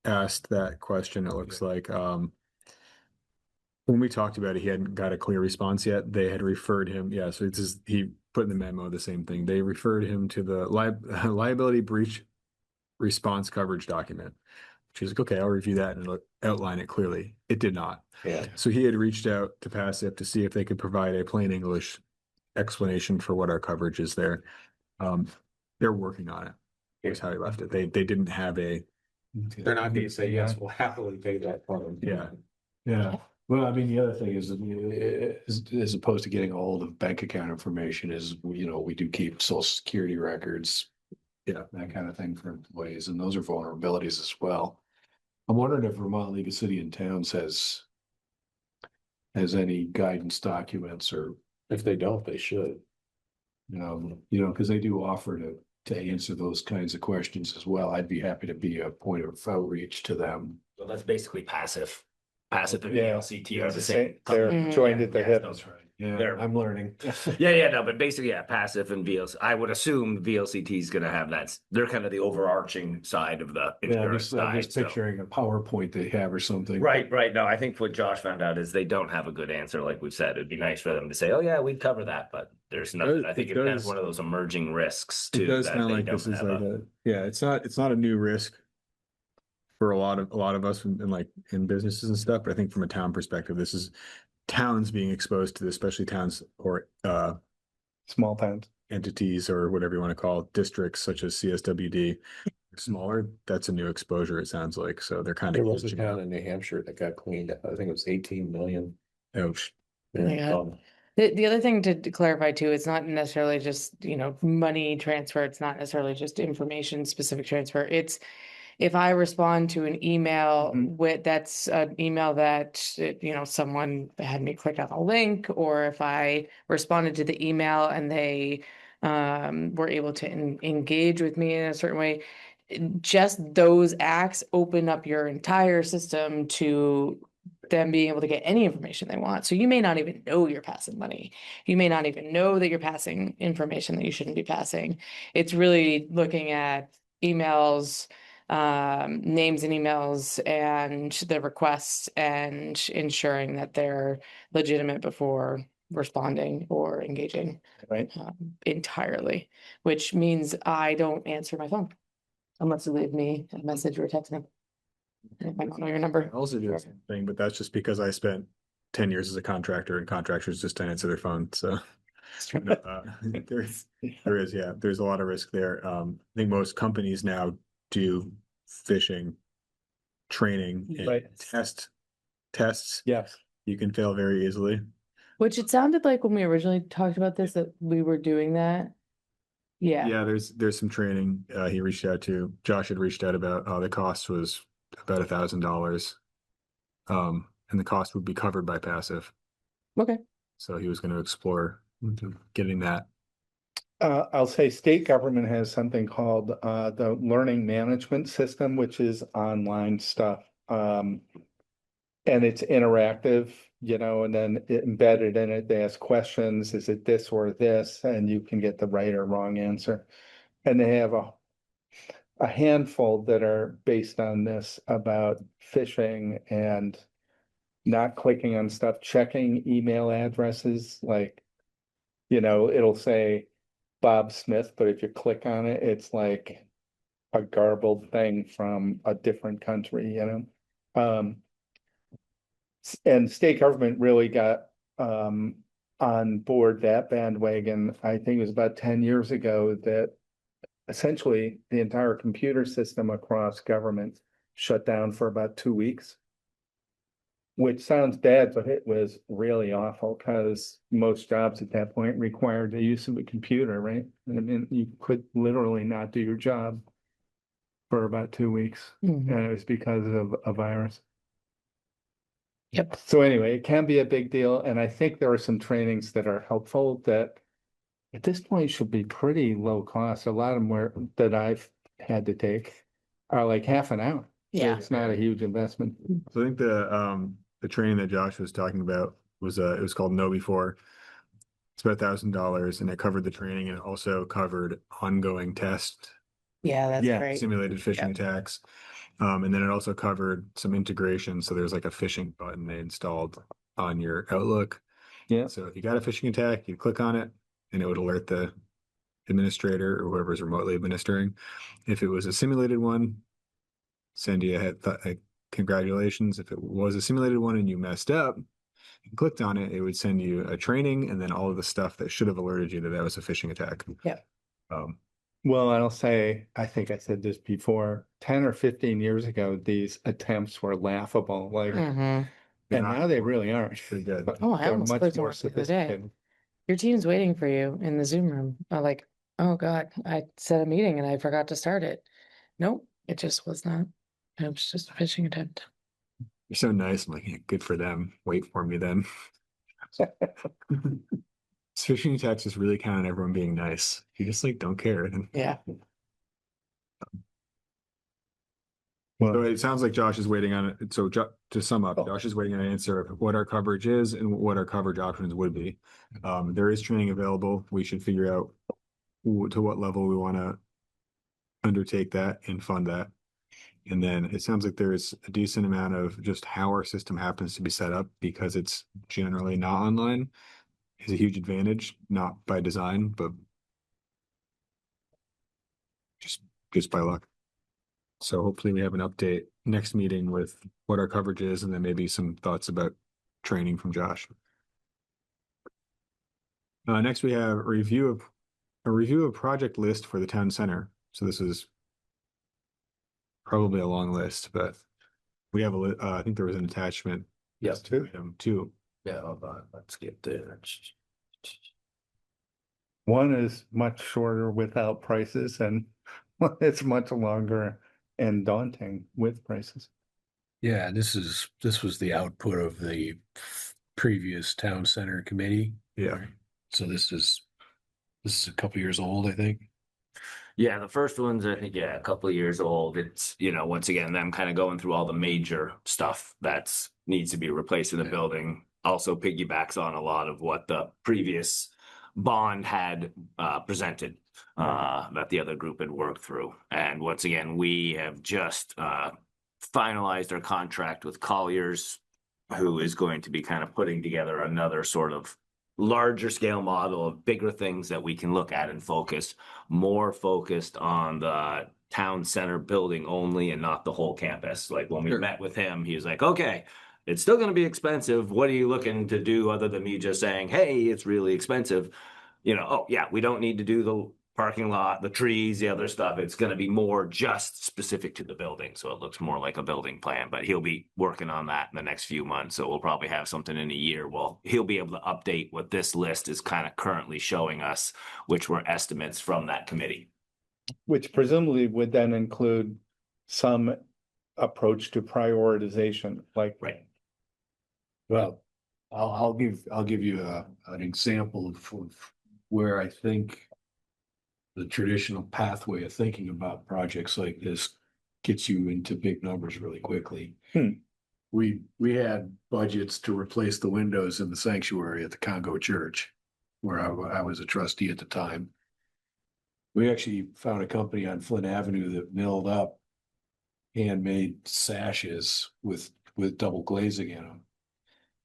asked that question. It looks like when we talked about it, he hadn't got a clear response yet. They had referred him. Yeah. So he put in the memo the same thing. They referred him to the liability breach response coverage document. She's like, okay, I'll review that and outline it clearly. It did not. Yeah. So he had reached out to Passive to see if they could provide a plain English explanation for what our coverage is there. They're working on it. Here's how he left it. They didn't have they're not going to say, yes, we'll happily pay that for Yeah. Yeah. Well, I mean, the other thing is, as opposed to getting a hold of bank account information, is we do keep Social Security records, that kind of thing for employees, and those are vulnerabilities as well. I'm wondering if Vermont League of City and Towns has any guidance documents, or if they don't, they should. Because they do offer to answer those kinds of questions as well. I'd be happy to be a point of outreach to them. So that's basically Passive and VLCT are the same. They're joined at the hip. That's right. Yeah, I'm learning. But basically, Passive and VLC. I would assume VLCT is going to have that. They're kind of the overarching side of the insurance I'm just picturing a PowerPoint they have or something. Right. No, I think what Josh found out is they don't have a good answer. Like we've said, it'd be nice for them to say, "Oh yeah, we'd cover that," but there's no. I think it's kind of one of those emerging risks too. It does sound like this is it's not a new risk for a lot of us in businesses and stuff. But I think from a town perspective, this is towns being exposed to this, especially towns or small towns, entities, or whatever you want to call it, districts such as CSWD. Smaller, that's a new exposure, it sounds like. So they're kind of. There was a town in New Hampshire that got cleaned up. I think it was 18 million. Ouch. The other thing to clarify too, it's not necessarily just, money transfer. It's not necessarily just information specific transfer. It's if I respond to an email that's an email that, someone had me click on a link, or if I responded to the email and they were able to engage with me in a certain way, just those acts open up your entire system to them being able to get any information they want. So you may not even know you're passing money. You may not even know that you're passing information that you shouldn't be passing. It's really looking at emails, names and emails, and the requests, and ensuring that they're legitimate before responding or engaging entirely, which means I don't answer my phone unless you leave me a message or text me. If I don't know your number. I also do the same thing, but that's just because I spent 10 years as a contractor, and contractors just don't answer their phone. So there's a lot of risk there. I think most companies now do phishing training and tests. Yes. You can fail very easily. Which it sounded like when we originally talked about this, that we were doing that. Yeah, Yeah, there's some training he reached out to. Josh had reached out about the cost was about $1,000. And the cost would be covered by passive. okay. So he was going to explore getting that. I'll say state government has something called the Learning Management System, which is online stuff. And it's interactive, you know, and then embedded in it, they ask questions, is it this or this? And you can get the right or wrong answer. And they have a handful that are based on this about phishing and not clicking on stuff, checking email addresses, like, you know, it'll say Bob Smith, but if you click on it, it's like a garbled thing from a different country, you know? And state government really got on board that bandwagon. I think it was about 10 years ago that essentially the entire computer system across government shut down for about 2 weeks. Which sounds bad, but it was really awful because most jobs at that point required the use of a computer, right? I mean, you could literally not do your job for about 2 weeks, and it was because of a virus. Yep. So anyway, it can be a big deal, and I think there are some trainings that are helpful that at this point should be pretty low cost. A lot of them were that I've had to take are like half an hour. So Yeah. it's not a huge investment. So I think the training that Josh was talking about was it was called Know Before. It's about $1,000 and it covered the training and it also covered ongoing test Yeah, that's great. simulated phishing attacks. And then it also covered some integration. So there's like a phishing button they installed on your Outlook. Yeah. So if you got a phishing attack, you click on it and it would alert the administrator or whoever's remotely administering. If it was a simulated one, send you a congratulations. If it was a simulated one and you messed up and clicked on it, it would send you a training and then all of the stuff that should have alerted you that that was a phishing attack. Yeah. Well, I'll say, I think I said this before, 10 or 15 years ago, these attempts were laughable, like, and now they really aren't. Pretty good. Oh, I They're almost much played some more work the other day. sophisticated. Your team's waiting for you in the Zoom room. I'm like, oh God, I set a meeting and I forgot to start it. Nope, it just was not. It was just a phishing attempt. You're so nice. I'm like, yeah, good for them. Wait for me then. Phishing attacks just really count on everyone being nice. You just like don't care. Yeah. So it sounds like Josh is waiting on it. So to sum up, Josh is waiting on an answer of what our coverage is and what our coverage options would be. There is training available. We should figure out to what level we want to undertake that and fund that. And then it sounds like there's a decent amount of just how our system happens to be set up because it's generally not online is a huge advantage, not by design, but just by luck. So hopefully we have an update next meeting with what our coverage is and then maybe some thoughts about training from Josh. Next we have a review of project list for the town center. So this is probably a long list, but we have I think there was an attachment. Yes. Two. Yeah, hold on, let's get there. One is much shorter without prices and one is much longer and daunting with prices. Yeah, this was the output of the previous town center committee. Yeah. So this is a couple years old, I think. Yeah, the first one's, I think, a couple of years old. It's, once again, them kind of going through all the major stuff that's needs to be replaced in the building. Also piggybacks on a lot of what the previous bond had presented that the other group had worked through. And once again, we have just finalized our contract with Colliers, who is going to be kind of putting together another sort of larger scale model of bigger things that we can look at and focus, more focused on the town center building only and not the whole campus. Like when we met with him, he was like, okay, it's still going to be expensive. What are you looking to do other than me just saying, hey, it's really expensive? Oh yeah, we don't need to do the parking lot, the trees, the other stuff, it's gonna be more just specific to the building, so it looks more like a building plan, but he'll be working on that in the next few months, so we'll probably have something in a year. Well, he'll be able to update what this list is kind of currently showing us, which were estimates from that committee. Which presumably would then include some approach to prioritization, like. Right. Well, I'll give you an example of where I think the traditional pathway of thinking about projects like this gets you into big numbers really quickly. We had budgets to replace the windows in the sanctuary at the Congo Church, where I was a trustee at the time. We actually found a company on Flint Avenue that milled up handmade sashes with double glazing in them.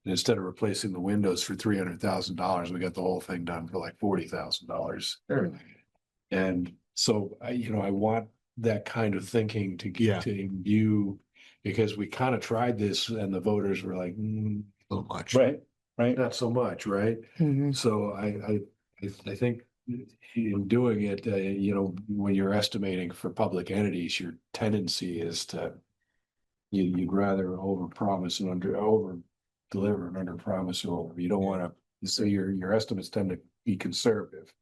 And instead of replacing the windows for $300,000, we got the whole thing done for like $40,000. And so I want that kind of thinking to get to imbue, because we kind of tried this and the voters were like, So much. Right. not so much, right? So I think in doing it, when you're estimating for public entities, your tendency is to you'd rather overpromise and over deliver and under promise or over. You don't want to. So your estimates tend to be conservative,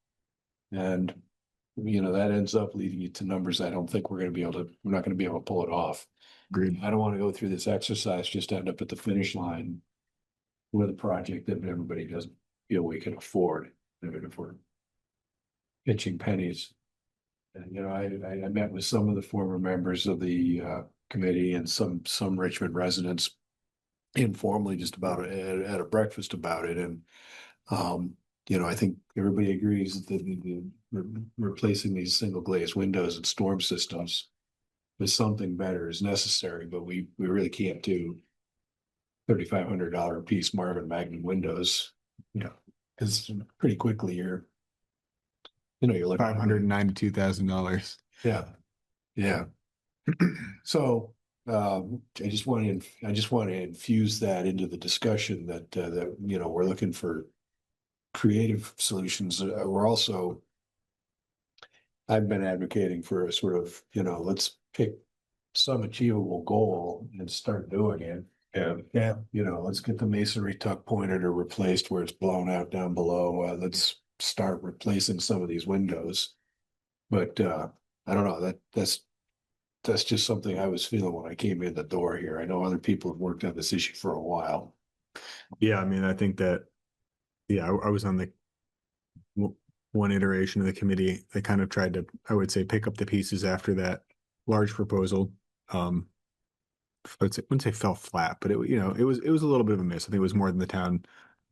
and that ends up leading you to numbers I don't think we're not going to be able to pull it off. Agreed. I don't want to go through this exercise just to end up at the finish line with a project that everybody doesn't feel we can afford, even if we're pitching pennies. And I met with some of the former members of the committee and some Richmond residents informally just about it at a breakfast about it. And I think everybody agrees that the replacing these single glazed windows and storm systems with something better is necessary, but we really can't do $3,500 a piece Marvin Magnum windows, because pretty quickly you're looking at $592,000. Yeah. So I just want to infuse that into the discussion that we're looking for creative solutions. I've been advocating for a sort of, let's pick some achievable goal and start doing it. Let's get the masonry tuck pointed or replaced where it's blown out down below. Let's start replacing some of these windows. But I don't know, that's just something I was feeling when I came in the door here. I know other people have worked on this issue for a while. Yeah, I mean, I think that, I was on the one iteration of the committee. They kind of tried to, I would say, pick up the pieces after that large proposal. I wouldn't say fell flat, but it was a little bit of a miss. I think it was more than the town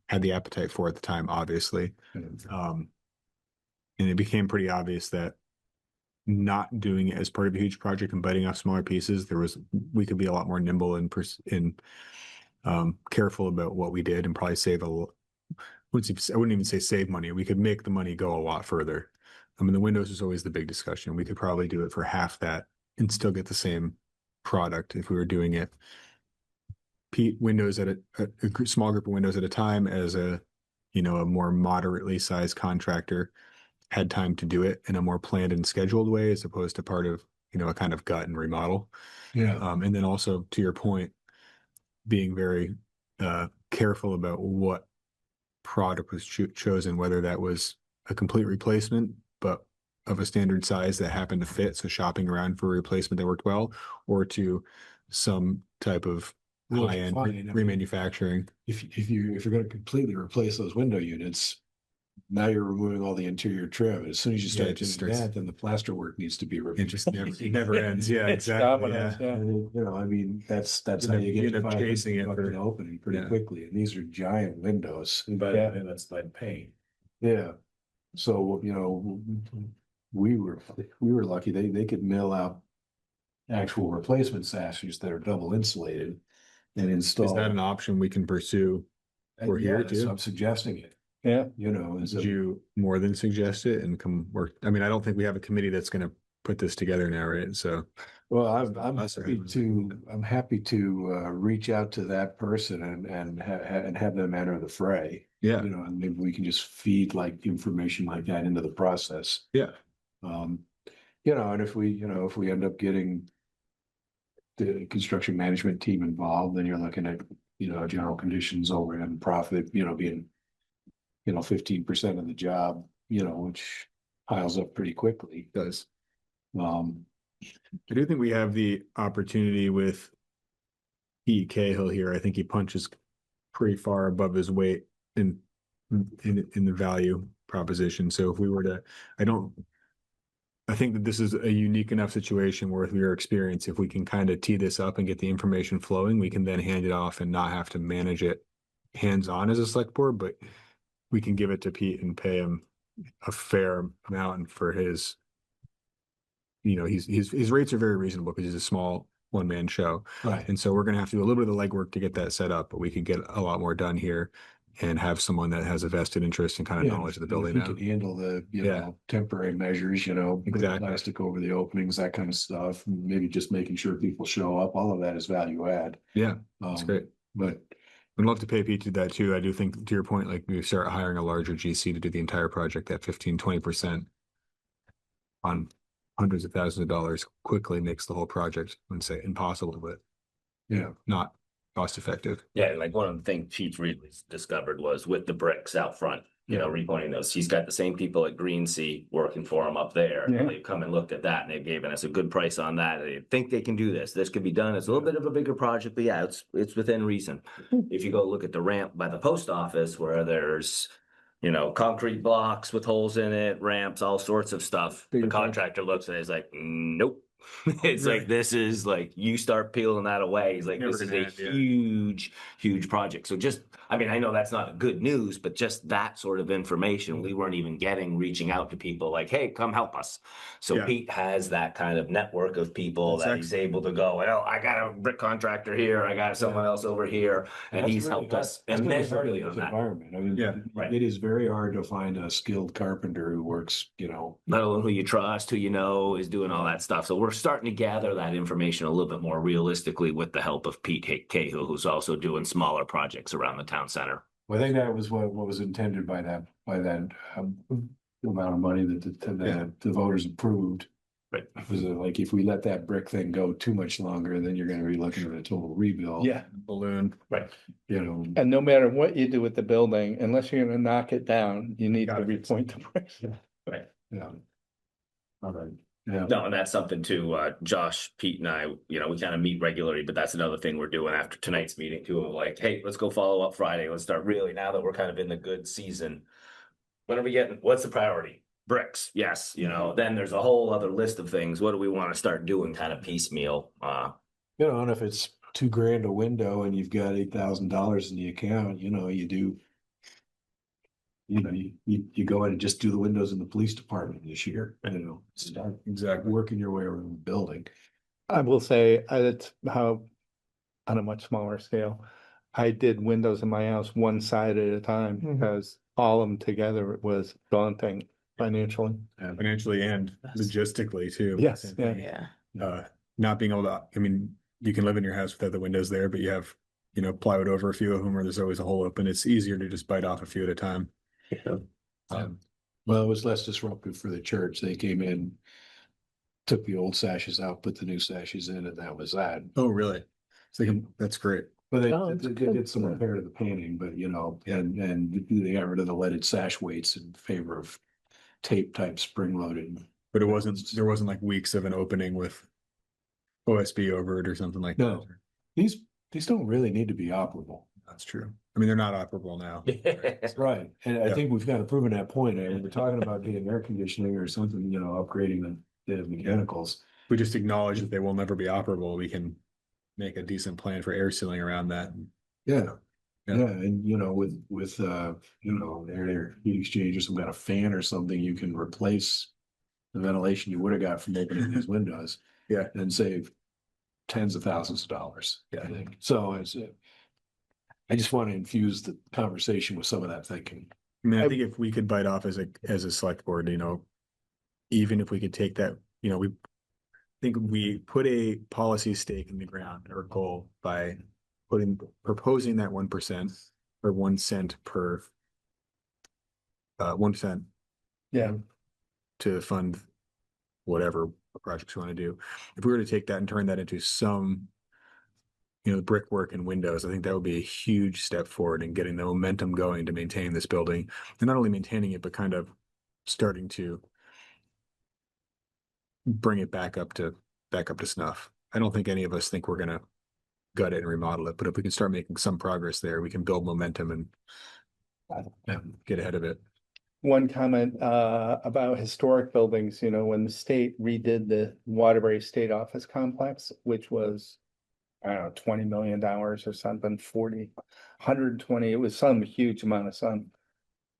had the appetite for at the time, obviously. And it became pretty obvious that not doing it as part of a huge project and biting off smaller pieces, we could be a lot more nimble and careful about what we did and probably save I wouldn't even say save money. We could make the money go a lot further. I mean, the windows is always the big discussion. We could probably do it for half that and still get the same product if we were doing it windows at a small group of windows at a time as a more moderately sized contractor had time to do it in a more planned and scheduled way as opposed to part of a kind of gut and remodel. And then also, to your point, being very careful about what product was chosen, whether that was a complete replacement but of a standard size that happened to fit, so shopping around for a replacement that worked well, or to some type of high-end remanufacturing. If you're going to completely replace those window units, now you're removing all the interior trim. As soon as you start doing that, then the plaster work needs to be removed. It never ends. Yeah, exactly. I mean, that's how you get chasing it for opening pretty quickly. And these are giant windows. And that's lead paint. Yeah. So we were lucky. They could mill out actual replacement sashes that are double insulated and install. Is that an option we can pursue for here too? So I'm suggesting it. Yeah. Did you more than suggest it and come work? I mean, I don't think we have a committee that's going to put this together now, right? So, well, I'm happy to reach out to that person and have them enter the fray. Yeah. And maybe we can just feed information like that into the process. Yeah. And if we end up getting the construction management team involved, then you're looking at, general conditions, overhead and profit, being, 15% of the job, which piles up pretty quickly. It does. I do think we have the opportunity with Pete Cahill here. I think he punches pretty far above his weight in the value proposition. So if we were to, I think that this is a unique enough situation where with your experience, if we can kind of tee this up and get the information flowing, we can then hand it off and not have to manage it hands-on as a select board, but we can give it to Pete and pay him a fair amount. And for his, his rates are very reasonable because he's a small one-man show. Right. And so we're going to have to do a little bit of the legwork to get that set up, but we could get a lot more done here and have someone that has a vested interest and kind of knowledge of the building now. Can handle the, temporary measures, Exactly. plastic over the openings, that kind of stuff, maybe just making sure people show up. All of that is value add. Yeah, that's great. But I'd love to pay Pete to do that too. I do think, to your point, like we start hiring a larger GC to do the entire project at 15-20% on hundreds of thousands of dollars quickly makes the whole project, I wouldn't say impossible, but not cost effective. Yeah, and like one of the things Pete really discovered was with the bricks out front, repointing those. He's got the same people at Green Sea working for him up there. Yeah. They've come and looked at that and they've given us a good price on that. They think they can do this. This could be done. It's a little bit of a bigger project, but yeah, it's within reason. If you go look at the ramp by the post office where there's concrete blocks with holes in it, ramps, all sorts of stuff. The contractor looks at it, is like, nope. It's like, this is like, you start peeling that away. He's like, this is a huge project. So just, I know that's not good news, but just that sort of information we weren't even getting, reaching out to people like, hey, come help us. So Pete has that kind of network of people that he's able to go, well, I got a brick contractor here, I got someone else over here, and he's helped us immeasurably on that environment. It is very hard to find a skilled carpenter who works, let alone who you trust, who is doing all that stuff. So we're starting to gather that information a little bit more realistically with the help of Pete Cahill, who's also doing smaller projects around the town center. Well, I think that was what was intended by that amount of money that the voters approved. Right. Was like, if we let that brick thing go too much longer, then you're going to be looking at a total rebuild. Yeah. Balloon. Right. And no matter what you do with the building, unless you're going to knock it down, you need to repoint the bricks. Right. Yeah. All right. Yeah. No, and that's something too. Josh, Pete, and I, we kind of meet regularly, but that's another thing we're doing after tonight's meeting too. Of like, hey, let's go follow up Friday. Let's start really, now that we're kind of in the good season. When are we getting? What's the priority? Bricks, yes. Then there's a whole other list of things. What do we want to start doing? Kind of piecemeal. And if it's $2,000 a window and you've got $8,000 in the account, you do. You go in and just do the windows in the police department this year, start working your way around the building. I will say it's how, on a much smaller scale, I did windows in my house one side at a time because all of them together was daunting financially. Financially and logistically too. Yes. Yeah. Not being able to, you can live in your house without the windows there, but you have, plywood over a few of them, or there's always a hole open. It's easier to just bite off a few at a time. Well, it was less disruptive for the church. They came in, took the old sashes out, put the new sashes in, and that was that. Oh, really? So that's great. But they did some repair to the painting, but and they got rid of the leaded sash weights in favor of tape type spring loaded. But there wasn't like weeks of an opening with OSB over it or something like that. No, these don't really need to be operable. That's true. They're not operable now. Right. And I think we've got to prove that point. We're talking about getting air conditioning or something, upgrading the mechanicals. We just acknowledge that they will never be operable. We can make a decent plan for air sealing around that. Yeah. And with air heat exchangers, some kind of fan or something, you can replace the ventilation you would have got from opening these windows. Yeah. And save tens of thousands of dollars. Yeah. I think. So I just want to infuse the conversation with some of that thinking. I think if we could bite off as a select board, even if we could take that, we think we put a policy stake in the ground or goal by proposing that 1% or 1 cent per 1 cent. Yeah. To fund whatever projects we want to do. If we were to take that and turn that into some, brickwork and windows, I think that would be a huge step forward in getting the momentum going to maintain this building, and not only maintaining it, but kind of starting to bring it back up to snuff. I don't think any of us think we're gonna gut it and remodel it, but if we can start making some progress there, we can build momentum and get ahead of it. One comment about historic buildings, when the state redid the Waterbury State Office Complex, which was, I don't know, $20 million or something, 120, it was some huge amount of sun.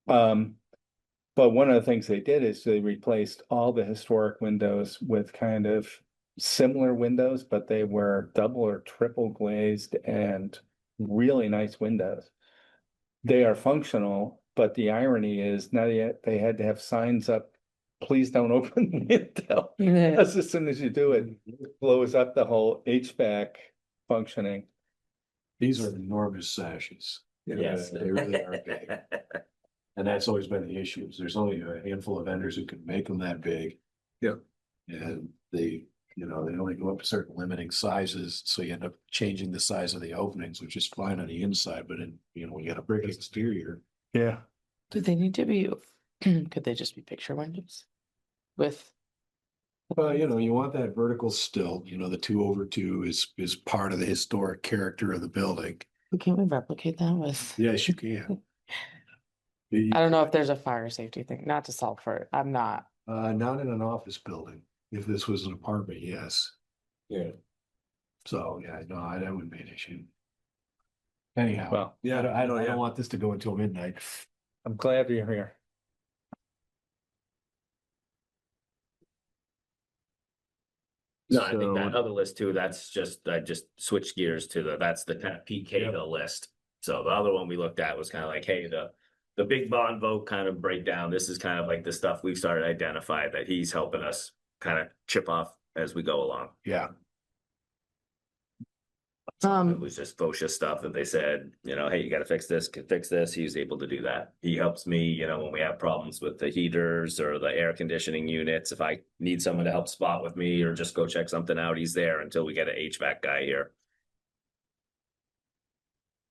But one of the things they did is they replaced all the historic windows with kind of similar windows, but they were double or triple glazed and really nice windows. They are functional, but the irony is now they had to have signs up, please don't open the window. Because as soon as you do it, it blows up the whole HVAC functioning. These are enormous sashes. Yes. They really are big. And that's always been the issue. There's only a handful of vendors who can make them that big. Yep. And they only go up to certain limiting sizes, so you end up changing the size of the openings, which is fine on the inside, but we got a brick exterior. Yeah. Do they need to be, could they just be picture windows? With, Well, you want that vertical stilt, the 2/2 is part of the historic character of the building. can't we replicate that with? Yes, you can. I don't know if there's a fire safety thing, not to solve for it. I'm not. Not in an office building. If this was an apartment, yes. Yeah. So, yeah, no, that wouldn't be an issue. Anyhow, Well, I don't want this to go until midnight. I'm glad you're here. No, I think So- that other list too, I just switched gears to that's the kind of PK Hill list. So the other one we looked at was kind of like, hey, the big bond vote kind of breakdown. This is kind of like the stuff we've started to identify that he's helping us kind of chip off as we go along. Yeah. It was just FOSHA stuff that they said, hey, you gotta fix this, can fix this. He was able to do that. He helps me, when we have problems with the heaters or the air conditioning units. If I need someone to help spot with me or just go check something out, he's there until we get an HVAC guy here.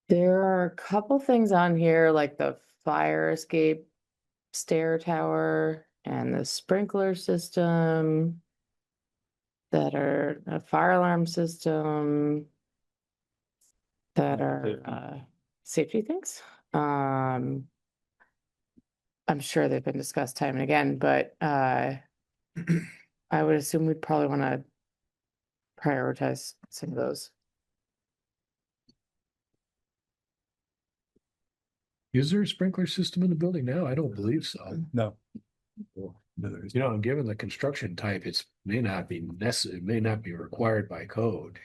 There are a couple things on here, like the fire escape stair tower and the sprinkler system that are a fire alarm system that are safety things. I'm sure they've been discussed time and again, but I would assume we'd probably want to prioritize some of those. Is there a sprinkler system in the building now? I don't believe so. No. Given the construction type, it may not be necessary, it may not be required by code.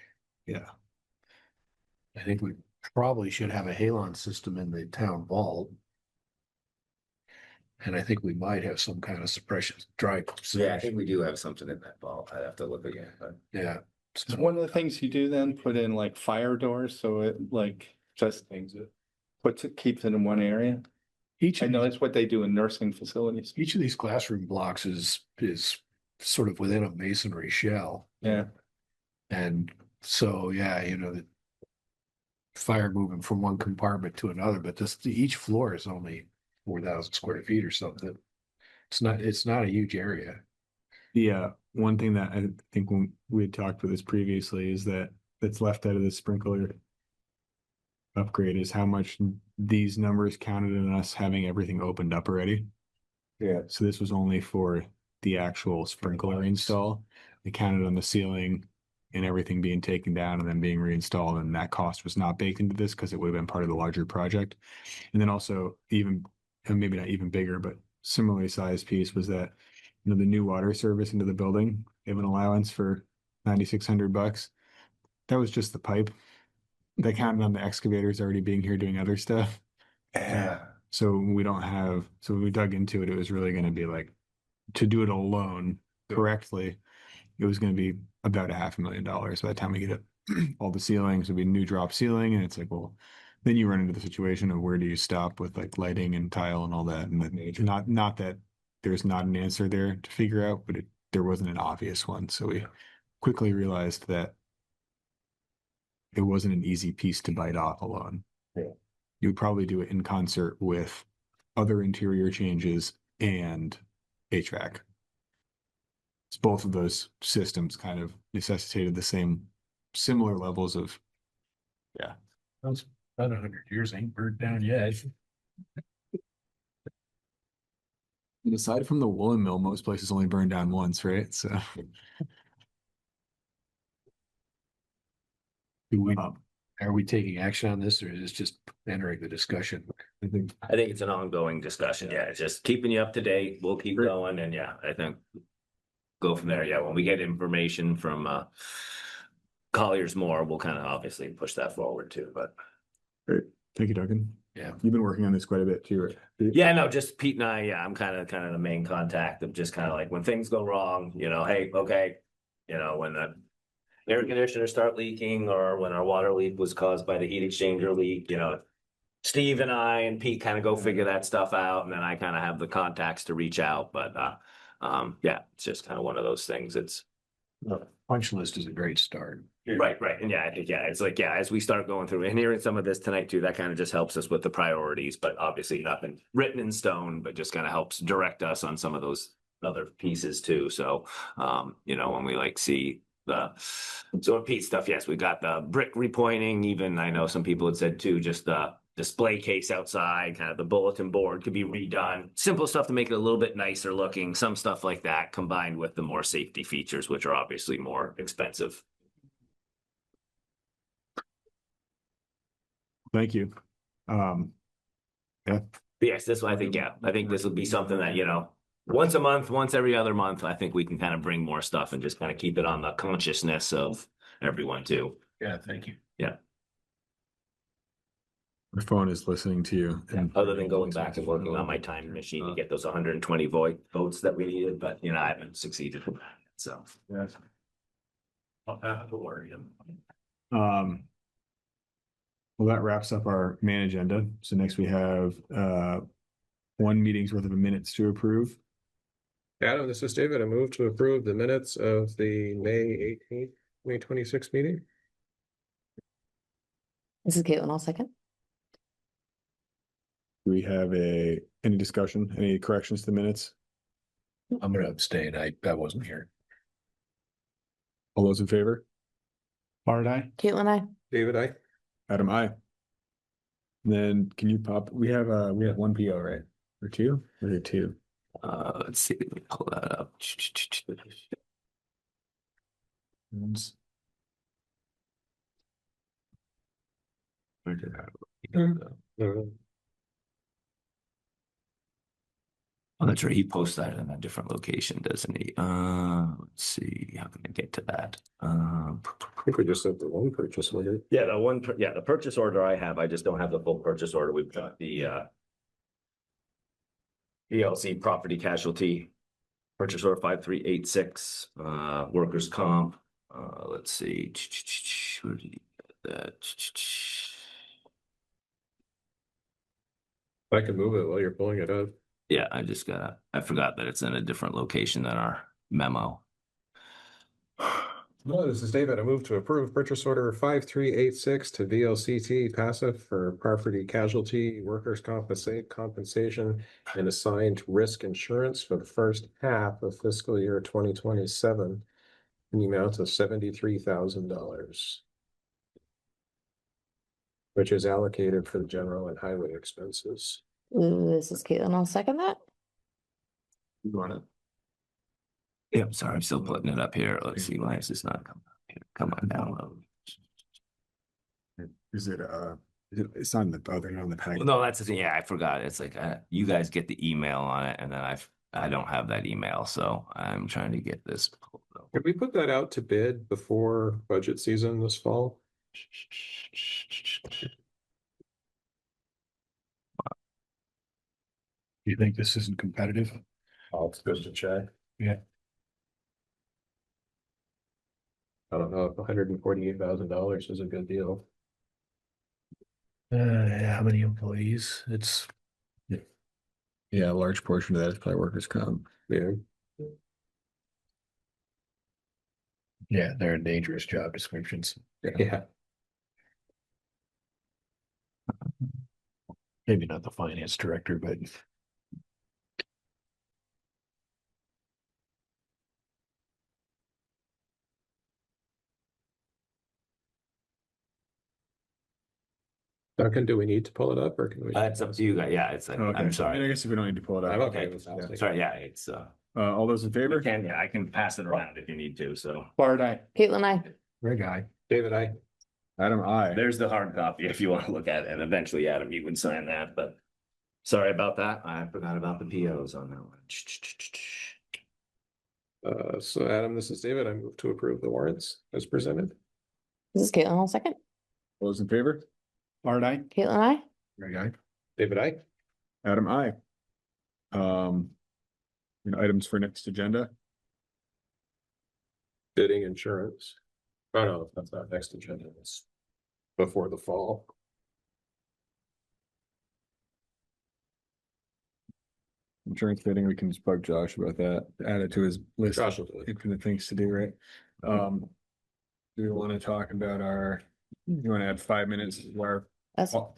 Yeah. I think we probably should have a halon system in the town vault. And I think we might have some kind of suppression, dry. Yeah, I think we do have something in that vault. I'd have to look again, but. Yeah. So one of the things you do then put in like fire doors, so it like just keeps it in one area. I know that's what they do in nursing facilities. Each of these classroom blocks is sort of within a masonry shell. Yeah. And so, the fire moving from one compartment to another, but each floor is only 4,000 square feet or something. It's not a huge area. Yeah, one thing that I think when we had talked with this previously is that's left out of the sprinkler upgrade is how much these numbers counted in us having everything opened up already. Yeah. So this was only for the actual sprinkler install. They counted on the ceiling and everything being taken down and then being reinstalled, and that cost was not baked into this because it would have been part of the larger project. And then also maybe not even bigger, but similarly sized piece was that the new water service into the building, they have an allowance for $9,600. That was just the pipe. They counted on the excavators already being here doing other stuff. Yeah. So when we dug into it, it was really going to be like, to do it alone correctly, it was going to be about $500,000 by the time we get it. All the ceilings would be new drop ceiling. And it's like, well, then you run into the situation of where do you stop with like lighting and tile and all that. And not that there's not an answer there to figure out, but there wasn't an obvious one. So we quickly realized that it wasn't an easy piece to bite off alone. Yeah. You would probably do it in concert with other interior changes and HVAC. So both of those systems kind of necessitated the similar levels of. Yeah. That's about 100 years ain't burned down yet. And aside from the woolen mill, most places only burn down once, right? So. Are we taking action on this, or is this just entering the discussion? I think it's an ongoing discussion. Yeah, it's just keeping you up to date. We'll keep going, and yeah, I think go from there. Yeah, when we get information from Collier's more, we'll kind of obviously push that forward too. But great, thank you, Duncan. Yeah, you've been working on this quite a bit too, right? Yeah, no, just Pete and I. Yeah, I'm kind of the main contact of just kind of like when things go wrong. Hey, okay, when the air conditioners start leaking, or when our water leak was caused by the heat exchanger leak, Steve and I and Pete kind of go figure that stuff out, and then I kind of have the contacts to reach out. But yeah, it's just kind of one of those things. It's punch list is a great start. Right. And yeah, I think, it's like, as we start going through and hearing some of this tonight too, that kind of just helps us with the priorities, but obviously nothing written in stone, but just kind of helps direct us on some of those other pieces too. So, when we see so Pete stuff, yes, we got the brick repointing. Even I know some people had said too, just the display case outside, kind of the bulletin board could be redone. Simple stuff to make it a little bit nicer looking, some stuff like that combined with the more safety features, which are obviously more expensive. Thank you. Yeah. But yes, this one, I think this will be something that, once a month, once every other month, I think we can kind of bring more stuff and just kind of keep it on the consciousness of everyone too. Yeah, thank you. Yeah. My phone is listening to you. And other than going back and working on my time machine to get those 120 votes that we needed, but I haven't succeeded in that. So yes. Don't worry. Well, that wraps up our main agenda. So next we have one meeting's worth of minutes to approve. Adam, this is David. I move to approve the minutes of the May 18th, 2026 meeting. This is Caitlin. I'll second. Do we have any discussion, any corrections to the minutes? I'm going to abstain. I wasn't here. All those in favor? Bart, aye. Caitlin, I. David, aye. Adam, aye. Then can you pop? We have one PO, right? Or two? Or is it two? Let's see. Let me pull that up. Oh, that's right. He posts that in a different location, doesn't he? Let's see. How can I get to that? I think we just have the one purchase order. Yeah, the purchase order I have. I just don't have the full purchase order. We've got the ELC property casualty purchase order 5386, workers' comp. Let's see. Where did he get that? I can move it while you're pulling it up. Yeah, I forgot that it's in a different location than our memo. No, this is David. I move to approve purchase order 5386 to VLCT passive for property casualty, workers' compensation, and assigned risk insurance for the first half of fiscal year 2027 in the amount of $73,000, which is allocated for the general and highway expenses. This is Caitlin. I'll second that. You want it? Yep, sorry, I'm still putting it up here. Let's see, why is this not coming up here? Come on, download. Is it it's on the on the package? Well, no, that's the thing. Yeah, I forgot. It's like you guys get the email on it, and then I don't have that email, so I'm trying to get this pulled up. Could we put that out to bid before budget season this fall? Do you think this isn't competitive? Oh, it's good to check. Yeah. I don't know if $148,000 is a good deal. How many employees? It's Yeah, a large portion of that is probably workers' comp. Yeah. Yeah, they're dangerous job descriptions. Yeah. Maybe not the finance director, but Duncan, do we need to pull it up or can we? It's up to you guys. Yeah, it's, Okay. I'm I mean, I sorry. guess if we don't need to pull it I'm up. okay with that. Sorry, yeah, it's, All those in favor? yeah, I can pass it around if you need to, so. Bart, I. Caitlin, I. Greg, I. David, Adam, aye. There's the hard copy if you want to look at it, and eventually, Adam, you can sign that, but sorry about that. I forgot about the POs on that one. So Adam, this is David. I move to approve the warrants as presented. This is Caitlin, I'll second. All those in favor? Bart, I. Caitlin, I. Greg, I. David, Adam, aye. Items for next agenda. bidding insurance. Oh, no, that's not next agenda. It's before the fall. Insurance bidding, we can just bug Josh about that, add it to his list. Josh will do it. Infinite things to do, right? Do we want to talk about you want to add 5 minutes of our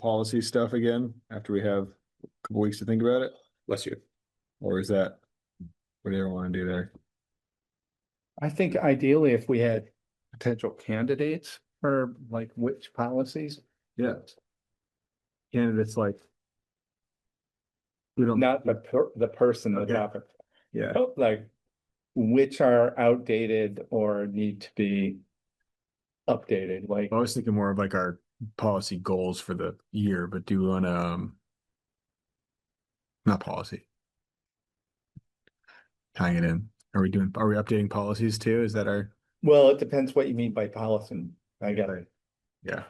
policy stuff again, after we have a couple weeks to think about it? Bless you. Or is that, what do you want to do there? I think ideally if we had potential candidates for like which policies, Yeah. Candidates like. We don't. not the person, the Okay. topic, Yeah, like which are outdated or need to be updated, like. I was thinking more of like our policy goals for the year, but do you want to, not policy. Tying it in, are we updating policies too? Is that our, Well, it depends what you mean by policy. I got it. yeah.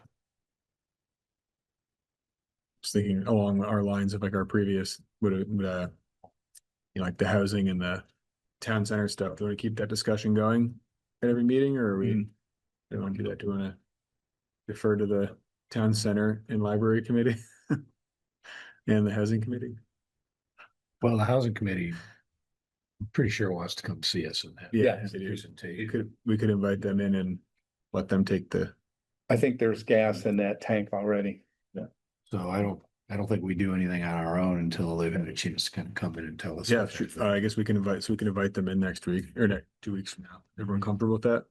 Just thinking along our lines of like our previous, like the housing and the town center stuff, do we keep that discussion going at every meeting, or are we, don't want to do that, do you want to defer to the town center and library committee? And the housing committee? Well, the housing committee, I'm pretty sure wants to come see us and have. Yeah, have a they do. presentation. We could invite them in and let them take the, I think there's gas in that tank already. So I don't think we do anything on our own until they've had a chance to kind of come in and tell us. yeah, sure. I guess we can invite them in next week or 2 weeks from now. Everyone comfortable with that?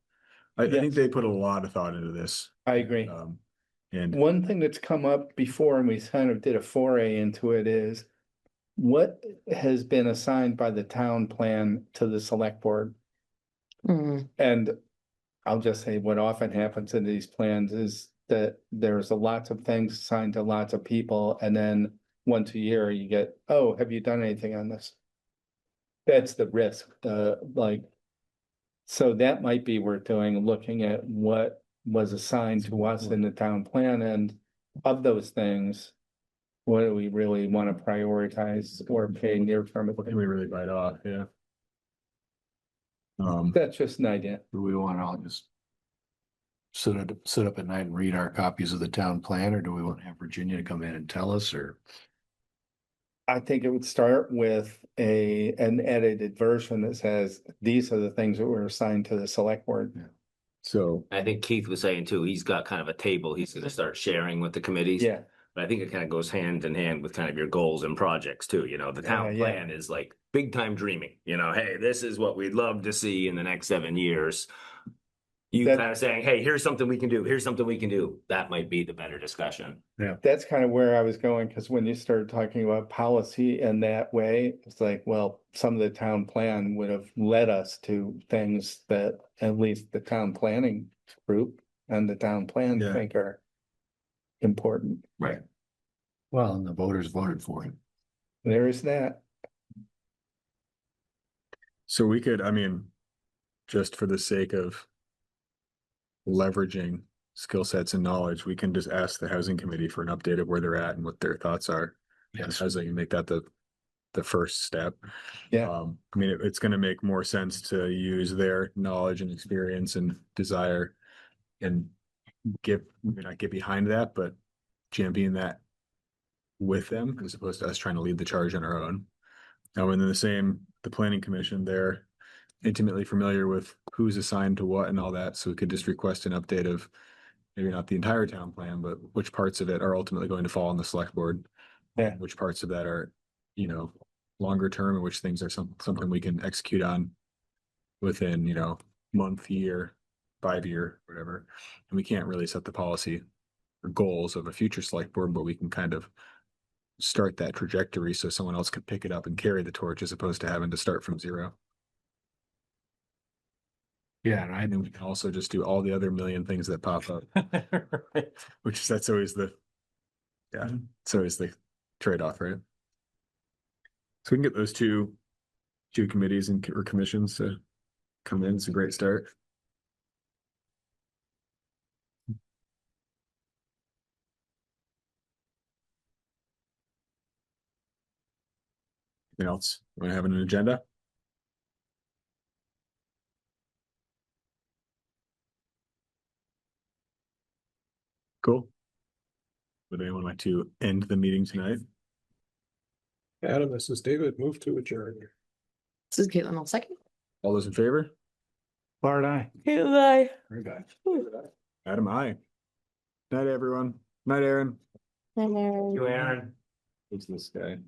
I think they put a lot of thought into this. I agree. And One thing that's come up before, and we kind of did a foray into it, is what has been assigned by the town plan to the select board? And I'll just say what often happens in these plans is that there's lots of things assigned to lots of people, and then once a year you get, oh, have you done anything on this? That's the risk, so that might be worth doing, looking at what was assigned to us in the town plan, and of those things, what do we really want to prioritize or pay near term? what can we really bite off? Yeah. That's just an idea. Do we want to all just sit up at night and read our copies of the town plan, or do we want to have Virginia to come in and tell us, or? I think it would start with an edited version that says, these are the things that were assigned to the select board. So, I think Keith was saying too, he's got kind of a table he's gonna start sharing with the committees. Yeah, But I think it kind of goes hand in hand with kind of your goals and projects too, the town Yeah. plan is like big time dreaming, hey, this is what we'd love to see in the next 7 years. You That- kind of saying, hey, here's something we can do, here's something we can do, that might be the better discussion. that's kind of where I was going, because when you started talking about policy in that way, it's like, well, some of the town plan would have led us to things that at least the town planning group and the town plan Yeah. think are important. Right. Well, and the voters voted for it. There is that. so we could, just for the sake of leveraging skill sets and knowledge, we can just ask the housing committee for an update of where they're at and what their thoughts are. And Yes. housing, and make that the first step. Yeah. It's gonna make more sense to use their knowledge and experience and desire and not get behind that, but champion that with them, as opposed to us trying to lead the charge on our own. And then the planning commission, intimately familiar with who's assigned to what and all that, so we could just request an update of maybe not the entire town plan, but which parts of it are ultimately going to fall on the select board. Yeah. Which parts of that are, longer term, and which things are something we can execute on within, month, year, 5-year, whatever. And we can't really set the policy or goals of a future select board, but we can kind of start that trajectory so someone else can pick it up and carry the torch as opposed to having to start from zero. Yeah, and And then we can also just do all the other million things that pop up, that's always it's always the trade-off, right? So we can get those two committees or commissions to come in. It's a great start. Anything else? Want to have an agenda? Cool. Would anyone like to end the meeting tonight? Adam, this is David, move to adjourn. This is Caitlin, I'll second. All those in favor? Bart, aye. Caitlin, Very good. Adam, aye. Night, everyone. Night, Aaron. aye. Aaron. Who's this guy?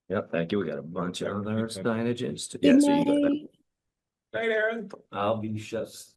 Yep, thank you. We got a bunch of other signages. Good Yeah, so you got that. night. Night, Aaron. I'll be just.